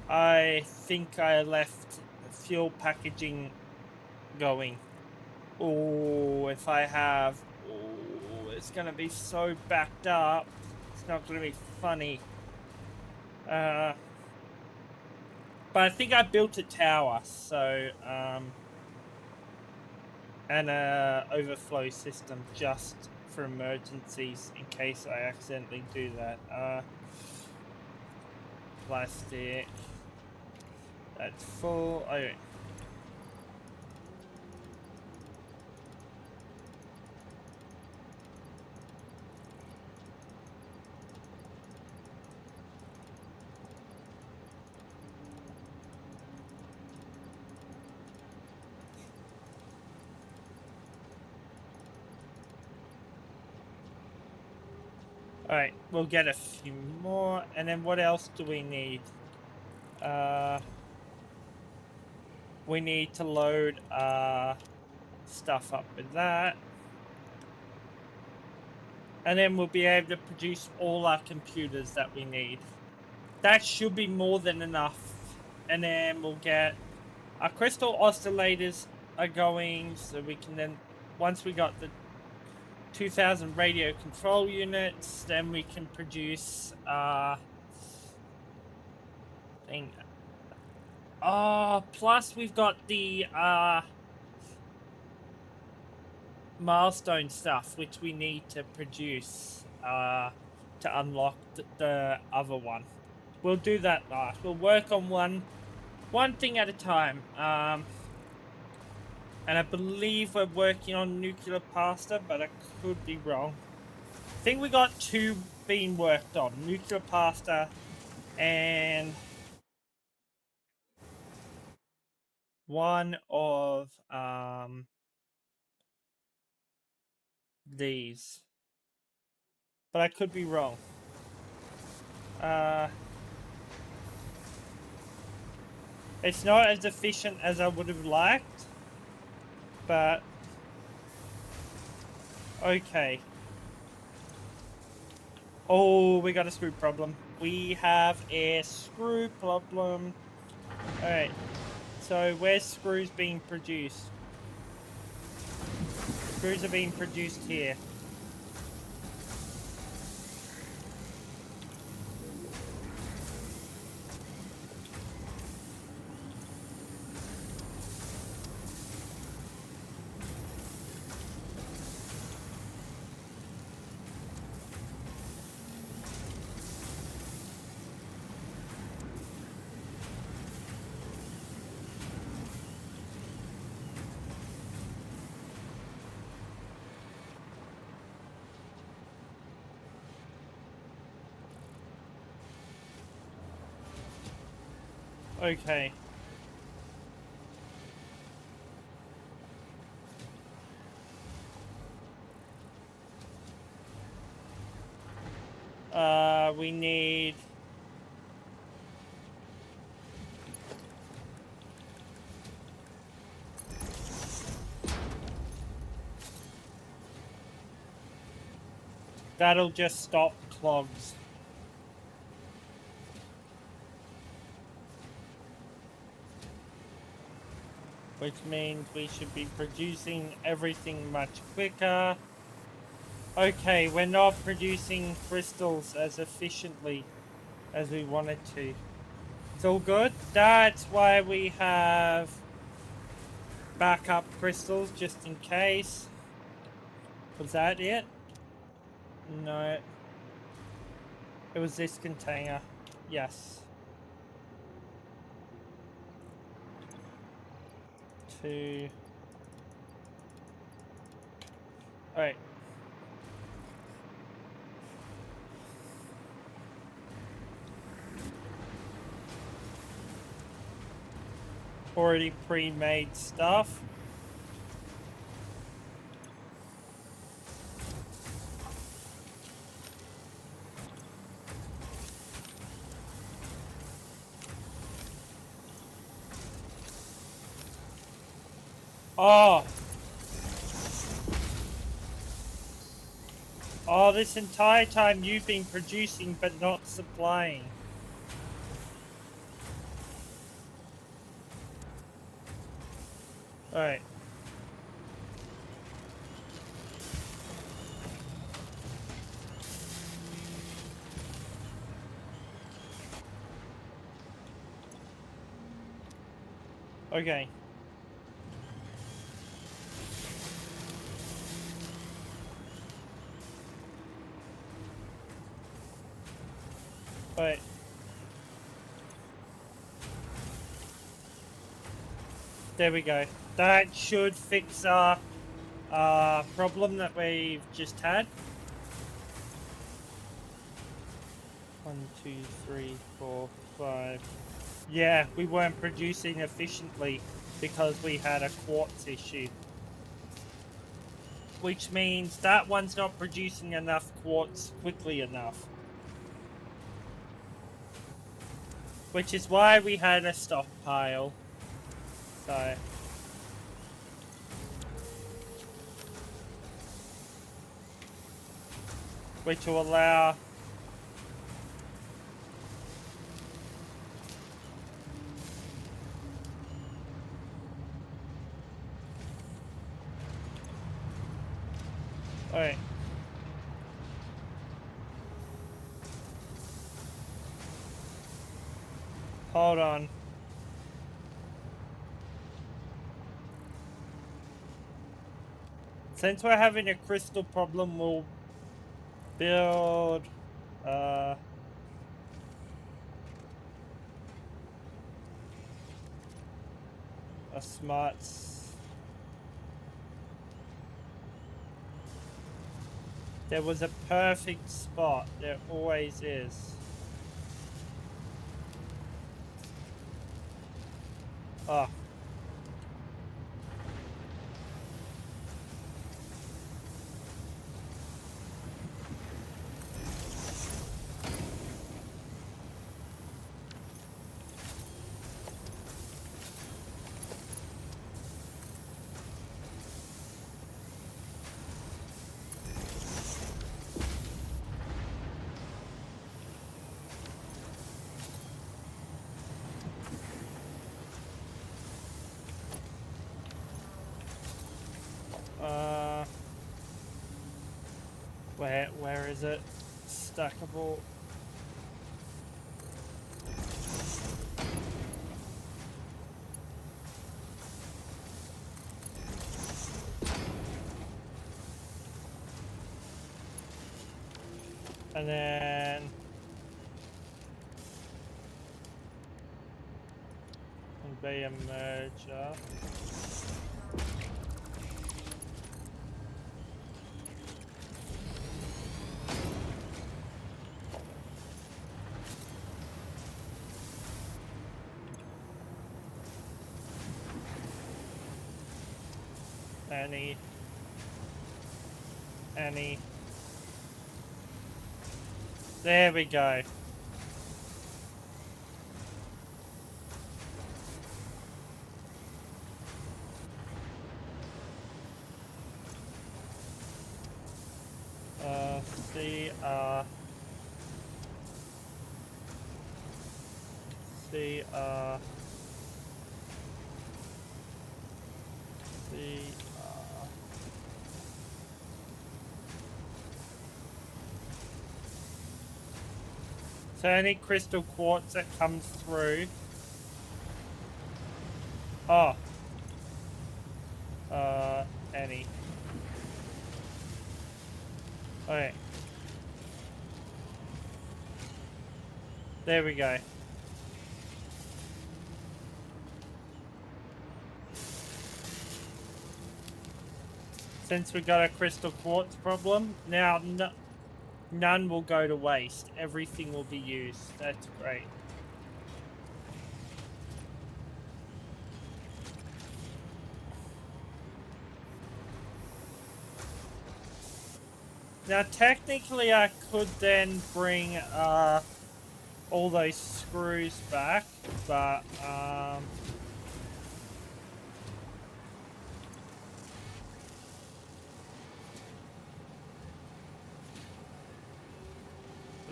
I think I left fuel packaging going. Oh, if I have... Oh, it's gonna be so backed up. It's not gonna be funny. But I think I built a tower, so... and a overflow system just for emergencies in case I accidentally do that. Plastic. That's full. Okay. Alright, we'll get a few more. And then what else do we need? We need to load stuff up with that. And then we'll be able to produce all our computers that we need. That should be more than enough. And then we'll get our crystal oscillators are going, so we can then, once we got the 2000 radio control units, then we can produce thing. Plus we've got the milestone stuff which we need to produce to unlock the other one. We'll do that last. We'll work on one thing at a time. And I believe we're working on nuclear pasta, but I could be wrong. think we got 2 being worked on. Nuclear pasta and one of these. But I could be wrong. It's not as efficient as I would have liked, but okay. Oh, we got a screw problem. We have a screw problem. Alright, so where's screws being produced? Screws are being produced here. Okay. We need... That'll just stop clogs. Which means we should be producing everything much quicker. Okay, we're not producing crystals as efficiently as we wanted to. It's all good. That's why we have backup crystals just in case. Was that it? No. It was this container. Yes. 2. Alright. Already pre-made stuff. Oh! Oh, this entire time you've been producing but not supplying. Alright. Okay. Alright. There we go. That should fix our problem that we've just had. 1, 2, 3, 4, 5. Yeah, we weren't producing efficiently because we had a quartz issue. Which means that one's not producing enough quartz quickly enough. Which is why we had a stockpile. So... which will allow... Alright. Hold on. Since we're having a crystal problem, we'll build a smart There was a perfect spot. There always is. Oh. Where is it? Stackable. And then conveyor merger. Annie. There we go. C R C R C R. So any crystal quartz that comes through. Oh. Any. Okay. There we go. Since we got a crystal quartz problem, now none will go to waste. Everything will be used. That's great. Now, technically, I could then bring all those screws back, but I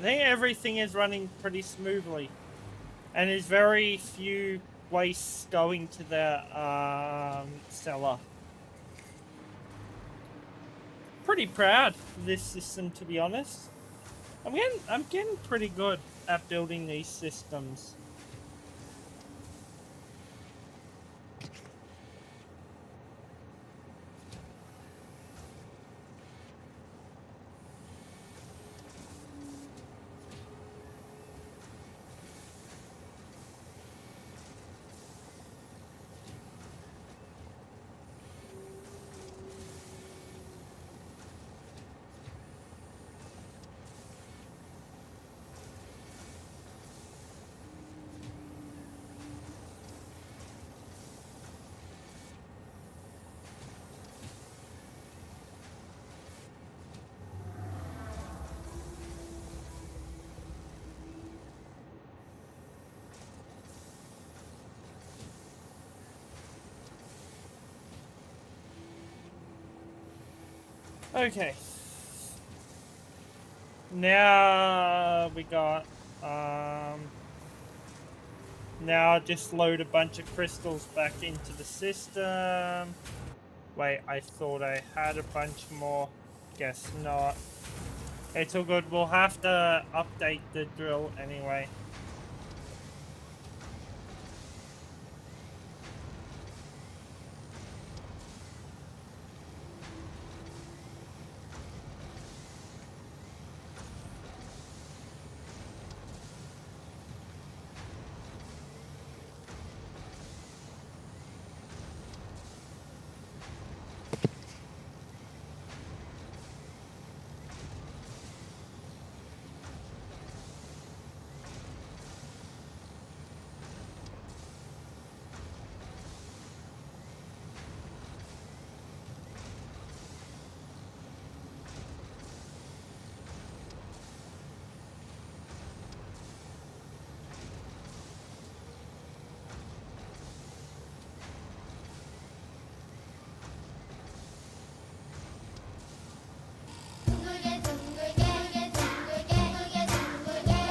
think everything is running pretty smoothly, and there's very few wastes going to the cellar. Pretty proud of this system, to be honest. I'm getting pretty good at building these systems. Okay. Now we got, now I'll just load a bunch of crystals back into the system. Wait, I thought I had a bunch more. Guess not. It's all good. We'll have to update the drill anyway.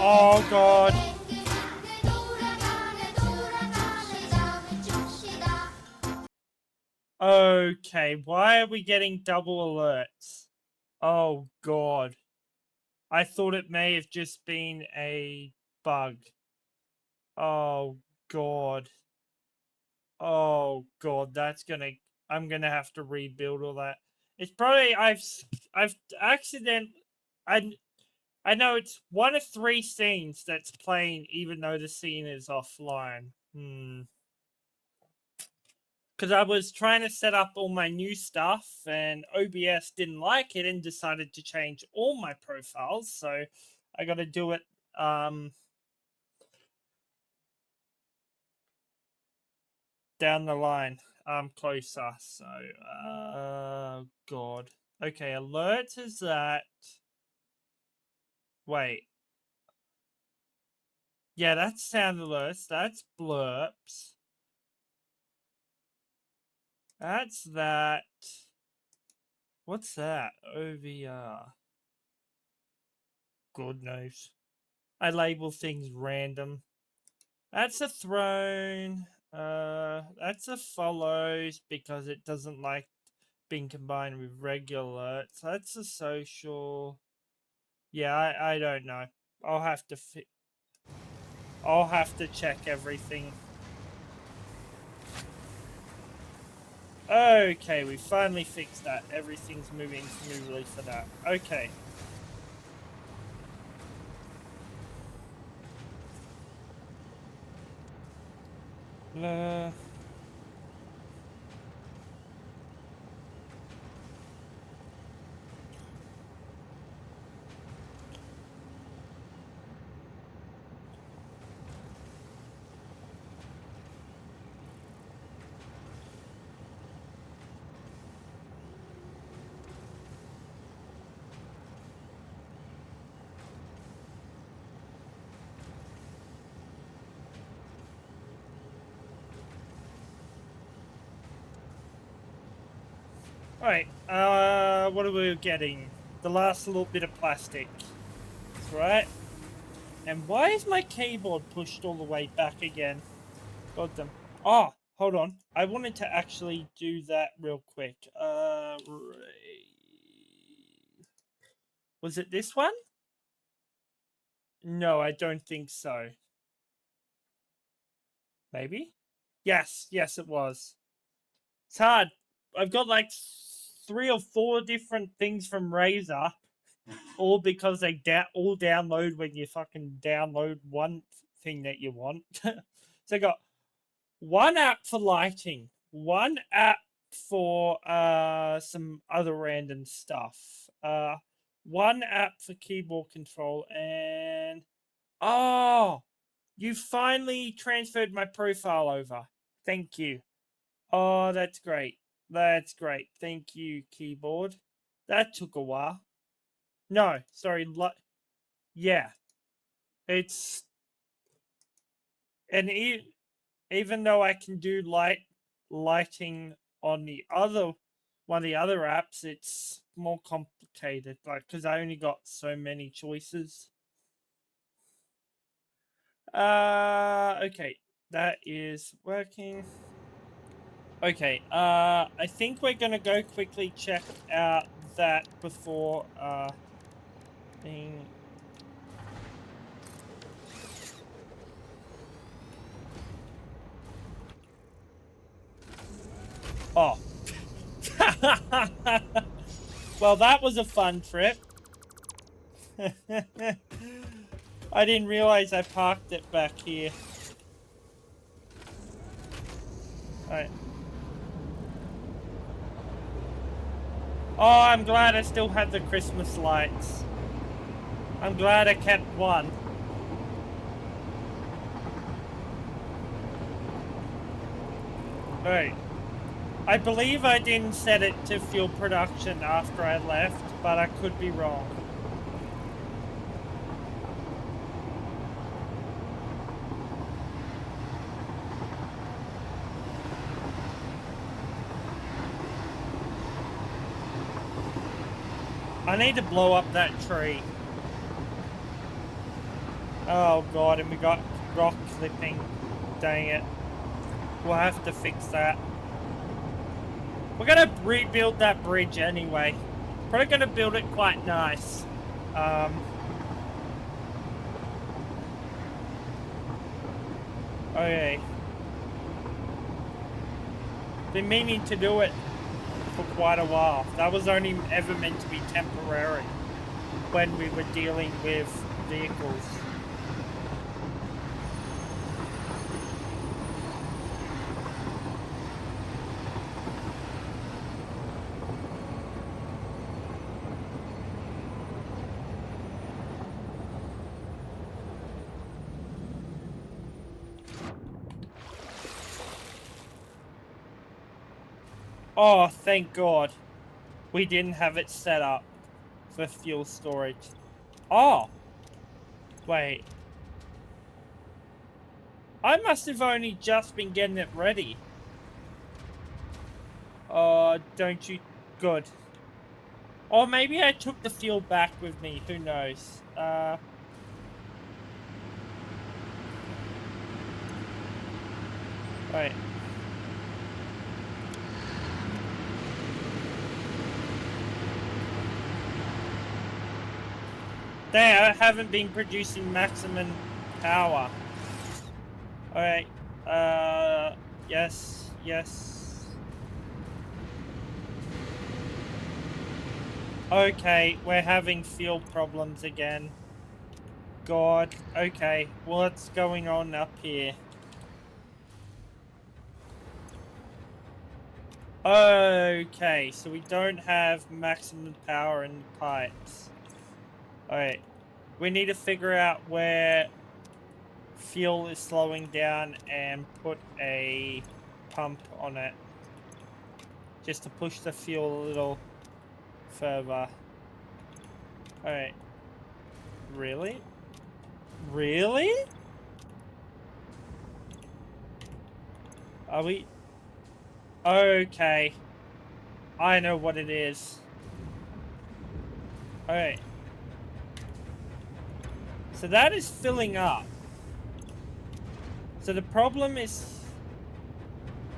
Oh god. Okay, why are we getting double alerts? Oh god. I thought it may have just been a bug. Oh god. Oh god, I'm gonna have to rebuild all that. It's probably I've accident I know it's one of 3 scenes that's playing even though the scene is offline. Because I was trying to set up all my new stuff and OBS didn't like it and decided to change all my profiles. So I got to do it down the line closer. So, God. Okay, alerts is that. Wait. Yeah, that's sound alerts. That's blurps. That's that. What's that? OVR. God knows. I label things random. That's a throne. That's a follows because it doesn't like being combined with regular. So that's a social. Yeah, I don't know. I'll have to I'll have to check everything. Okay, we finally fixed that. Everything's moving smoothly for that. Okay. Alright, what are we getting? The last little bit of plastic. That's right. And why is my keyboard pushed all the way back again? God damn. Oh, hold on. I wanted to actually do that real quick. Was it this one? No, I don't think so. Maybe? Yes, it was. It's hard. I've got like 3 or 4 different things from Razer, all because they all download when you fucking download one thing that you want. So I got one app for lighting, one app for some other random stuff, one app for keyboard control, and oh, you finally transferred my profile over. Thank you. Oh, that's great. That's great. Thank you, keyboard. That took a while. No, sorry. Yeah, it's and even though I can do lighting on the other one of the other apps, it's more complicated. Like because I only got so many choices. Okay, that is working. Okay, I think we're gonna go quickly check out that before being. Oh. Well, that was a fun trip. I didn't realize I parked it back here. Alright. Oh, I'm glad I still have the Christmas lights. I'm glad I kept one. Alright. I believe I didn't set it to fuel production after I left, but I could be wrong. I need to blow up that tree. Oh god, and we got rock clipping. Dang it. We'll have to fix that. We're gonna rebuild that bridge anyway. Probably gonna build it quite nice. Okay. Been meaning to do it for quite a while. That was only ever meant to be temporary when we were dealing with vehicles. Oh, thank God. We didn't have it set up for fuel storage. Oh! Wait. I must have only just been getting it ready. Don't you... Good. Or maybe I took the fuel back with me. Who knows? Wait. Dang, I haven't been producing maximum power. Alright. Yes. Yes. Okay, we're having fuel problems again. God. Okay, what's going on up here? Okay, so we don't have maximum power in the pipes. Alright. We need to figure out where fuel is slowing down and put a pump on it. Just to push the fuel a little further. Alright. Really? Really? Are we... Okay. I know what it is. Alright. So that is filling up. So the problem is...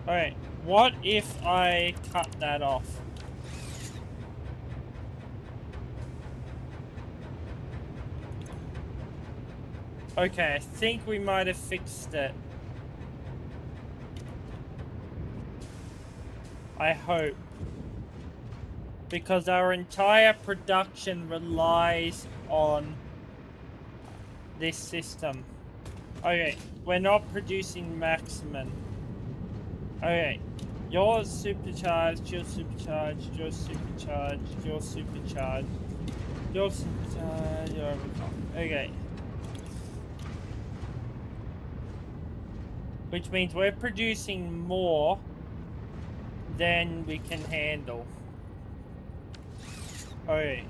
Alright. What if I cut that off? Okay, I think we might have fixed it. I hope. Because our entire production relies on this system. Okay, we're not producing maximum. Okay, you're supercharged, you're supercharged, you're supercharged, you're supercharged, you're supercharged, you're overcome. Okay. Which means we're producing more than we can handle. Okay.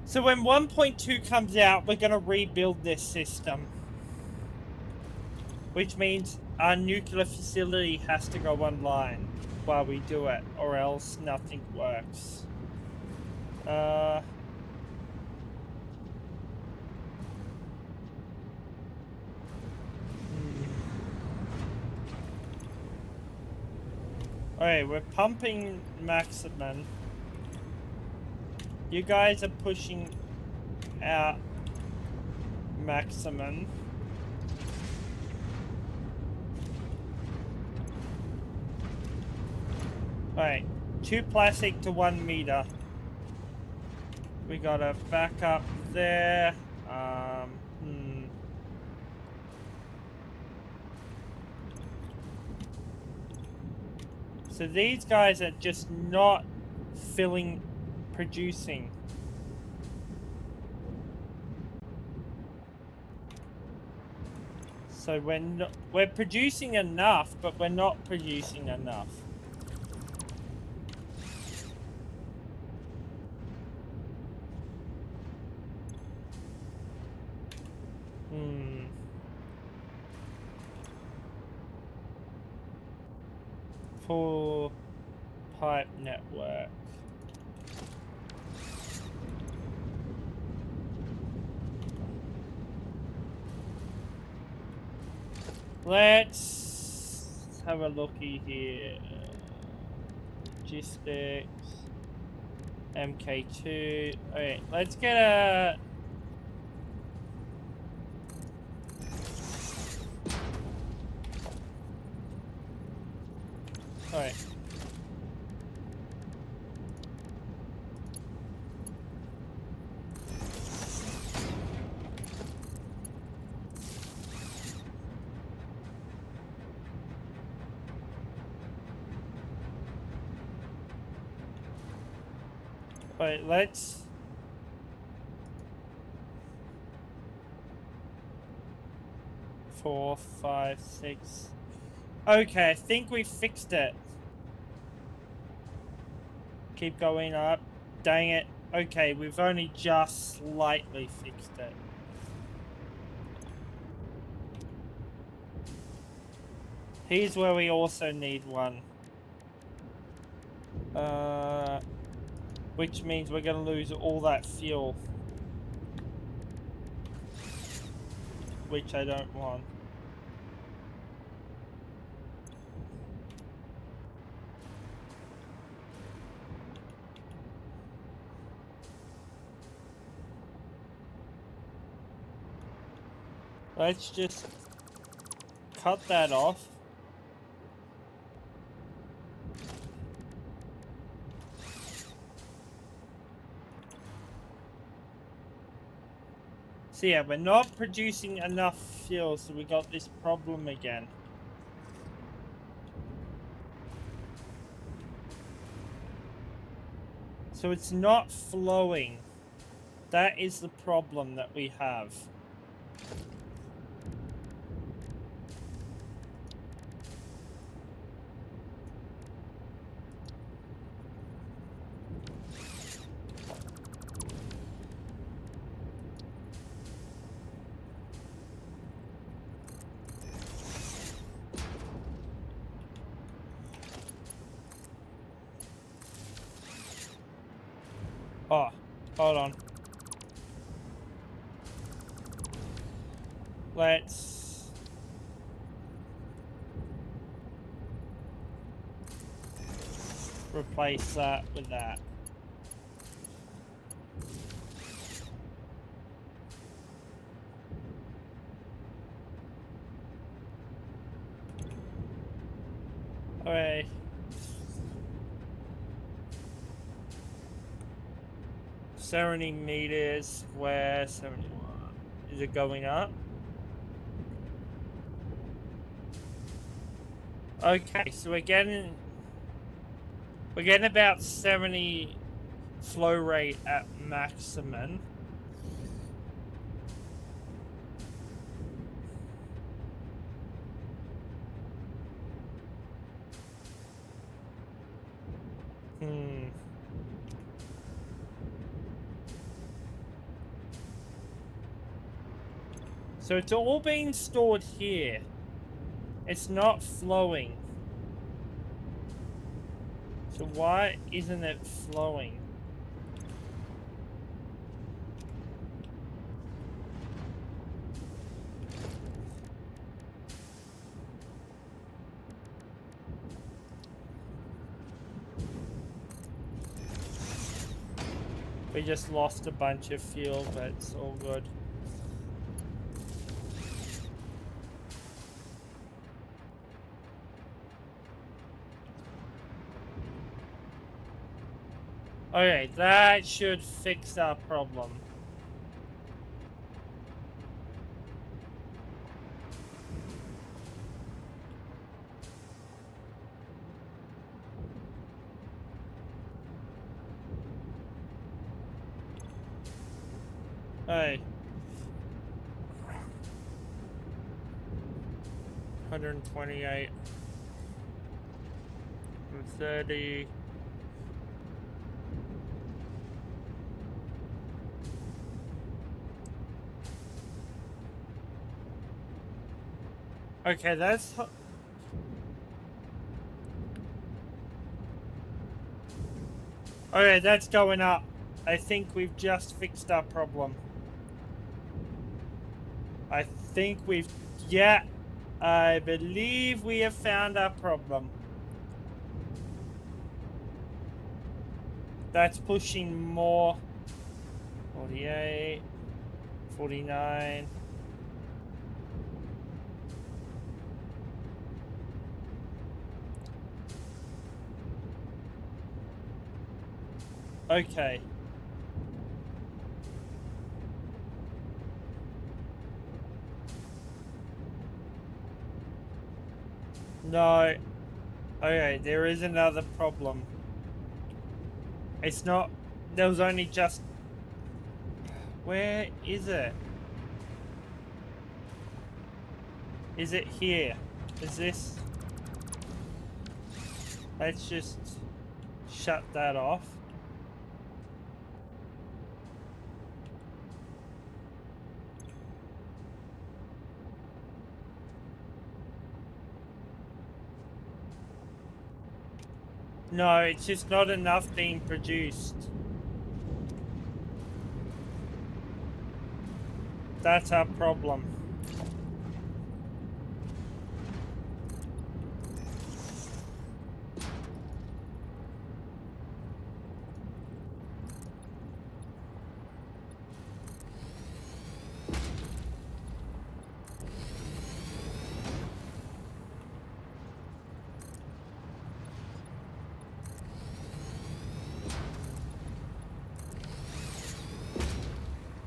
So when 1.2 comes out, we're gonna rebuild this system. Which means our nuclear facility has to go online while we do it, or else nothing works. Alright, we're pumping maximum. You guys are pushing out maximum. Alright, 2 plastic to 1 meter. We gotta back up there. So these guys are just not producing. So we're producing enough, but we're not producing enough. Full pipe network. Let's have a looky here. Logistics. MK2. Alright, let's get a... Alright. Alright, let's... 4, 5, 6. Okay, I think we fixed it. Keep going up. Dang it. Okay, we've only just slightly fixed it. Here's where we also need one. Which means we're going to lose all that fuel. Which I don't want. Let's just cut that off. So yeah, we're not producing enough fuel, so we got this problem again. So it's not flowing. That is the problem that we have. Oh, hold on. Let's... replace that with that. Okay. 70 meters square, 71. Is it going up? Okay, so we're getting about 70 flow rate at maximum. So it's all being stored here. It's not flowing. So why isn't it flowing? We just lost a bunch of fuel, but it's all good. Okay, that should fix our problem. Hey. 128. 30. Okay, that's... Okay, that's going up. I think we've just fixed our problem. I think we've... Yeah, I believe we have found our problem. That's pushing more. 48, 49. Okay. No. Okay, there is another problem. It's not... There was only just... Where is it? Is it here? Is this... Let's just shut that off. No, it's just not enough being produced. That's our problem.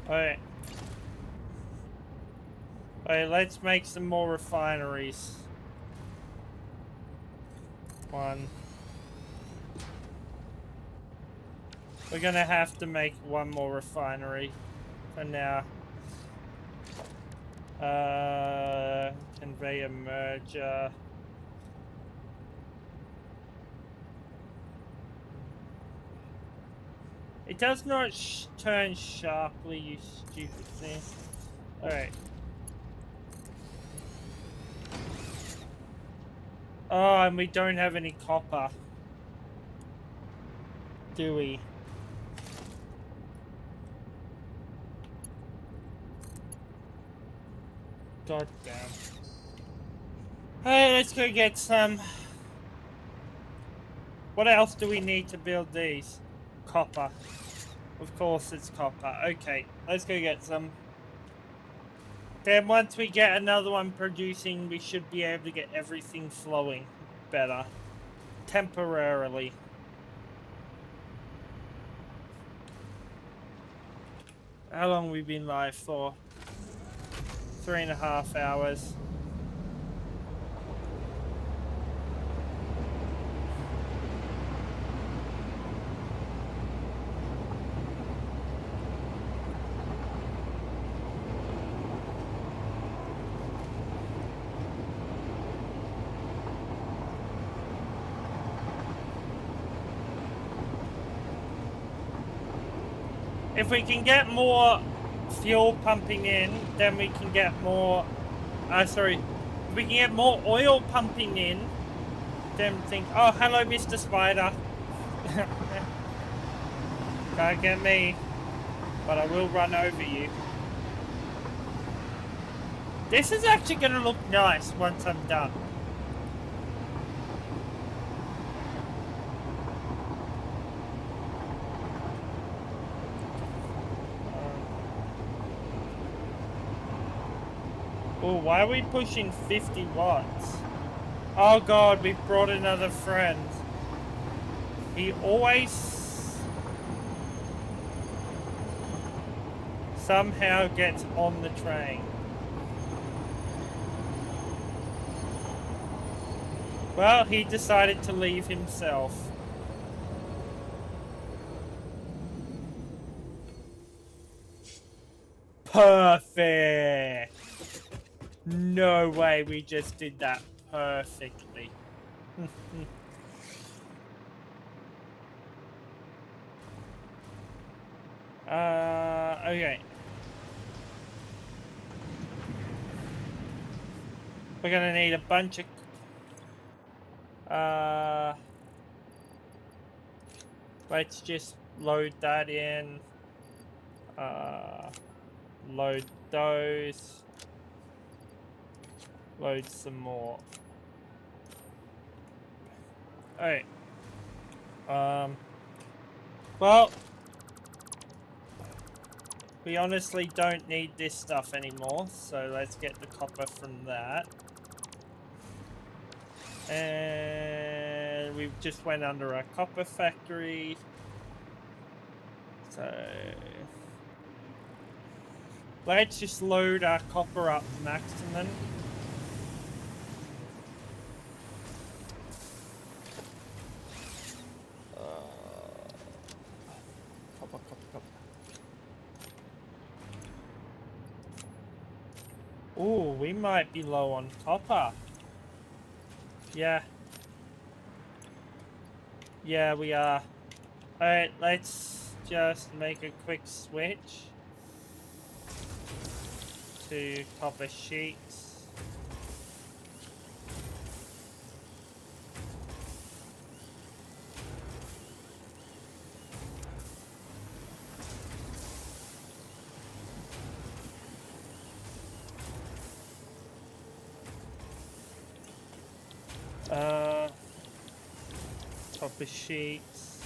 Alright. Alright, let's make some more refineries. One. We're gonna have to make one more refinery for now. Conveyor merger. It does not turn sharply, you stupid thing. Alright. Oh, and we don't have any copper. Do we? God damn. Hey, let's go get some. What else do we need to build these? Copper. Of course it's copper. Okay, let's go get some. Then once we get another one producing, we should be able to get everything flowing better. Temporarily. How long have we been live for? 3.5 hours. If we can get more fuel pumping in, then we can get more... sorry. If we can get more oil pumping in, then think... Oh, hello, Mr. Spider. Can't get me. But I will run over you. This is actually going to look nice once I'm done. Oh, why are we pushing 50 watts? Oh god, we've brought another friend. He always somehow gets on the train. Well, he decided to leave himself. Perfect! No way, we just did that perfectly. Okay. We're gonna need a bunch of... let's just load that in. Load those. Load some more. Alright. Well, we honestly don't need this stuff anymore, so let's get the copper from that. And we just went under a copper factory. So let's just load our copper up maximum. Copper. Ooh, we might be low on copper. Yeah. Yeah, we are. Alright, let's just make a quick switch to copper sheets. Copper sheets.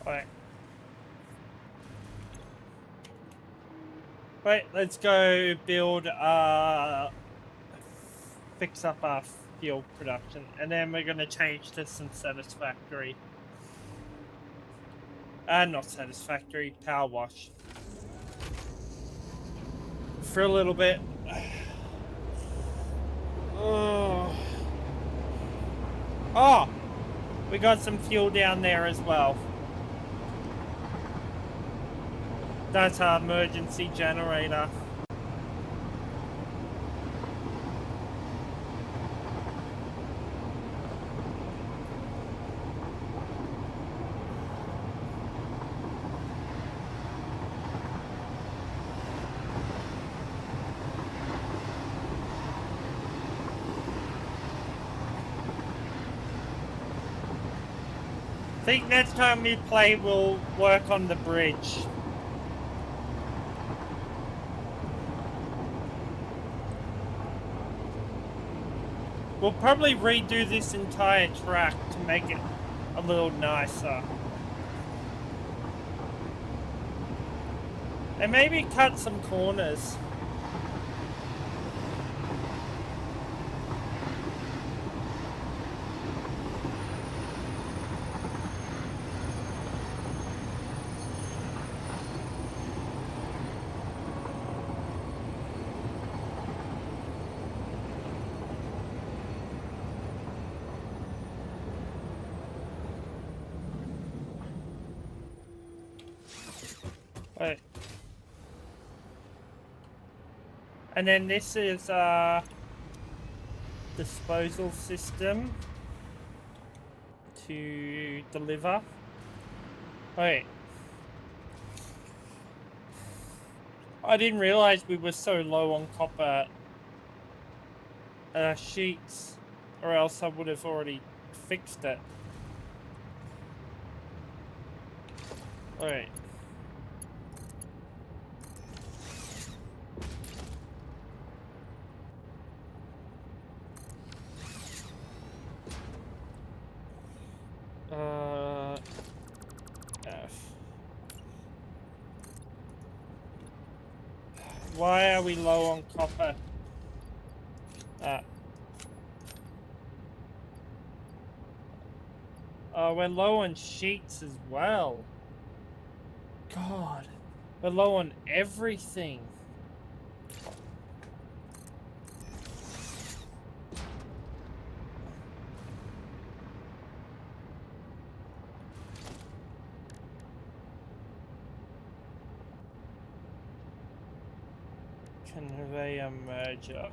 Alright. Right, let's go build fix up our fuel production, and then we're gonna change to some satisfactory. Not satisfactory, power wash. For a little bit. Oh! We got some fuel down there as well. That's our emergency generator. I think next time we play, we'll work on the bridge. We'll probably redo this entire track to make it a little nicer. And maybe cut some corners. Right. And then this is disposal system to deliver. Wait. I didn't realize we were so low on copper sheets, or else I would have already fixed it. Alright. F. Why are we low on copper? We're low on sheets as well. God, we're low on everything. Conveyor merger.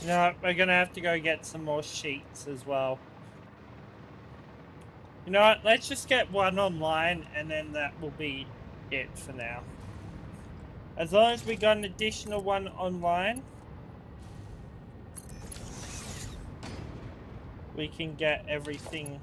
No, we're gonna have to go get some more sheets as well. You know what? Let's just get one online, and then that will be it for now. As long as we got an additional one online, we can get everything.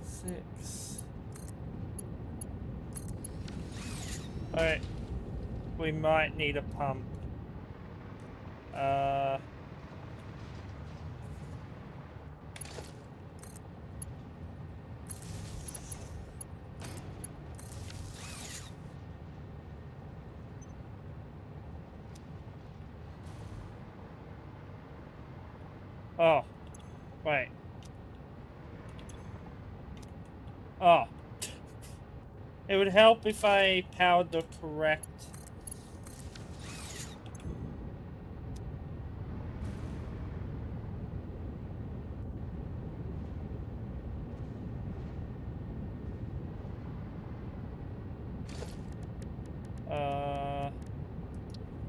Six. Alright. We might need a pump. Oh. Wait. Oh. It would help if I powered the correct...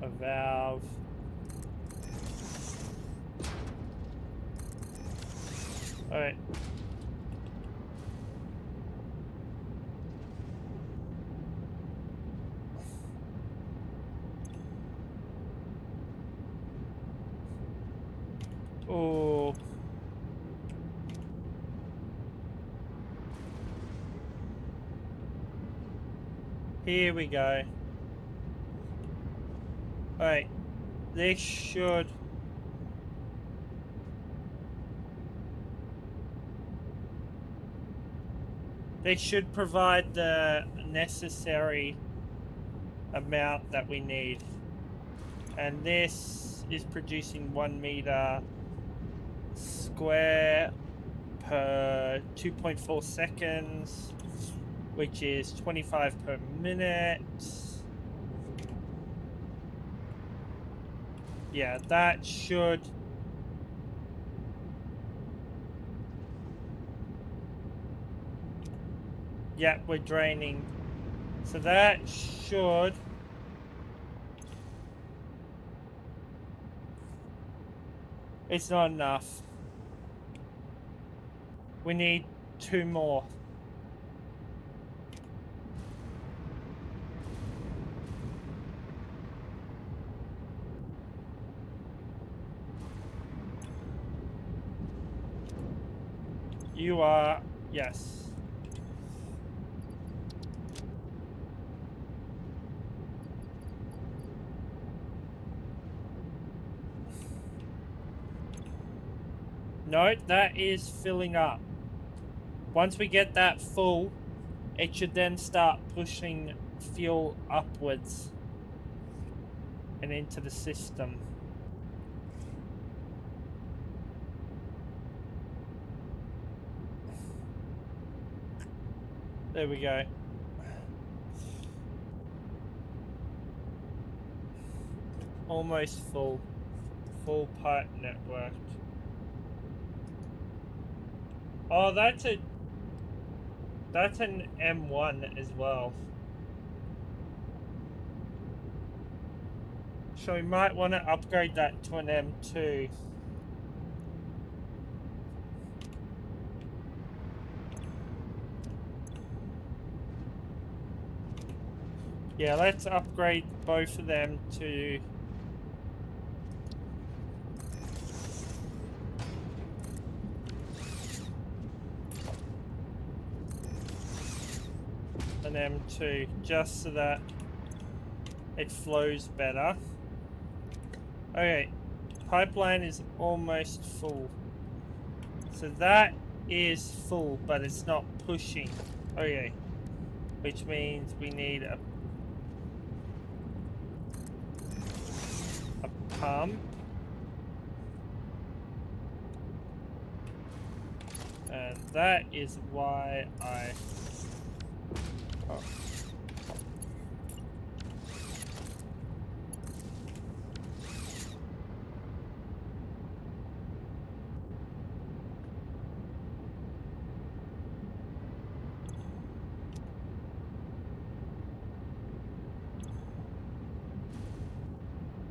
a valve. Alright. Oh. Here we go. Alright. This should... They should provide the necessary amount that we need. And this is producing 1 meter square per 2.4 seconds, which is 25 per minute. Yeah, that should... Yeah, we're draining. So that should... It's not enough. We need 2 more. You are... Yes. No, that is filling up. Once we get that full, it should then start pushing fuel upwards and into the system. There we go. Almost full. Full pipe network. Oh, that's an M1 as well. So we might want to upgrade that to an M2. Yeah, let's upgrade both of them to... an M2, just so that it flows better. Okay, pipeline is almost full. So that is full, but it's not pushing. Okay, which means we need a pump. And that is why I... Oh.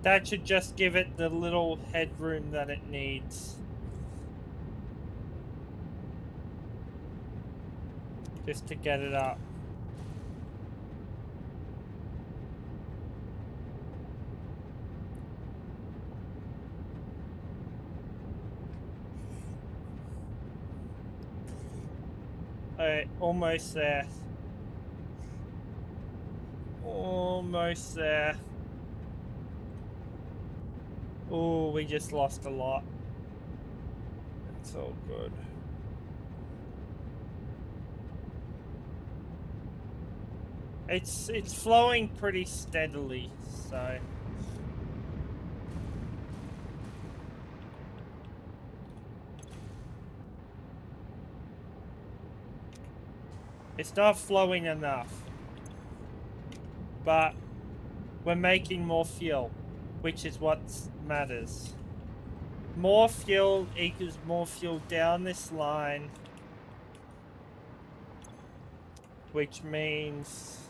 That should just give it the little headroom that it needs. Just to get it up. Alright, almost there. Almost there. Oh, we just lost a lot. It's all good. It's flowing pretty steadily, so it's not flowing enough. But we're making more fuel, which is what matters. More fuel equals more fuel down this line, which means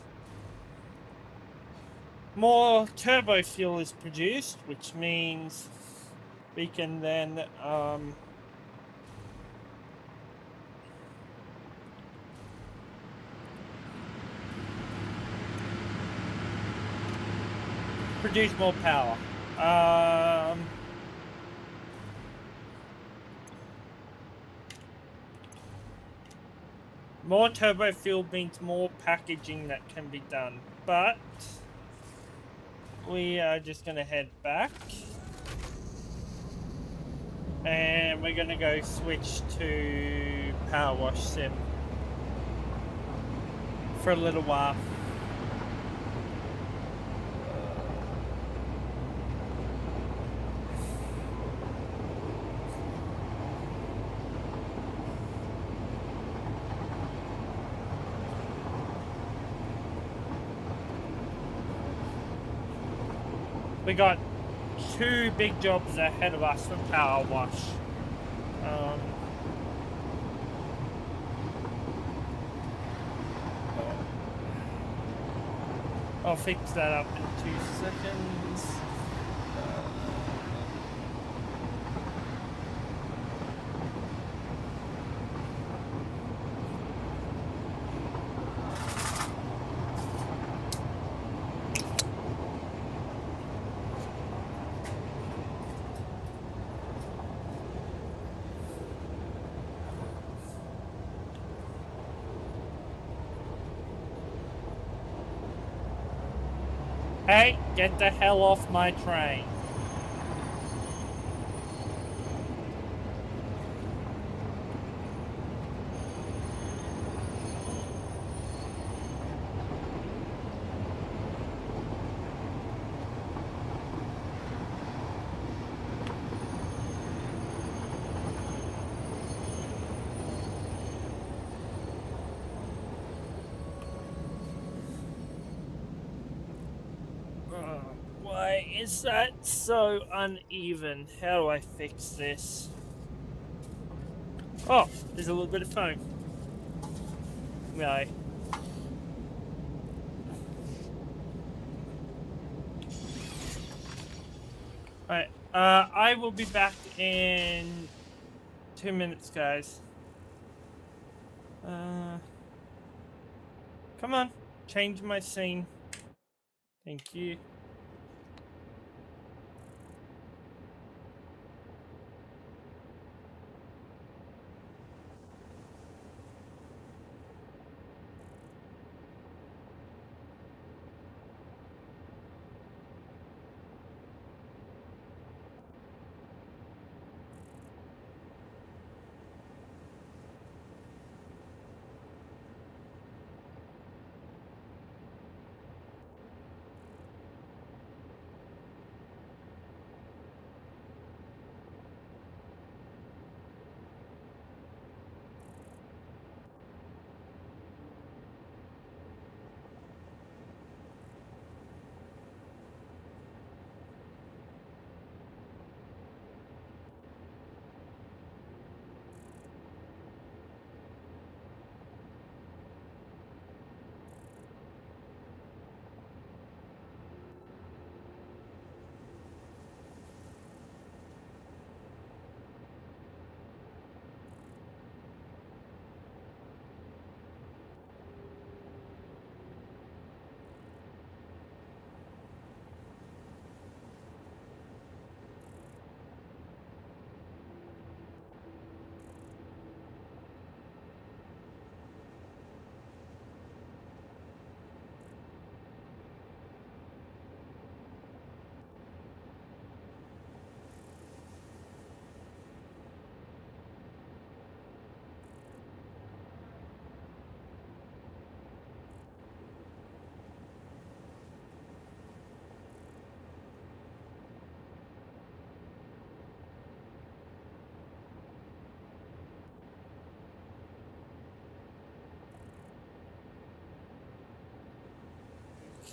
more turbo fuel is produced, which means we can then produce more power. More turbo fuel means more packaging that can be done, but we are just going to head back and we're going to go switch to Power Wash Sim for a little while. We got 2 big jobs ahead of us for Power Wash. I'll fix that up in 2 seconds. Hey, get the hell off my train. Why is that so uneven? How do I fix this? Oh, there's a little bit of foam. No. Alright, I will be back in 2 minutes, guys. Come on, change my scene. Thank you.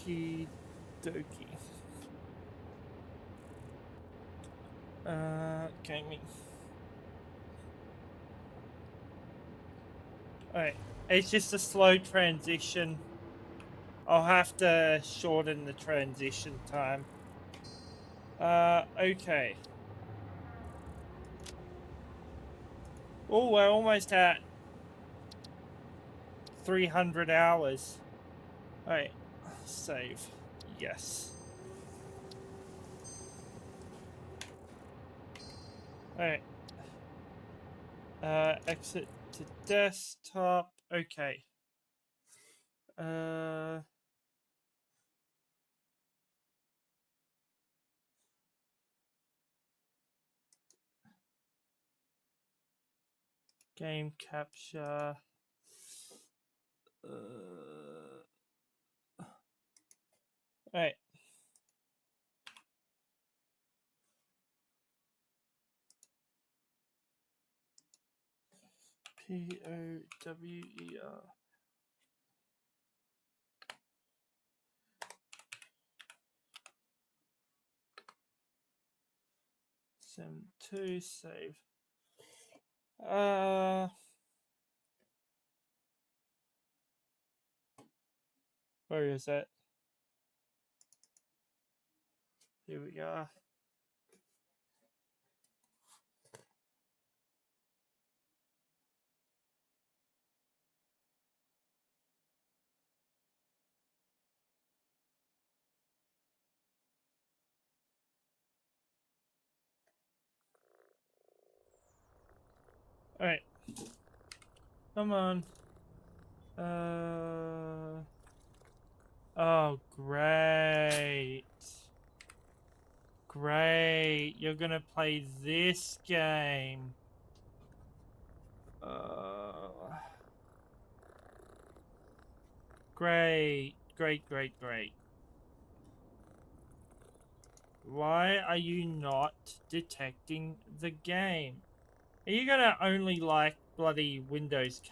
Okie dokie. Gaming. Alright, it's just a slow transition. I'll have to shorten the transition time. Okay. Oh, we're almost at 300 hours. Alright, save. Yes. Alright. Exit to desktop. Okay. Game capture. Alright. POWER. Sim 2 save. Where is it? Here we are. Alright. Come on. Oh, great. Great. You're gonna play this game. Great. Great, great, great. Why are you not detecting the game? Are you gonna only like bloody Windows